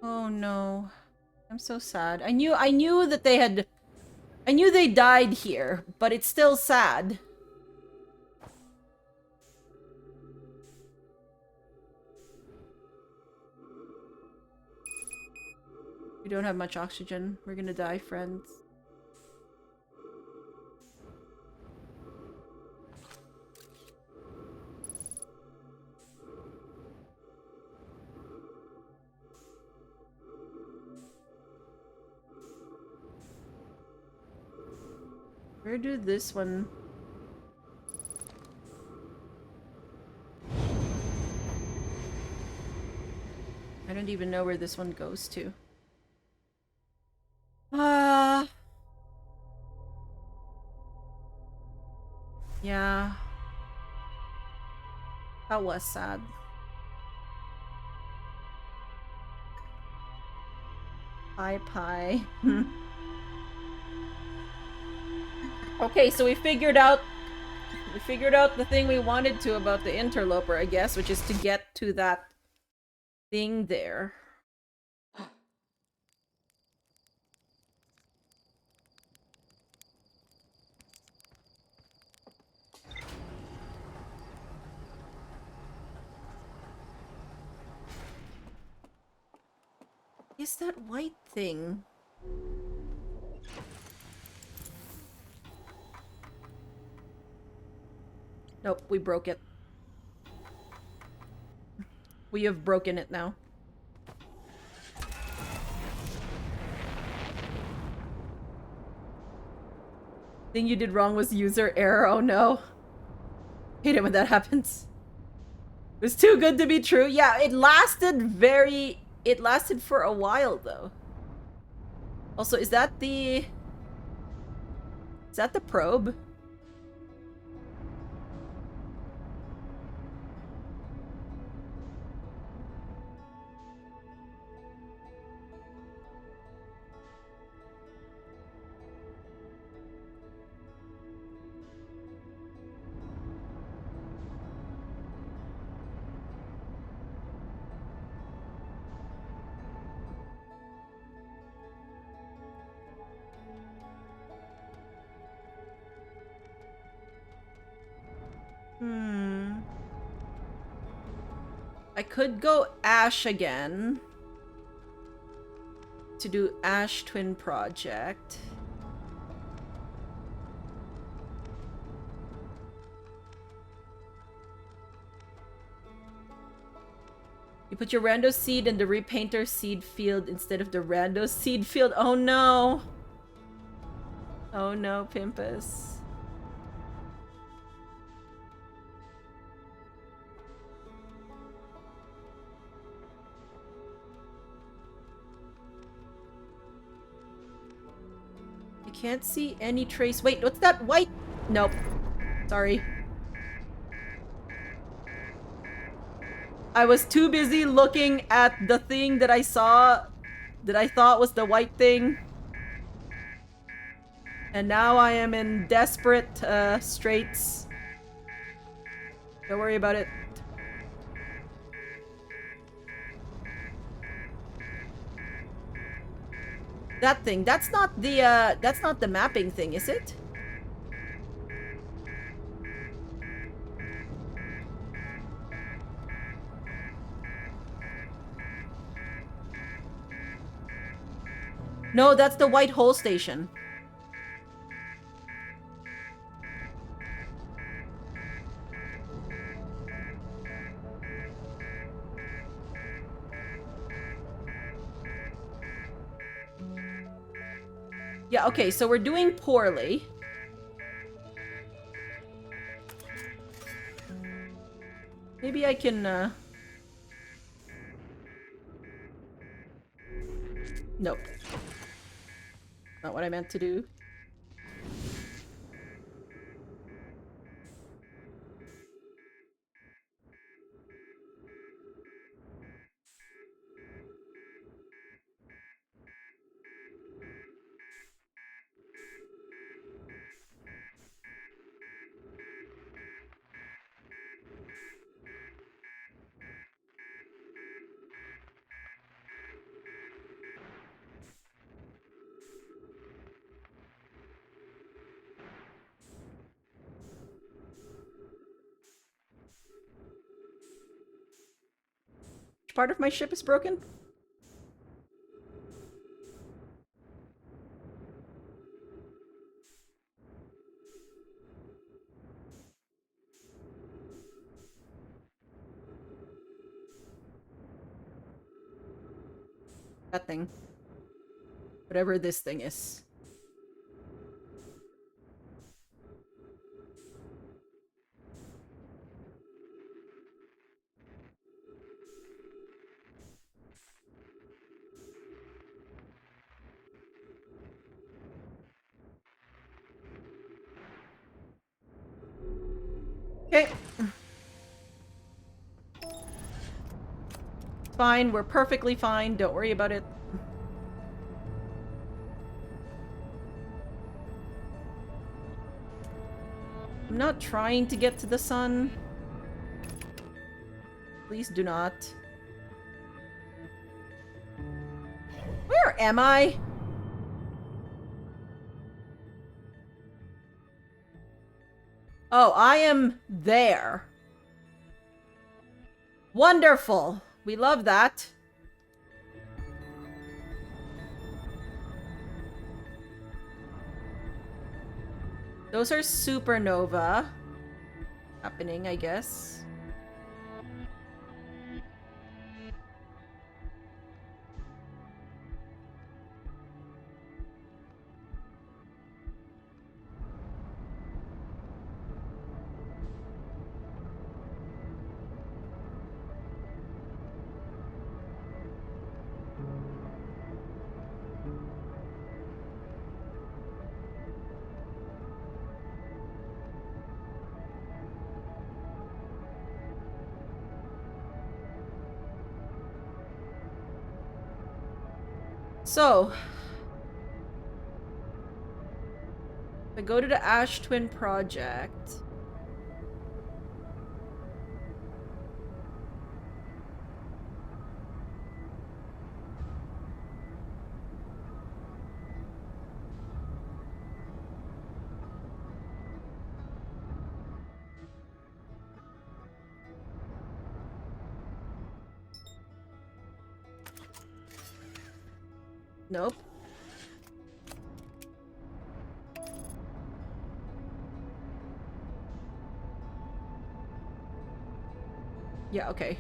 Oh no. I'm so sad. I knew that they had... I knew they died here, but it's still sad. We don't have much oxygen. We're gonna die, friends. Where do this one... I don't even know where this one goes to. Yeah. That was sad. Pie. Okay, so we figured out the thing we wanted to about the interloper, I guess, which is to get to that thing there. is that white thing? Nope, we broke it. We have broken it now. Thing you did wrong was user error. Oh no. Hate it when that happens. It was too good to be true. Yeah, it lasted for a while though. Also, is that the probe? I could go Ash again to do Ash Twin Project. You put your rando seed in the repainter seed field instead of the rando seed field. Oh no. Oh no, Pimpus. Can't see any trace. Wait, what's that white? Nope. Sorry. I was too busy looking at the thing that I saw that I thought was the white thing. And now I am in desperate straits. Don't worry about it. That thing, that's not the mapping thing, is it? No, that's the white hole station. Yeah, okay, so we're doing poorly. Maybe I can, Nope. Not what I meant to do. Which part of my ship is broken? That thing. Whatever this thing is. Okay. Fine, we're perfectly fine. Don't worry about it. I'm not trying to get to the sun. Please do not. Where am I? Oh, I am there. Wonderful. We love that. Those are supernova happening, I guess. So, if I go to the Ash Twin Project... Nope. Yeah, okay.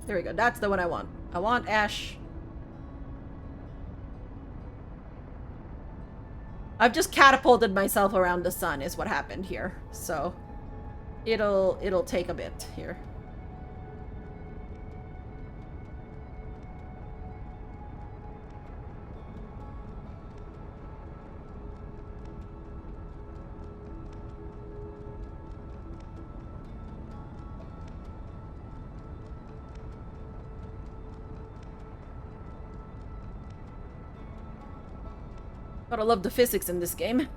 There we go. That's the one I want. I want Ash. I've just catapulted myself around the sun is what happened here. So it'll take a bit here. Gotta love the physics in this game.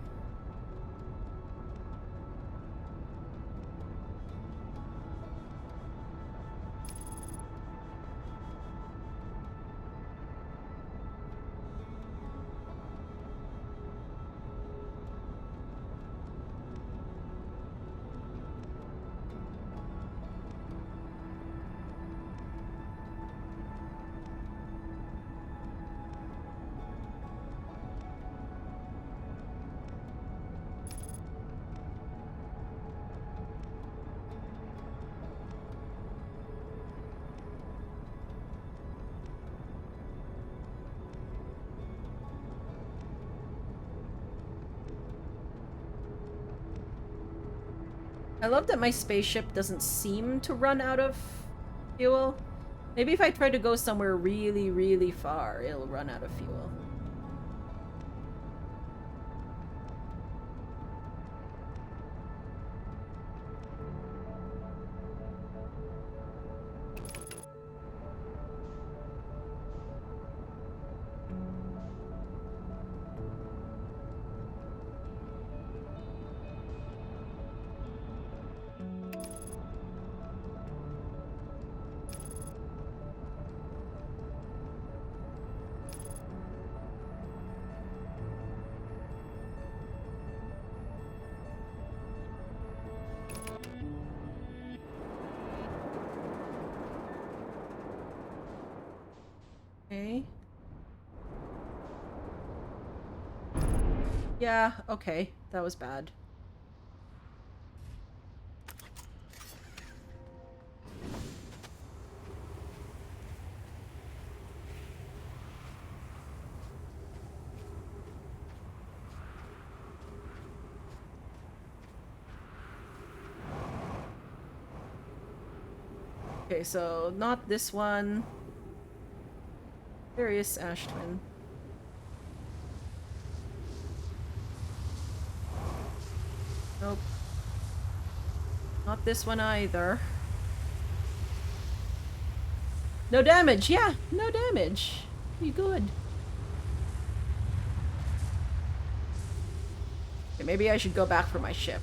I love that my spaceship doesn't seem to run out of fuel. Maybe if I try to go somewhere really, really far, it'll run out of fuel. Okay. Yeah, okay. That was bad. Okay, so not this one. Various Ash Twin. Nope. Not this one either. No damage, yeah, no damage. You good. Okay, maybe I should go back for my ship.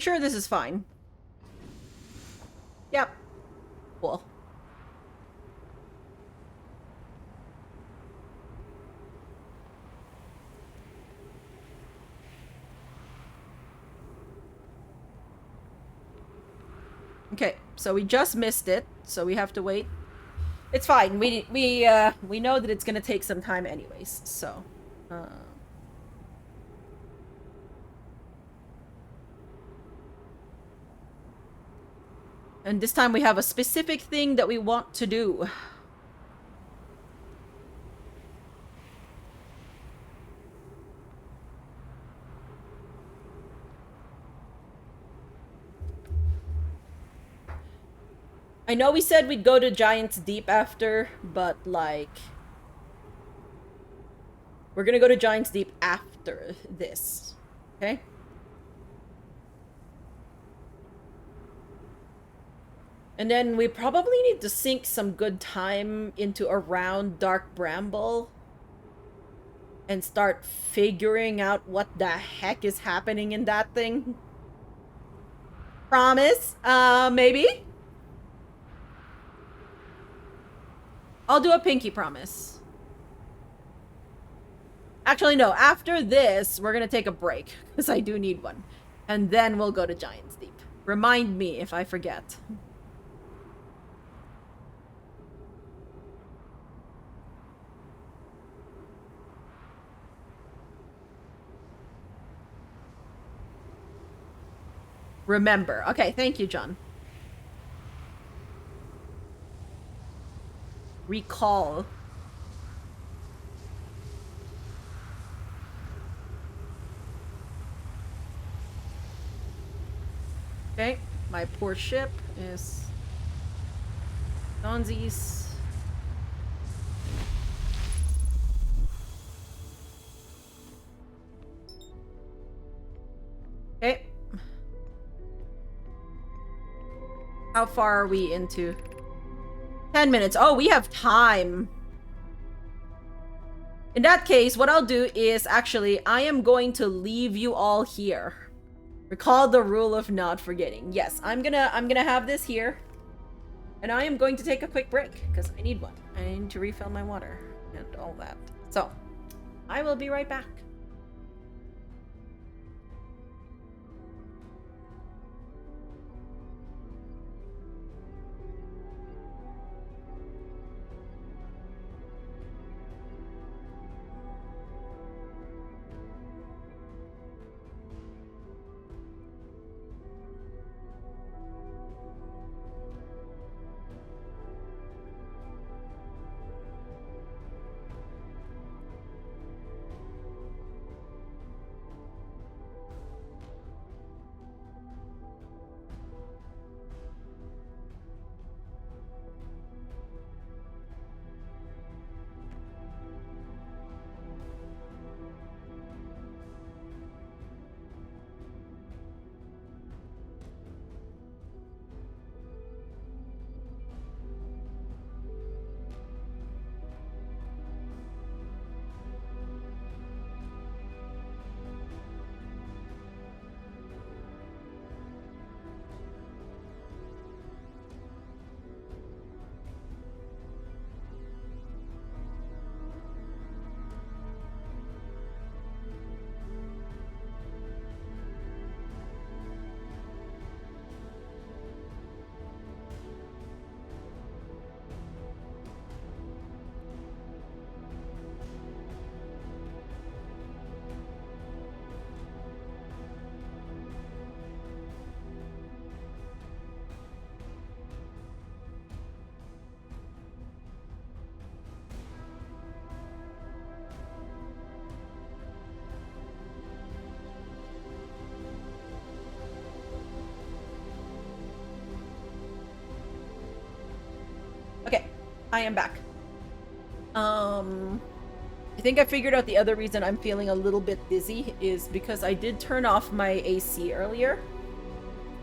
sure this is fine. Yep. Cool. Okay, so we just missed it, so we have to wait. It's fine. We know that it's gonna take some time anyways, so and this time we have a specific thing that we want to do. I know we said we'd go to Giant's Deep after, but, like... We're gonna go to Giant's Deep after this. Okay? And then we probably need to sink some good time into around Dark Bramble. And start figuring out what the heck is happening in that thing. Promise? Maybe? I'll do a pinky promise. Actually, no. After this, we're gonna take a break. Because I do need one. And then we'll go to Giant's Deep. Remind me if I forget. Remember. Okay, thank you, John. Recall. Okay, my poor ship is Donzi's. Okay. How far are we into? 10 minutes. Oh, we have time. In that case, what I'll do is actually, I am going to leave you all here. Recall the rule of not forgetting. Yes, I'm gonna have this here. And I am going to take a quick break, because I need one. I need to refill my water and all that. So, I will be right back. Okay, I am back. I think I figured out the other reason I'm feeling a little bit dizzy is because I did turn off my AC earlier.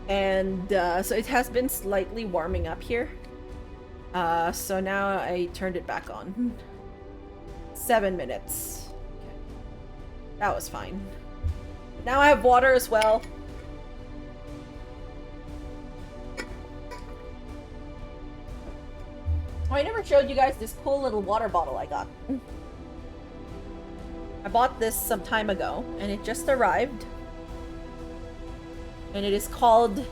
And so it has been slightly warming up here. So now I turned it back on. 7 minutes. Okay. That was fine. Now I have water as well. Oh, I never showed you guys this cool little water bottle I got. I bought this some time ago, and it just arrived. And it is called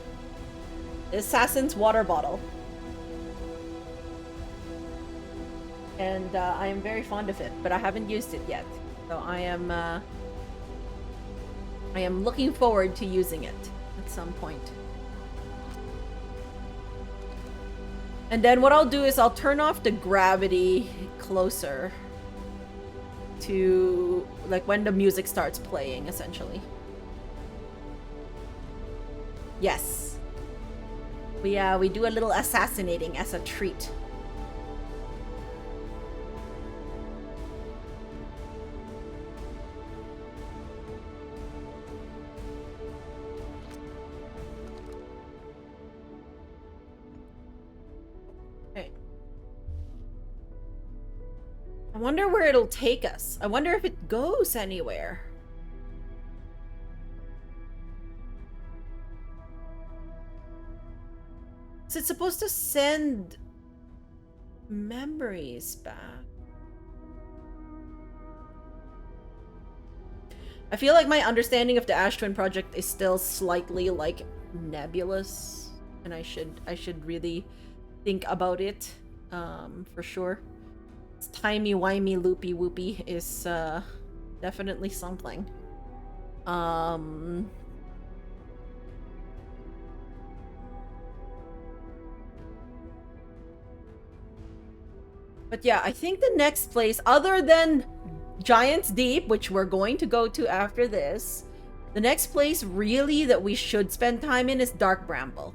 the Assassin's Water Bottle. And I am very fond of it, but I haven't used it yet. So I am looking forward to using it at some point. And then what I'll do is I'll turn off the gravity closer to like when the music starts playing, essentially. Yes. We do a little assassinating as a treat. I wonder where it'll take us. I wonder if it goes anywhere. Is it supposed to send memories back? I feel like my understanding of the Ash Twin project is still slightly like nebulous, and I should really think about it for sure. Timey-wimey loopy-whoopy is definitely something. But yeah, I think the next place, other than Giant's Deep, which we're going to go to after this, the next place really that we should spend time in is Dark Bramble.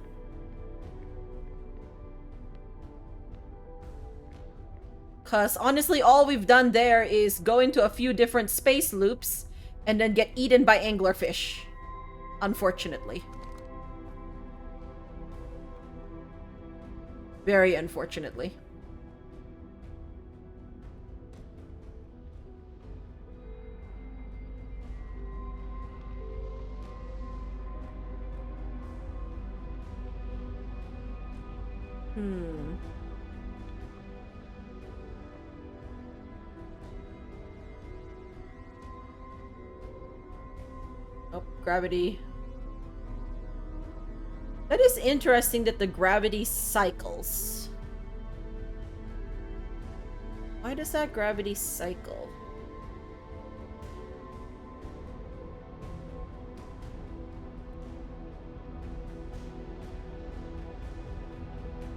Because honestly, all we've done there is go into a few different space loops and then get eaten by anglerfish. Unfortunately. Very unfortunately. Oh, gravity. That is interesting that the gravity cycles. Why does that gravity cycle?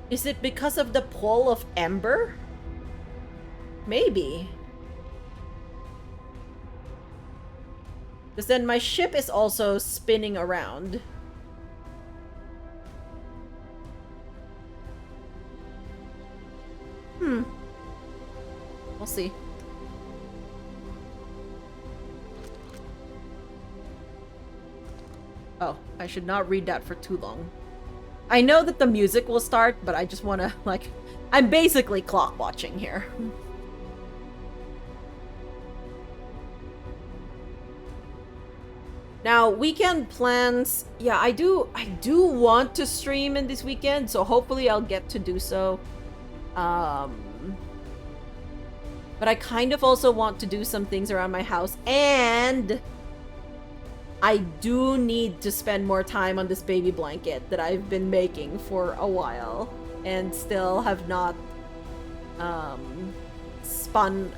Is it because of the pull of Ember? Maybe. Because then my ship is also spinning around. We'll see. Oh, I should not read that for too long. I know that the music will start, but I just want to, like... I'm basically clock watching here. Now, weekend plans... Yeah, I do want to stream in this weekend, so hopefully I'll get to do so. But I kind of also want to do some things around my house, and I do need to spend more time on this baby blanket that I've been making for a while and still have not spun.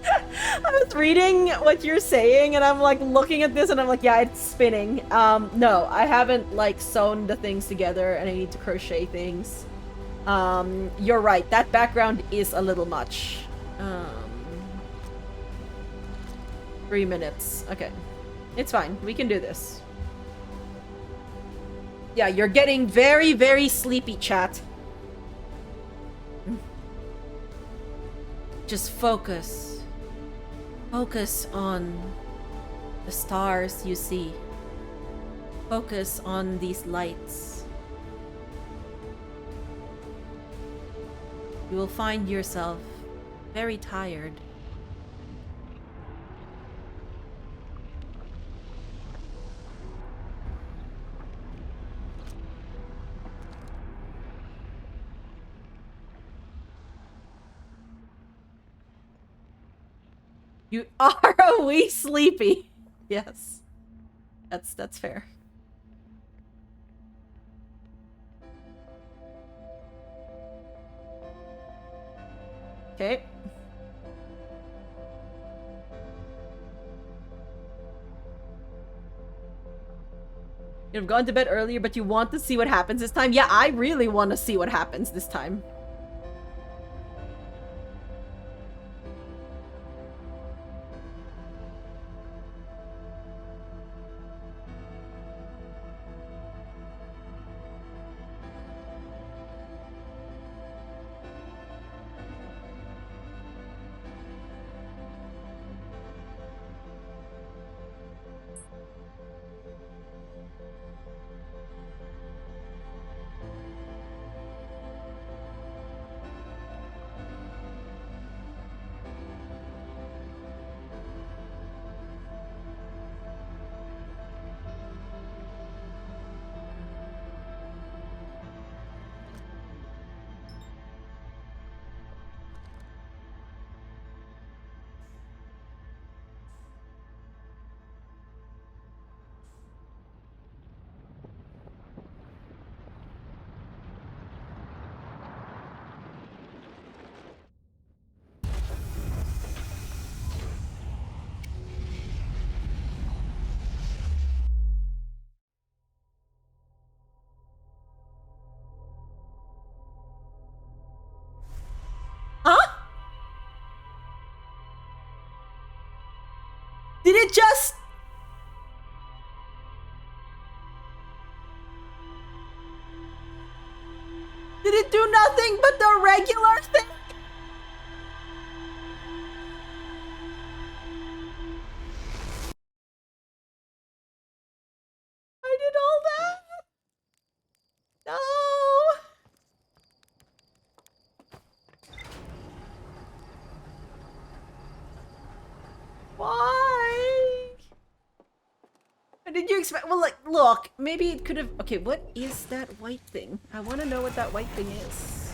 I was reading what you're saying and I'm like looking at this and I'm like, yeah, it's spinning. No, I haven't like sewn the things together and I need to crochet things. You're right, that background is a little much. 3 minutes. Okay. It's fine. We can do this. Yeah, you're getting very, very sleepy, chat. Just focus. Focus on the stars you see. Focus on these lights. You will find yourself very tired. You are a wee sleepy. Yes. That's fair. Okay. You've gone to bed earlier, but you want to see what happens this time? Yeah, I really want to see what happens this time. Huh? Did it just... Did it do nothing but the regular thing? I did all that? No! Why? What did you expect? Well, like, look, maybe it could have... Okay, what is that white thing? I want to know what that white thing is.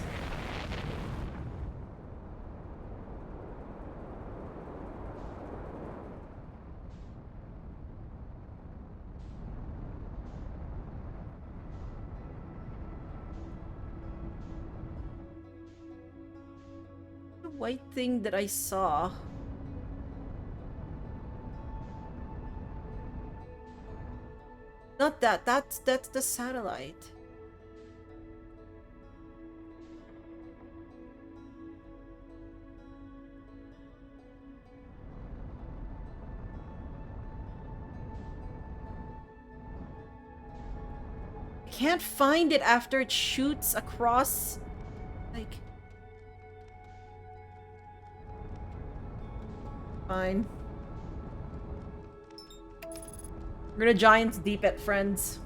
The white thing that I saw. Not that. That's the satellite. I can't find it after it shoots across, like... Fine. We're gonna Giants deep it, friends.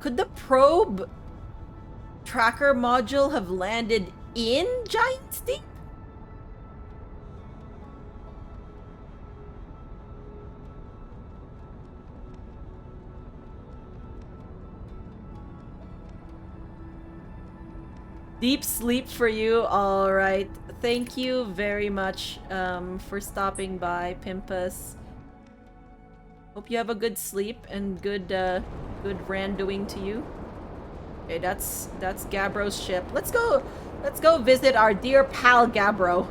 Could the probe tracker module have landed in Giant's Deep? Deep sleep for you. All right. Thank you very much for stopping by, Pimpus. Hope you have a good sleep and good randoing to you. Okay, that's Gabbro's ship. Let's go visit our dear pal Gabbro.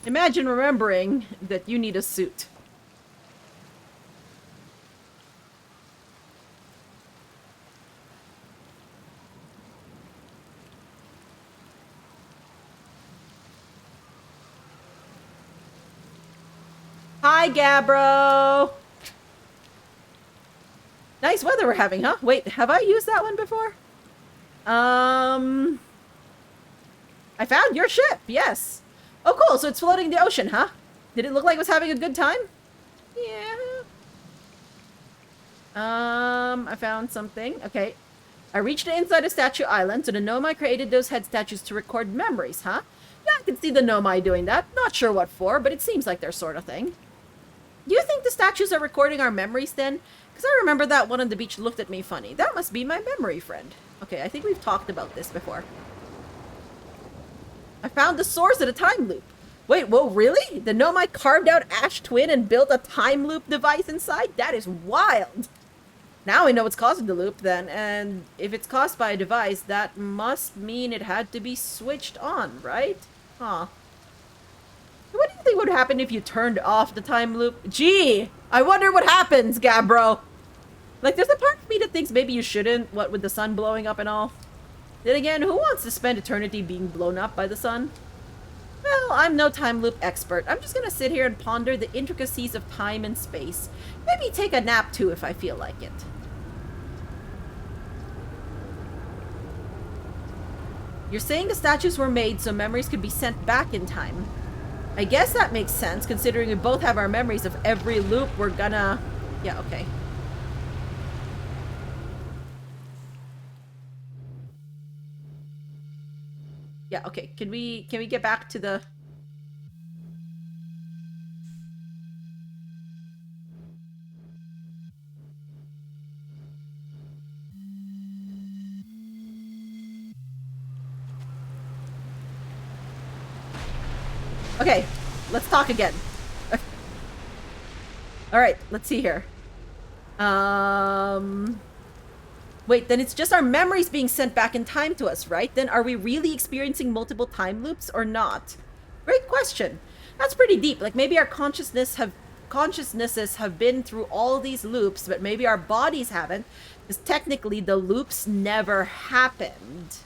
Imagine remembering that you need a suit. Hi, Gabbro! Nice weather we're having, huh? Wait, have I used that one before? I found your ship, yes. Oh, cool, so it's floating in the ocean, huh? Did it look like it was having a good time? Yeah. I found something. Okay. I reached the inside of Statue Island, so the Nomai created those head statues to record memories, huh? Yeah, I can see the Nomai doing that. Not sure what for, but it seems like their sort of thing. Do you think the statues are recording our memories then? Because I remember that one on the beach looked at me funny. That must be my memory friend. Okay, I think we've talked about this before. I found the source of the time loop. Wait, whoa, really? The Nomai carved out Ash Twin and built a time loop device inside? That is wild! Now I know what's causing the loop then, and if it's caused by a device, that must mean it had to be switched on, right? Huh. What do you think would happen if you turned off the time loop? Gee! I wonder what happens, Gabbro! Like, there's a part of me that thinks maybe you shouldn't, what with the sun blowing up and all. Then again, who wants to spend eternity being blown up by the sun? Well, I'm no time loop expert. I'm just gonna sit here and ponder the intricacies of time and space. Maybe take a nap too if I feel like it. You're saying the statues were made so memories could be sent back in time. I guess that makes sense, considering we both have our memories of every loop we're gonna... Yeah, okay. Yeah, okay. Can we get back to the... Okay, let's talk again. Alright, let's see here. Wait, then it's just our memories being sent back in time to us, right? Then are we really experiencing multiple time loops or not? Great question. That's pretty deep. Like maybe our consciousnesses have been through all these loops, but maybe our bodies haven't, because technically the loops never happened.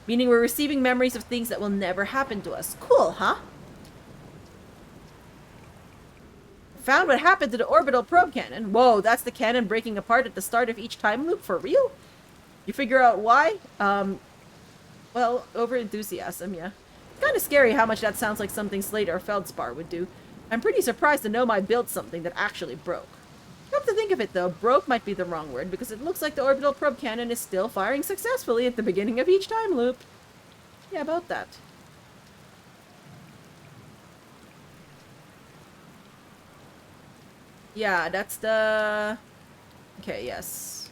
Meaning we're receiving memories of things that will never happen to us. Cool, huh? Found what happened to the orbital probe cannon. Whoa, that's the cannon breaking apart at the start of each time loop for real? You figure out why? Well, over enthusiasm, yeah. Kind of scary how much that sounds like something Slate or Feldspar would do. I'm pretty surprised the Nomai built something that actually broke. Come to think of it though, broke might be the wrong word because it looks like the orbital probe cannon is still firing successfully at the beginning of each time loop. Yeah, about that. Yeah, that's the... Okay, yes.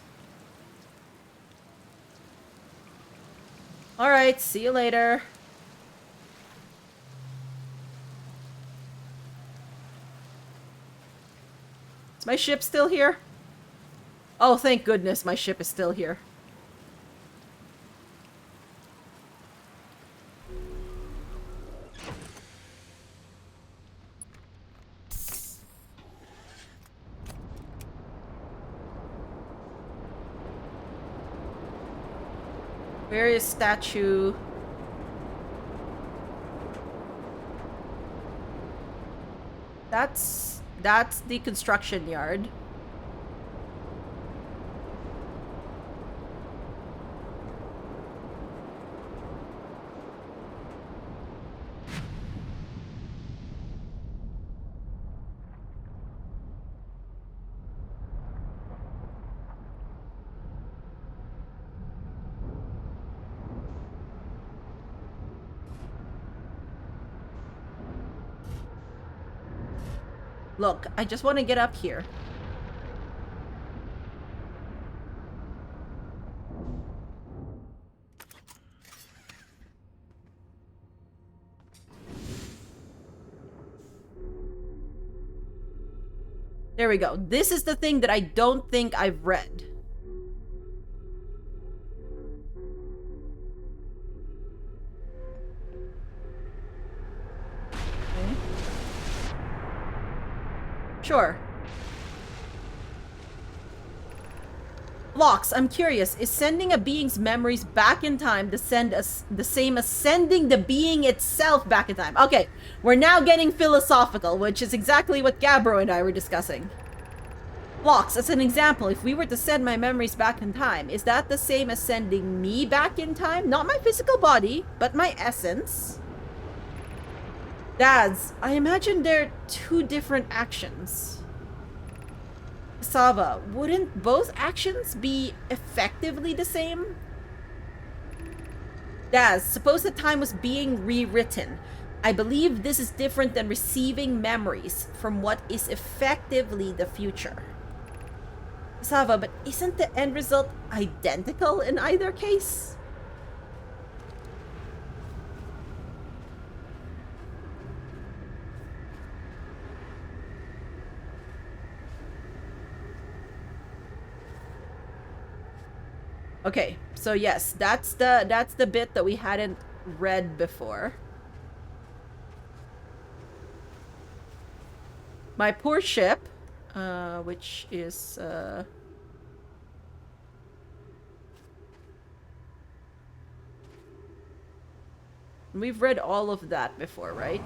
Alright, see you later. Is my ship still here? Oh, thank goodness my ship is still here. Where is statue? That's the construction yard. Look, I just want to get up here. There we go. This is the thing that I don't think I've read. Okay. Sure. Lox, I'm curious, is sending a being's memories back in time the same as sending the being itself back in time? Okay, we're now getting philosophical, which is exactly what Gabbro and I were discussing. Lox, as an example, if we were to send my memories back in time, is that the same as sending me back in time? Not my physical body, but my essence? Dads, I imagine they're two different actions. Sava, wouldn't both actions be effectively the same? Daz, suppose that time was being rewritten. I believe this is different than receiving memories from what is effectively the future. Sava, but isn't the end result identical in either case? Okay, so yes, that's the bit that we hadn't read before. My poor ship, which is we've read all of that before, right?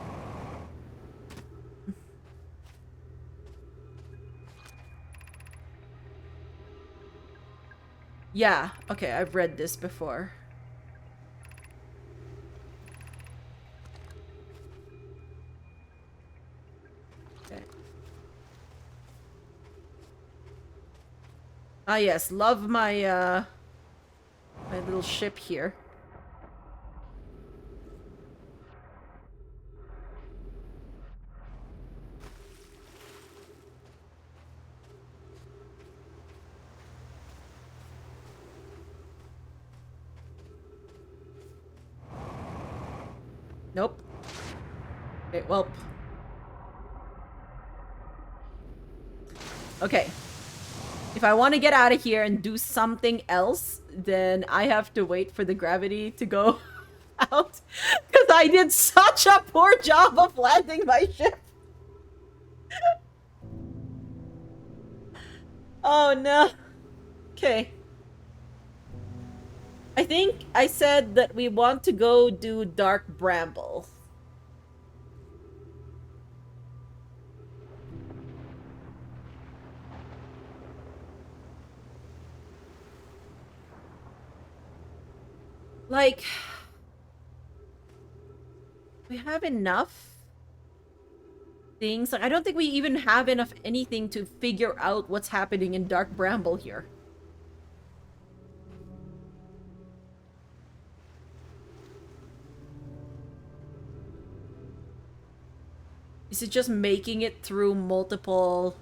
Yeah, okay, I've read this before. Okay. Ah yes, love my my little ship here. Nope. Okay, well. Okay. If I want to get out of here and do something else, then I have to wait for the gravity to go out. Because I did such a poor job of landing my ship. Oh no. Okay. I think I said that we want to go do Dark Bramble. Like, we have enough things. Like, I don't think we even have enough anything to figure out what's happening in Dark Bramble here. Is it just making it through multiple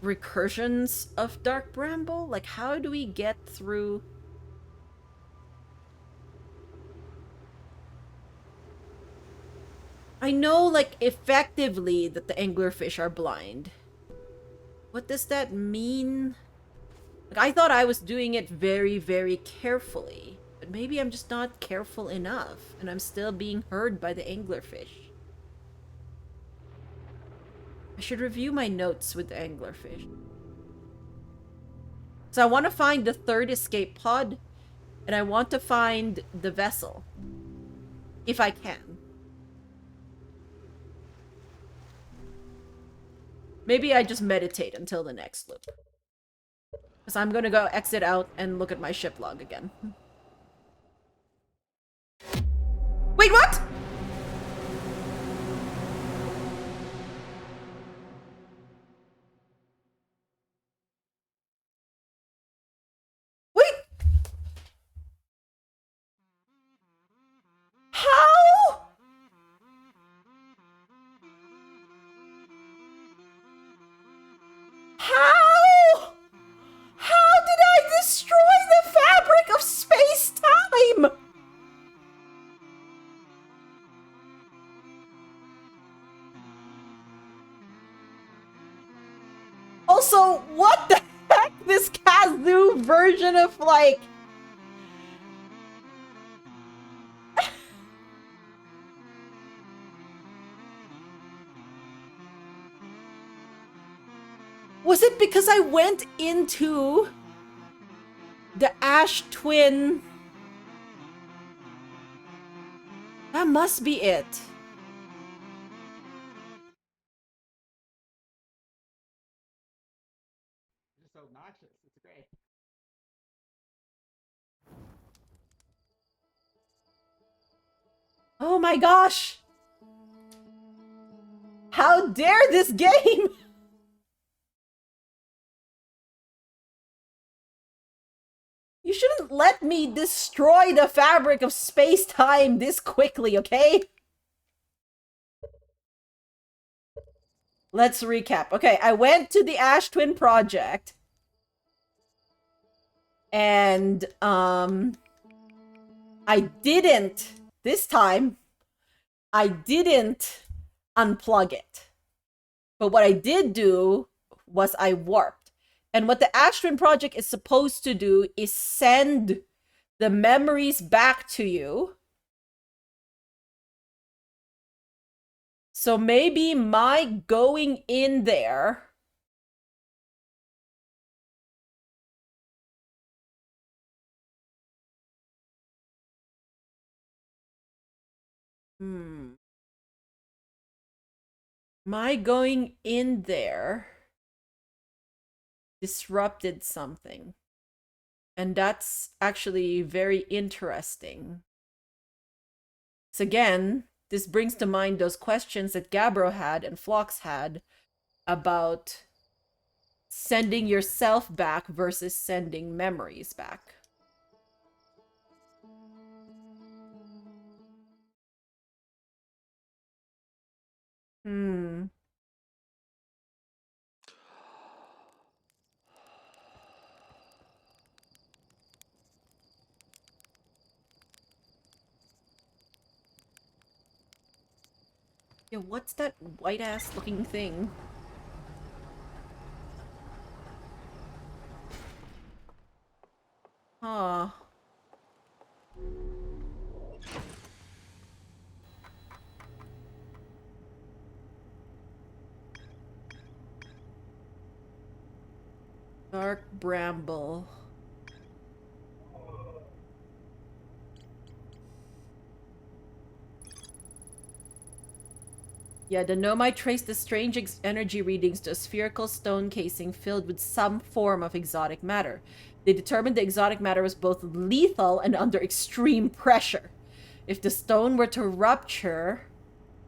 recursions of Dark Bramble? Like, how do we get through? I know, like, effectively that the anglerfish are blind. What does that mean? Like, I thought I was doing it very, very carefully. But maybe I'm just not careful enough, and I'm still being heard by the anglerfish. I should review my notes with the anglerfish. So I want to find the third escape pod, and I want to find the vessel. If I can. Maybe I just meditate until the next loop. Because I'm gonna go exit out and look at my ship log again. Wait, what?! Wait! How?! How?! How did I destroy the fabric of space-time?! Also, what the heck? This Kazoo version of, like... Was it because I went into the Ash Twin? That must be it. It's so obnoxious. It's great. Oh my gosh! How dare this game! You shouldn't let me destroy the fabric of space-time this quickly, okay? Let's recap. Okay, I went to the Ash Twin Project. And, I didn't, this time, I didn't unplug it. But what I did do was I warped. And what the Ash Twin Project is supposed to do is send the memories back to you. So maybe my going in there my going in there disrupted something. And that's actually very interesting. So again, this brings to mind those questions that Gabbro had and Phlox had about sending yourself back versus sending memories back. Yeah, what's that white-ass looking thing? Huh. Dark bramble. Yeah, the Nomai traced the strange energy readings to a spherical stone casing filled with some form of exotic matter. They determined the exotic matter was both lethal and under extreme pressure. If the stone were to rupture,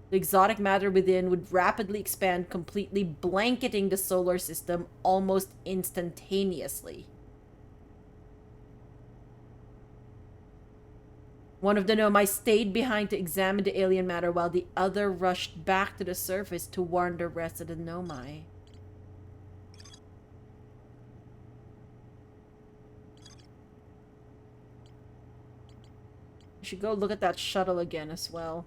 the exotic matter within would rapidly expand, completely blanketing the solar system almost instantaneously. One of the Nomai stayed behind to examine the alien matter while the other rushed back to the surface to warn the rest of the Nomai. We should go look at that shuttle again as well.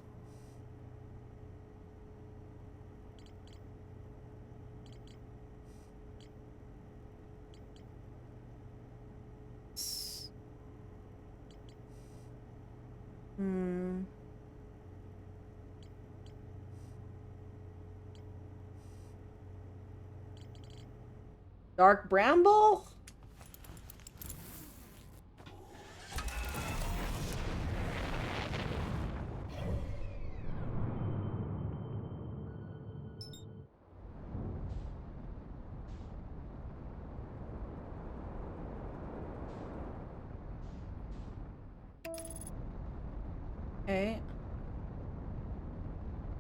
Dark bramble? Okay.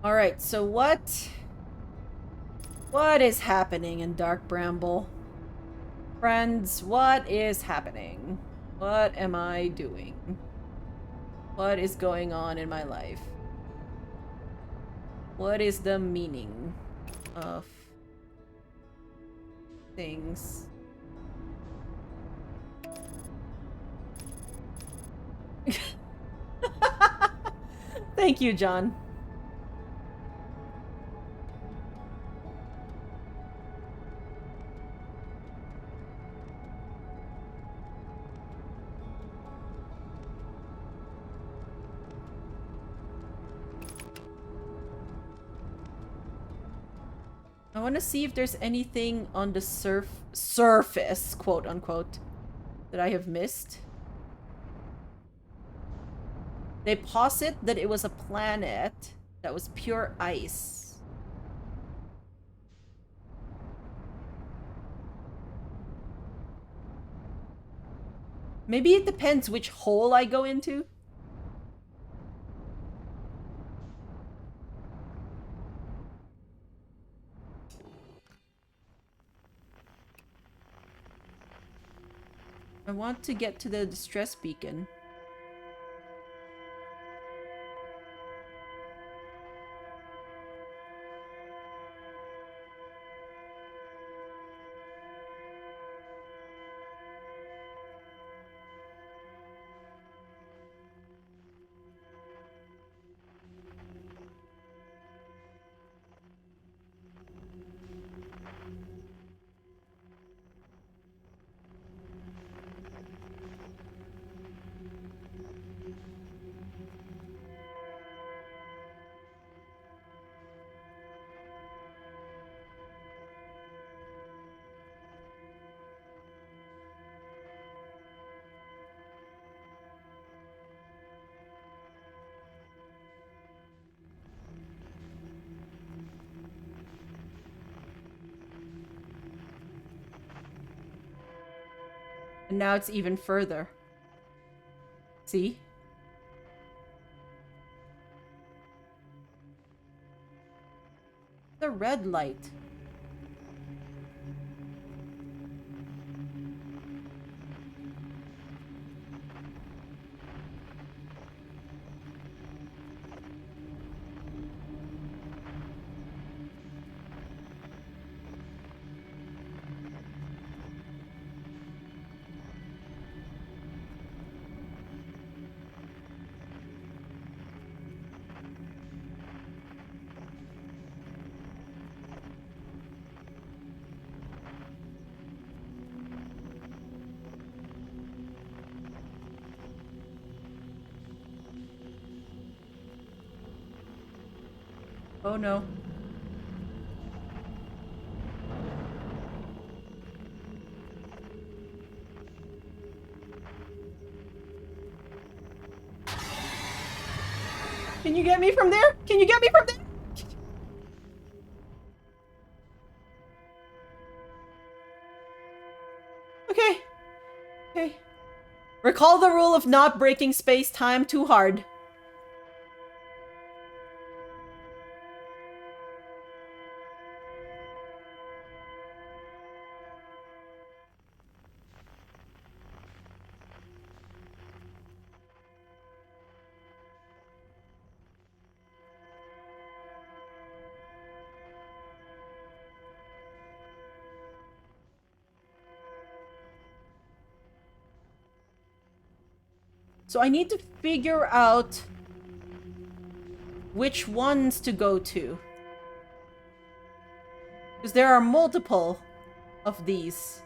Alright, so what is happening in Dark Bramble? Friends, what is happening? What am I doing? What is going on in my life? What is the meaning of things? Thank you, John. I want to see if there's anything on the surface, quote unquote, that I have missed. They posit that it was a planet that was pure ice. Maybe it depends which hole I go into. I want to get to the distress beacon. And now it's even further. See? The red light. Oh no. Can you get me from there? Can you get me from there? Okay. Okay. Recall the rule of not breaking space-time too hard. So I need to figure out which ones to go to. Because there are multiple of these.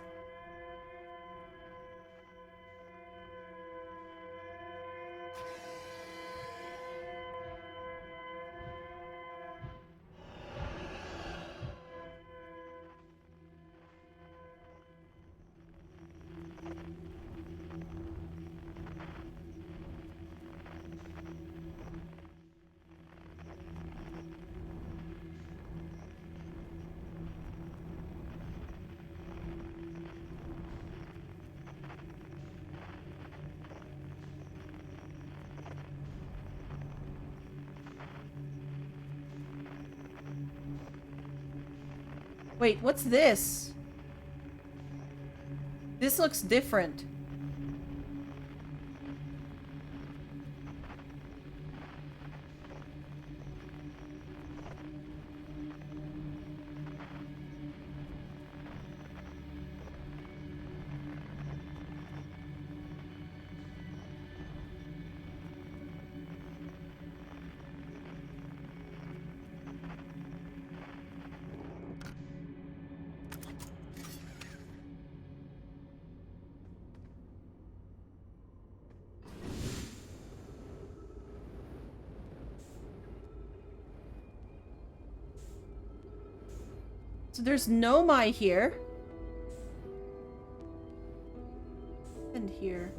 Wait, what's this? This looks different. So there's Nomai here. And here.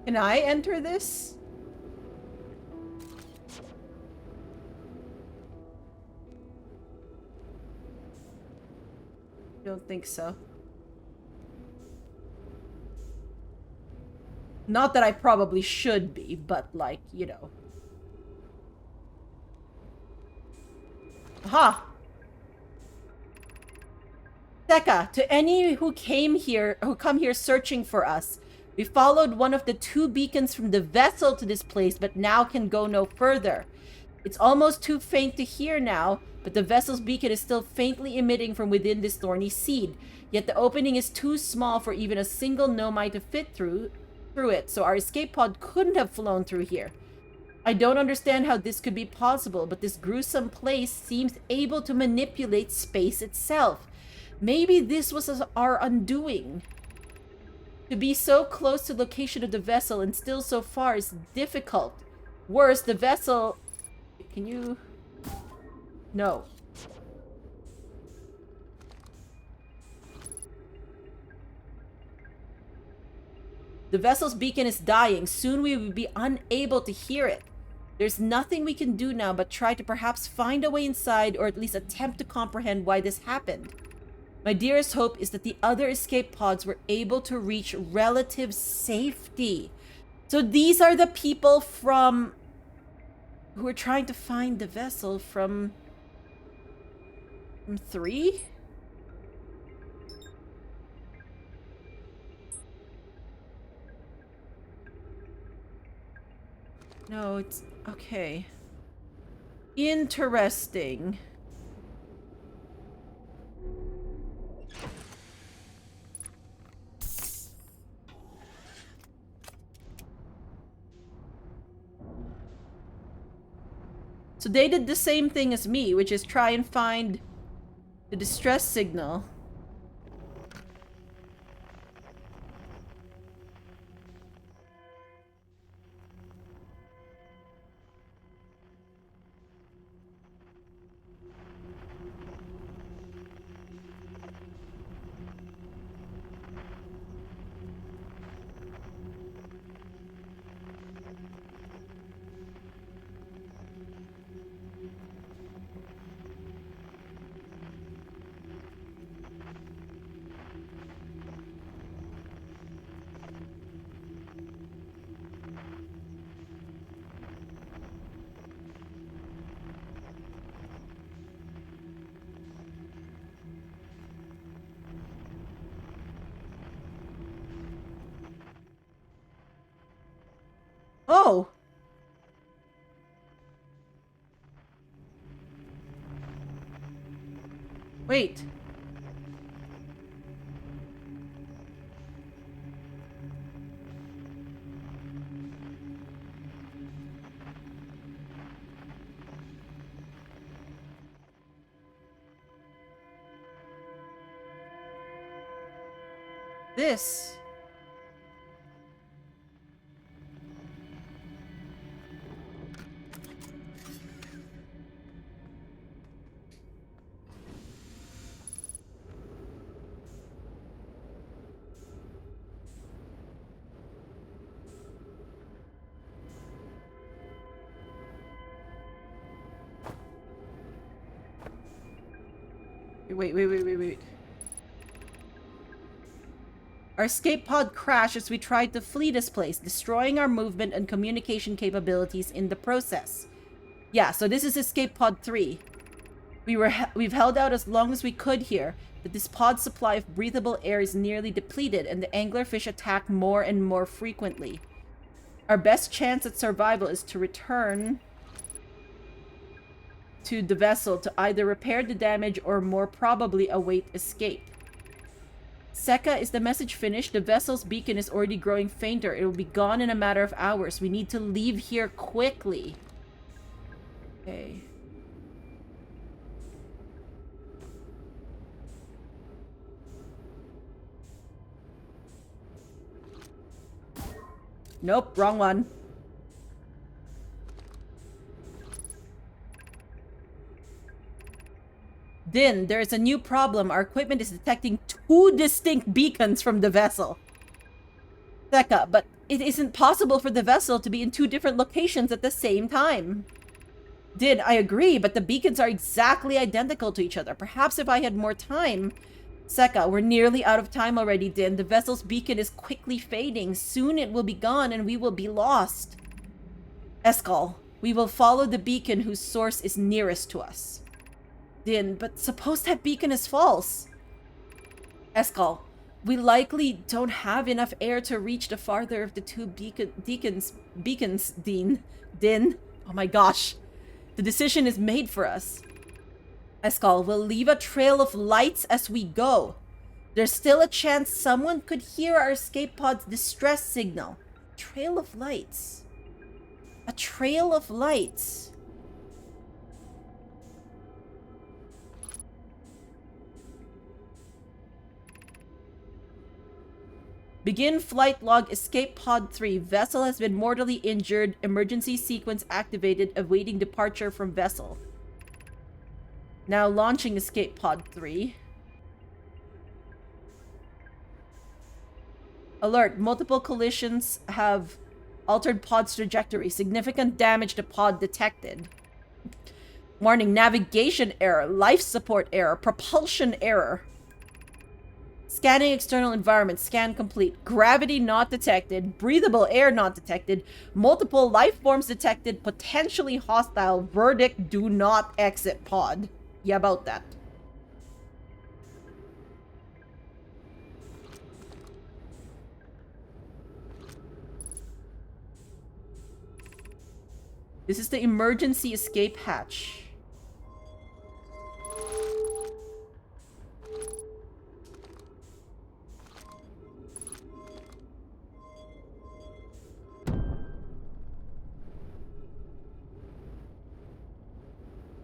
Can I enter this? Don't think so. Not that I probably should be, but like, you know. Aha! Seka, to any who come here searching for us. We followed one of the 2 beacons from the vessel to this place, but now can go no further. It's almost too faint to hear now, but the vessel's beacon is still faintly emitting from within this thorny seed. Yet the opening is too small for even a single Nomai to fit through it, so our escape pod couldn't have flown through here. I don't understand how this could be possible, but this gruesome place seems able to manipulate space itself. Maybe this was our undoing. To be so close to the location of the vessel and still so far is difficult. Worse, the vessel... Can you... No. The vessel's beacon is dying. Soon we will be unable to hear it. There's nothing we can do now but try to perhaps find a way inside, or at least attempt to comprehend why this happened. My dearest hope is that the other escape pods were able to reach relative safety. So these are the people from... who are trying to find the vessel from 3? No, it's... okay. Interesting. So they did the same thing as me, which is try and find the distress signal. Oh! Wait. This. Wait. Our escape pod crashed as we tried to flee this place, destroying our movement and communication capabilities in the process. Yeah, so this is escape pod 3. We've held out as long as we could here, but this pod's supply of breathable air is nearly depleted and the anglerfish attack more and more frequently. Our best chance at survival is to return to the vessel to either repair the damage or more probably await escape. Seka, is the message finished? The vessel's beacon is already growing fainter. It will be gone in a matter of hours. We need to leave here quickly. Okay. Nope, wrong one. Din, there is a new problem. Our equipment is detecting 2 distinct beacons from the vessel. Seka, but it isn't possible for the vessel to be in 2 different locations at the same time. Din, I agree, but the beacons are exactly identical to each other. Perhaps if I had more time... Seka, we're nearly out of time already, Din. The vessel's beacon is quickly fading. Soon it will be gone and we will be lost. Eskal, we will follow the beacon whose source is nearest to us. Din, but suppose that beacon is false. Eskal, we likely don't have enough air to reach the farther of the 2 beacons, Din. Oh my gosh. The decision is made for us. Eskal, we'll leave a trail of lights as we go. There's still a chance someone could hear our escape pod's distress signal. Trail of lights. A trail of lights. Begin flight log escape pod 3. Vessel has been mortally injured. Emergency sequence activated. Awaiting departure from vessel. Now launching escape pod 3. Alert. Multiple collisions have altered pod's trajectory. Significant damage to pod detected. Warning. Navigation error. Life support error. Propulsion error. Scanning external environment. Scan complete. Gravity not detected. Breathable air not detected. Multiple life forms detected. Potentially hostile. Verdict. Do not exit pod. Yeah, about that. This is the emergency escape hatch.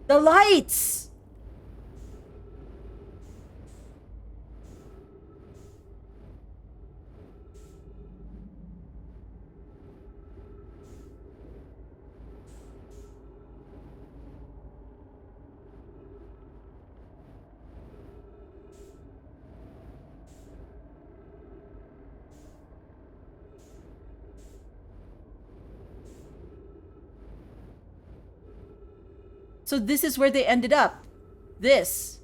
The lights! So this is where they ended up. This.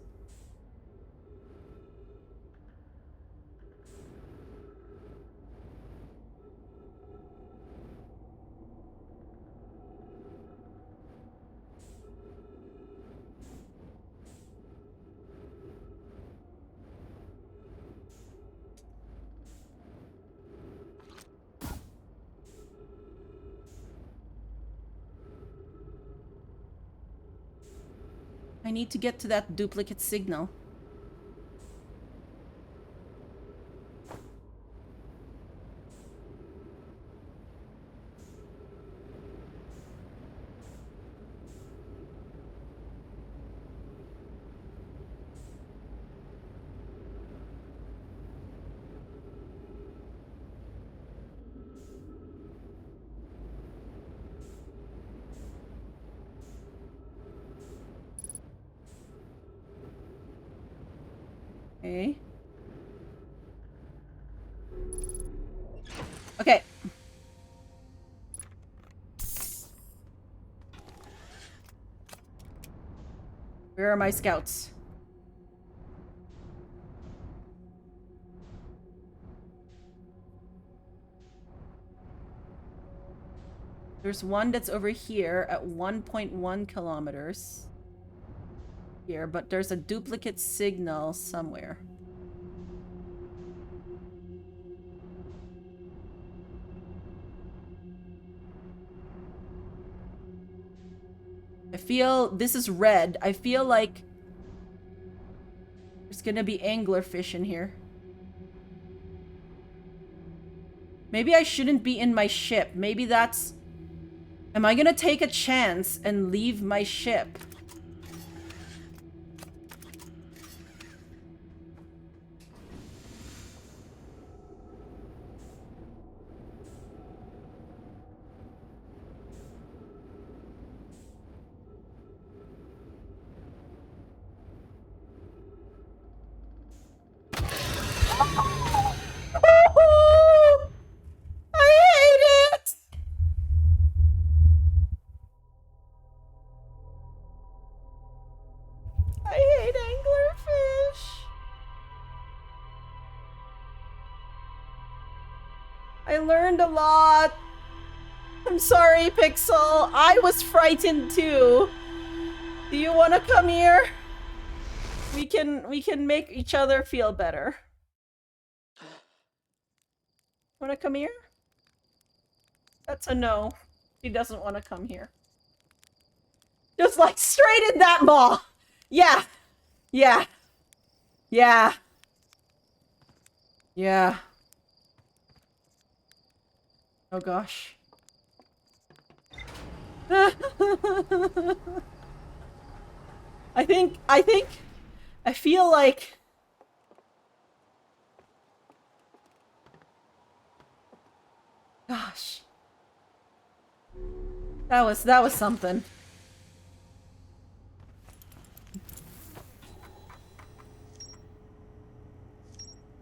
I need to get to that duplicate signal. Okay. Okay. Where are my scouts? There's one that's over here at 1.1 kilometers. Here, but there's a duplicate signal somewhere. I feel this is red. I feel like there's gonna be anglerfish in here. Maybe I shouldn't be in my ship. Maybe that's... Am I gonna take a chance and leave my ship? I hate it! I hate anglerfish. I learned a lot. I'm sorry, Pixel. I was frightened too. Do you want to come here? We can make each other feel better. Want to come here? That's a no. She doesn't want to come here. Just like straight in that maw. Yeah. Yeah. Yeah. Yeah. Oh gosh. I feel like gosh. That was something.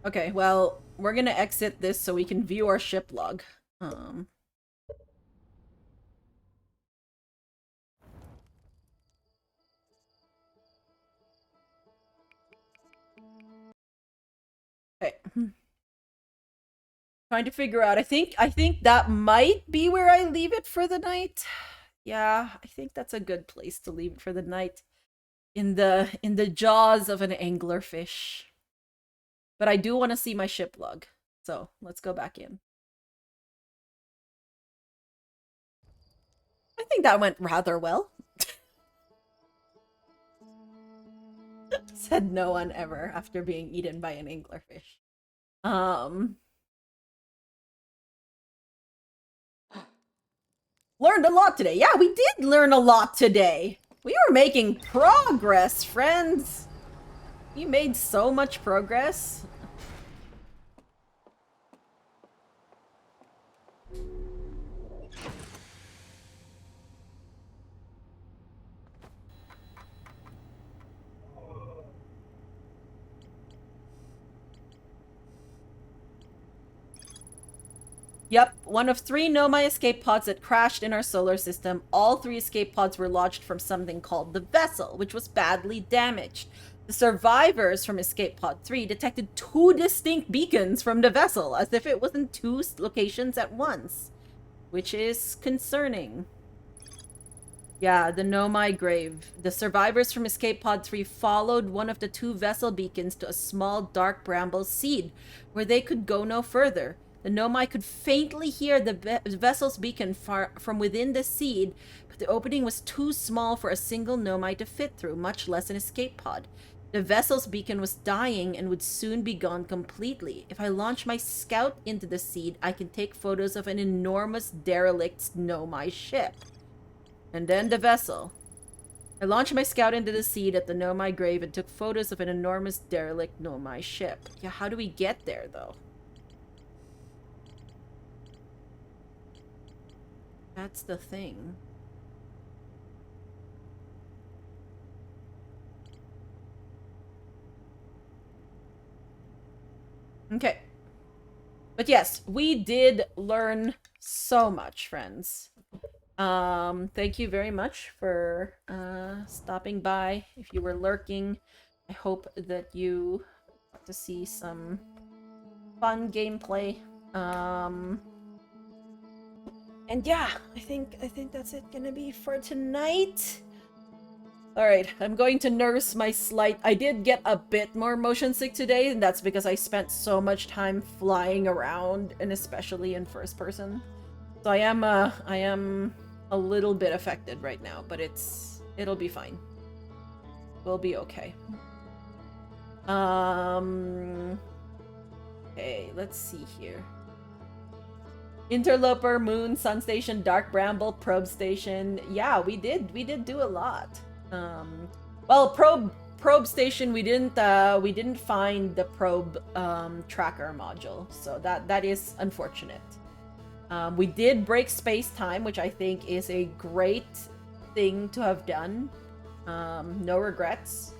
Okay, well, we're gonna exit this so we can view our ship log. Okay. Trying to figure out. I think that might be where I leave it for the night. Yeah, I think that's a good place to leave it for the night. In the jaws of an anglerfish. But I do want to see my ship log. So, let's go back in. I think that went rather well. Said no one ever after being eaten by an anglerfish. Learned a lot today. Yeah, we did learn a lot today. We were making progress, friends. You made so much progress. Yep, one of 3 Nomai escape pods that crashed in our solar system. All 3 escape pods were launched from something called the vessel, which was badly damaged. The survivors from escape pod 3 detected 2 distinct beacons from the vessel, as if it was in 2 locations at once, which is concerning. Yeah, the Nomai grave. The survivors from escape pod 3 followed one of the 2 vessel beacons to a small dark bramble seed, where they could go no further. The Nomai could faintly hear the vessel's beacon from within the seed, but the opening was too small for a single Nomai to fit through, much less an escape pod. The vessel's beacon was dying and would soon be gone completely. If I launch my scout into the seed, I can take photos of an enormous derelict Nomai ship. And then the vessel. I launched my scout into the seed at the Nomai grave and took photos of an enormous derelict Nomai ship. Yeah, how do we get there, though? That's the thing. Okay. But yes, we did learn so much, friends. Thank you very much for stopping by. If you were lurking, I hope that you got to see some fun gameplay. And yeah, I think that's it gonna be for tonight. Alright, I'm going to nurse my slight... I did get a bit more motion sick today, and that's because I spent so much time flying around, and especially in first person. So I am a little bit affected right now, but it's It'll be fine. We'll be okay. Okay, let's see here. Interloper, Moon, Sun Station, Dark Bramble, Probe Station. Yeah, we did do a lot. Well, Probe Station, we didn't find the probe tracker module, so that is unfortunate. We did break space-time, which I think is a great thing to have done. No regrets.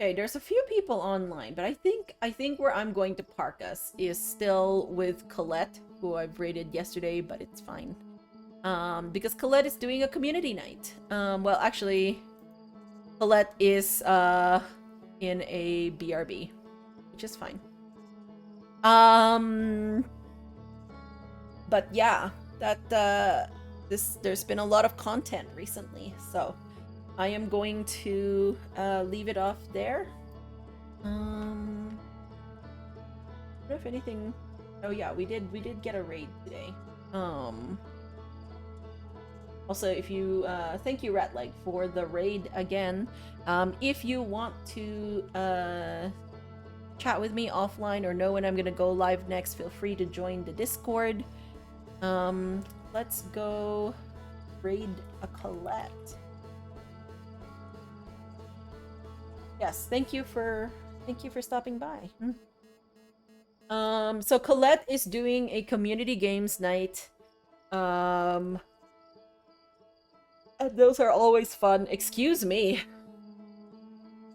Okay, there's a few people online, but I think where I'm going to park us is still with Colette, who I've rated yesterday, but it's fine. Because Colette is doing a community night. Well, actually, Colette is in a BRB, which is fine. But yeah, there's been a lot of content recently, so I am going to leave it off there. I don't know if anything. Oh yeah, we did get a raid today. Also, if you thank you Ratleg for the raid again. If you want to chat with me offline or know when I'm gonna go live next, feel free to join the Discord. Let's go raid a Colette. Yes, thank you for stopping by. So Colette is doing a community games night. And those are always fun. Excuse me.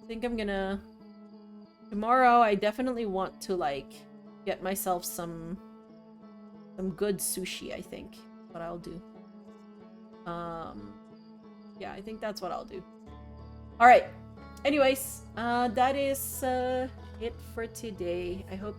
I think I'm gonna tomorrow I definitely want to like get myself some good sushi, I think. What I'll do. Yeah, I think that's what I'll do. All right. Anyways, that is it for today. I hope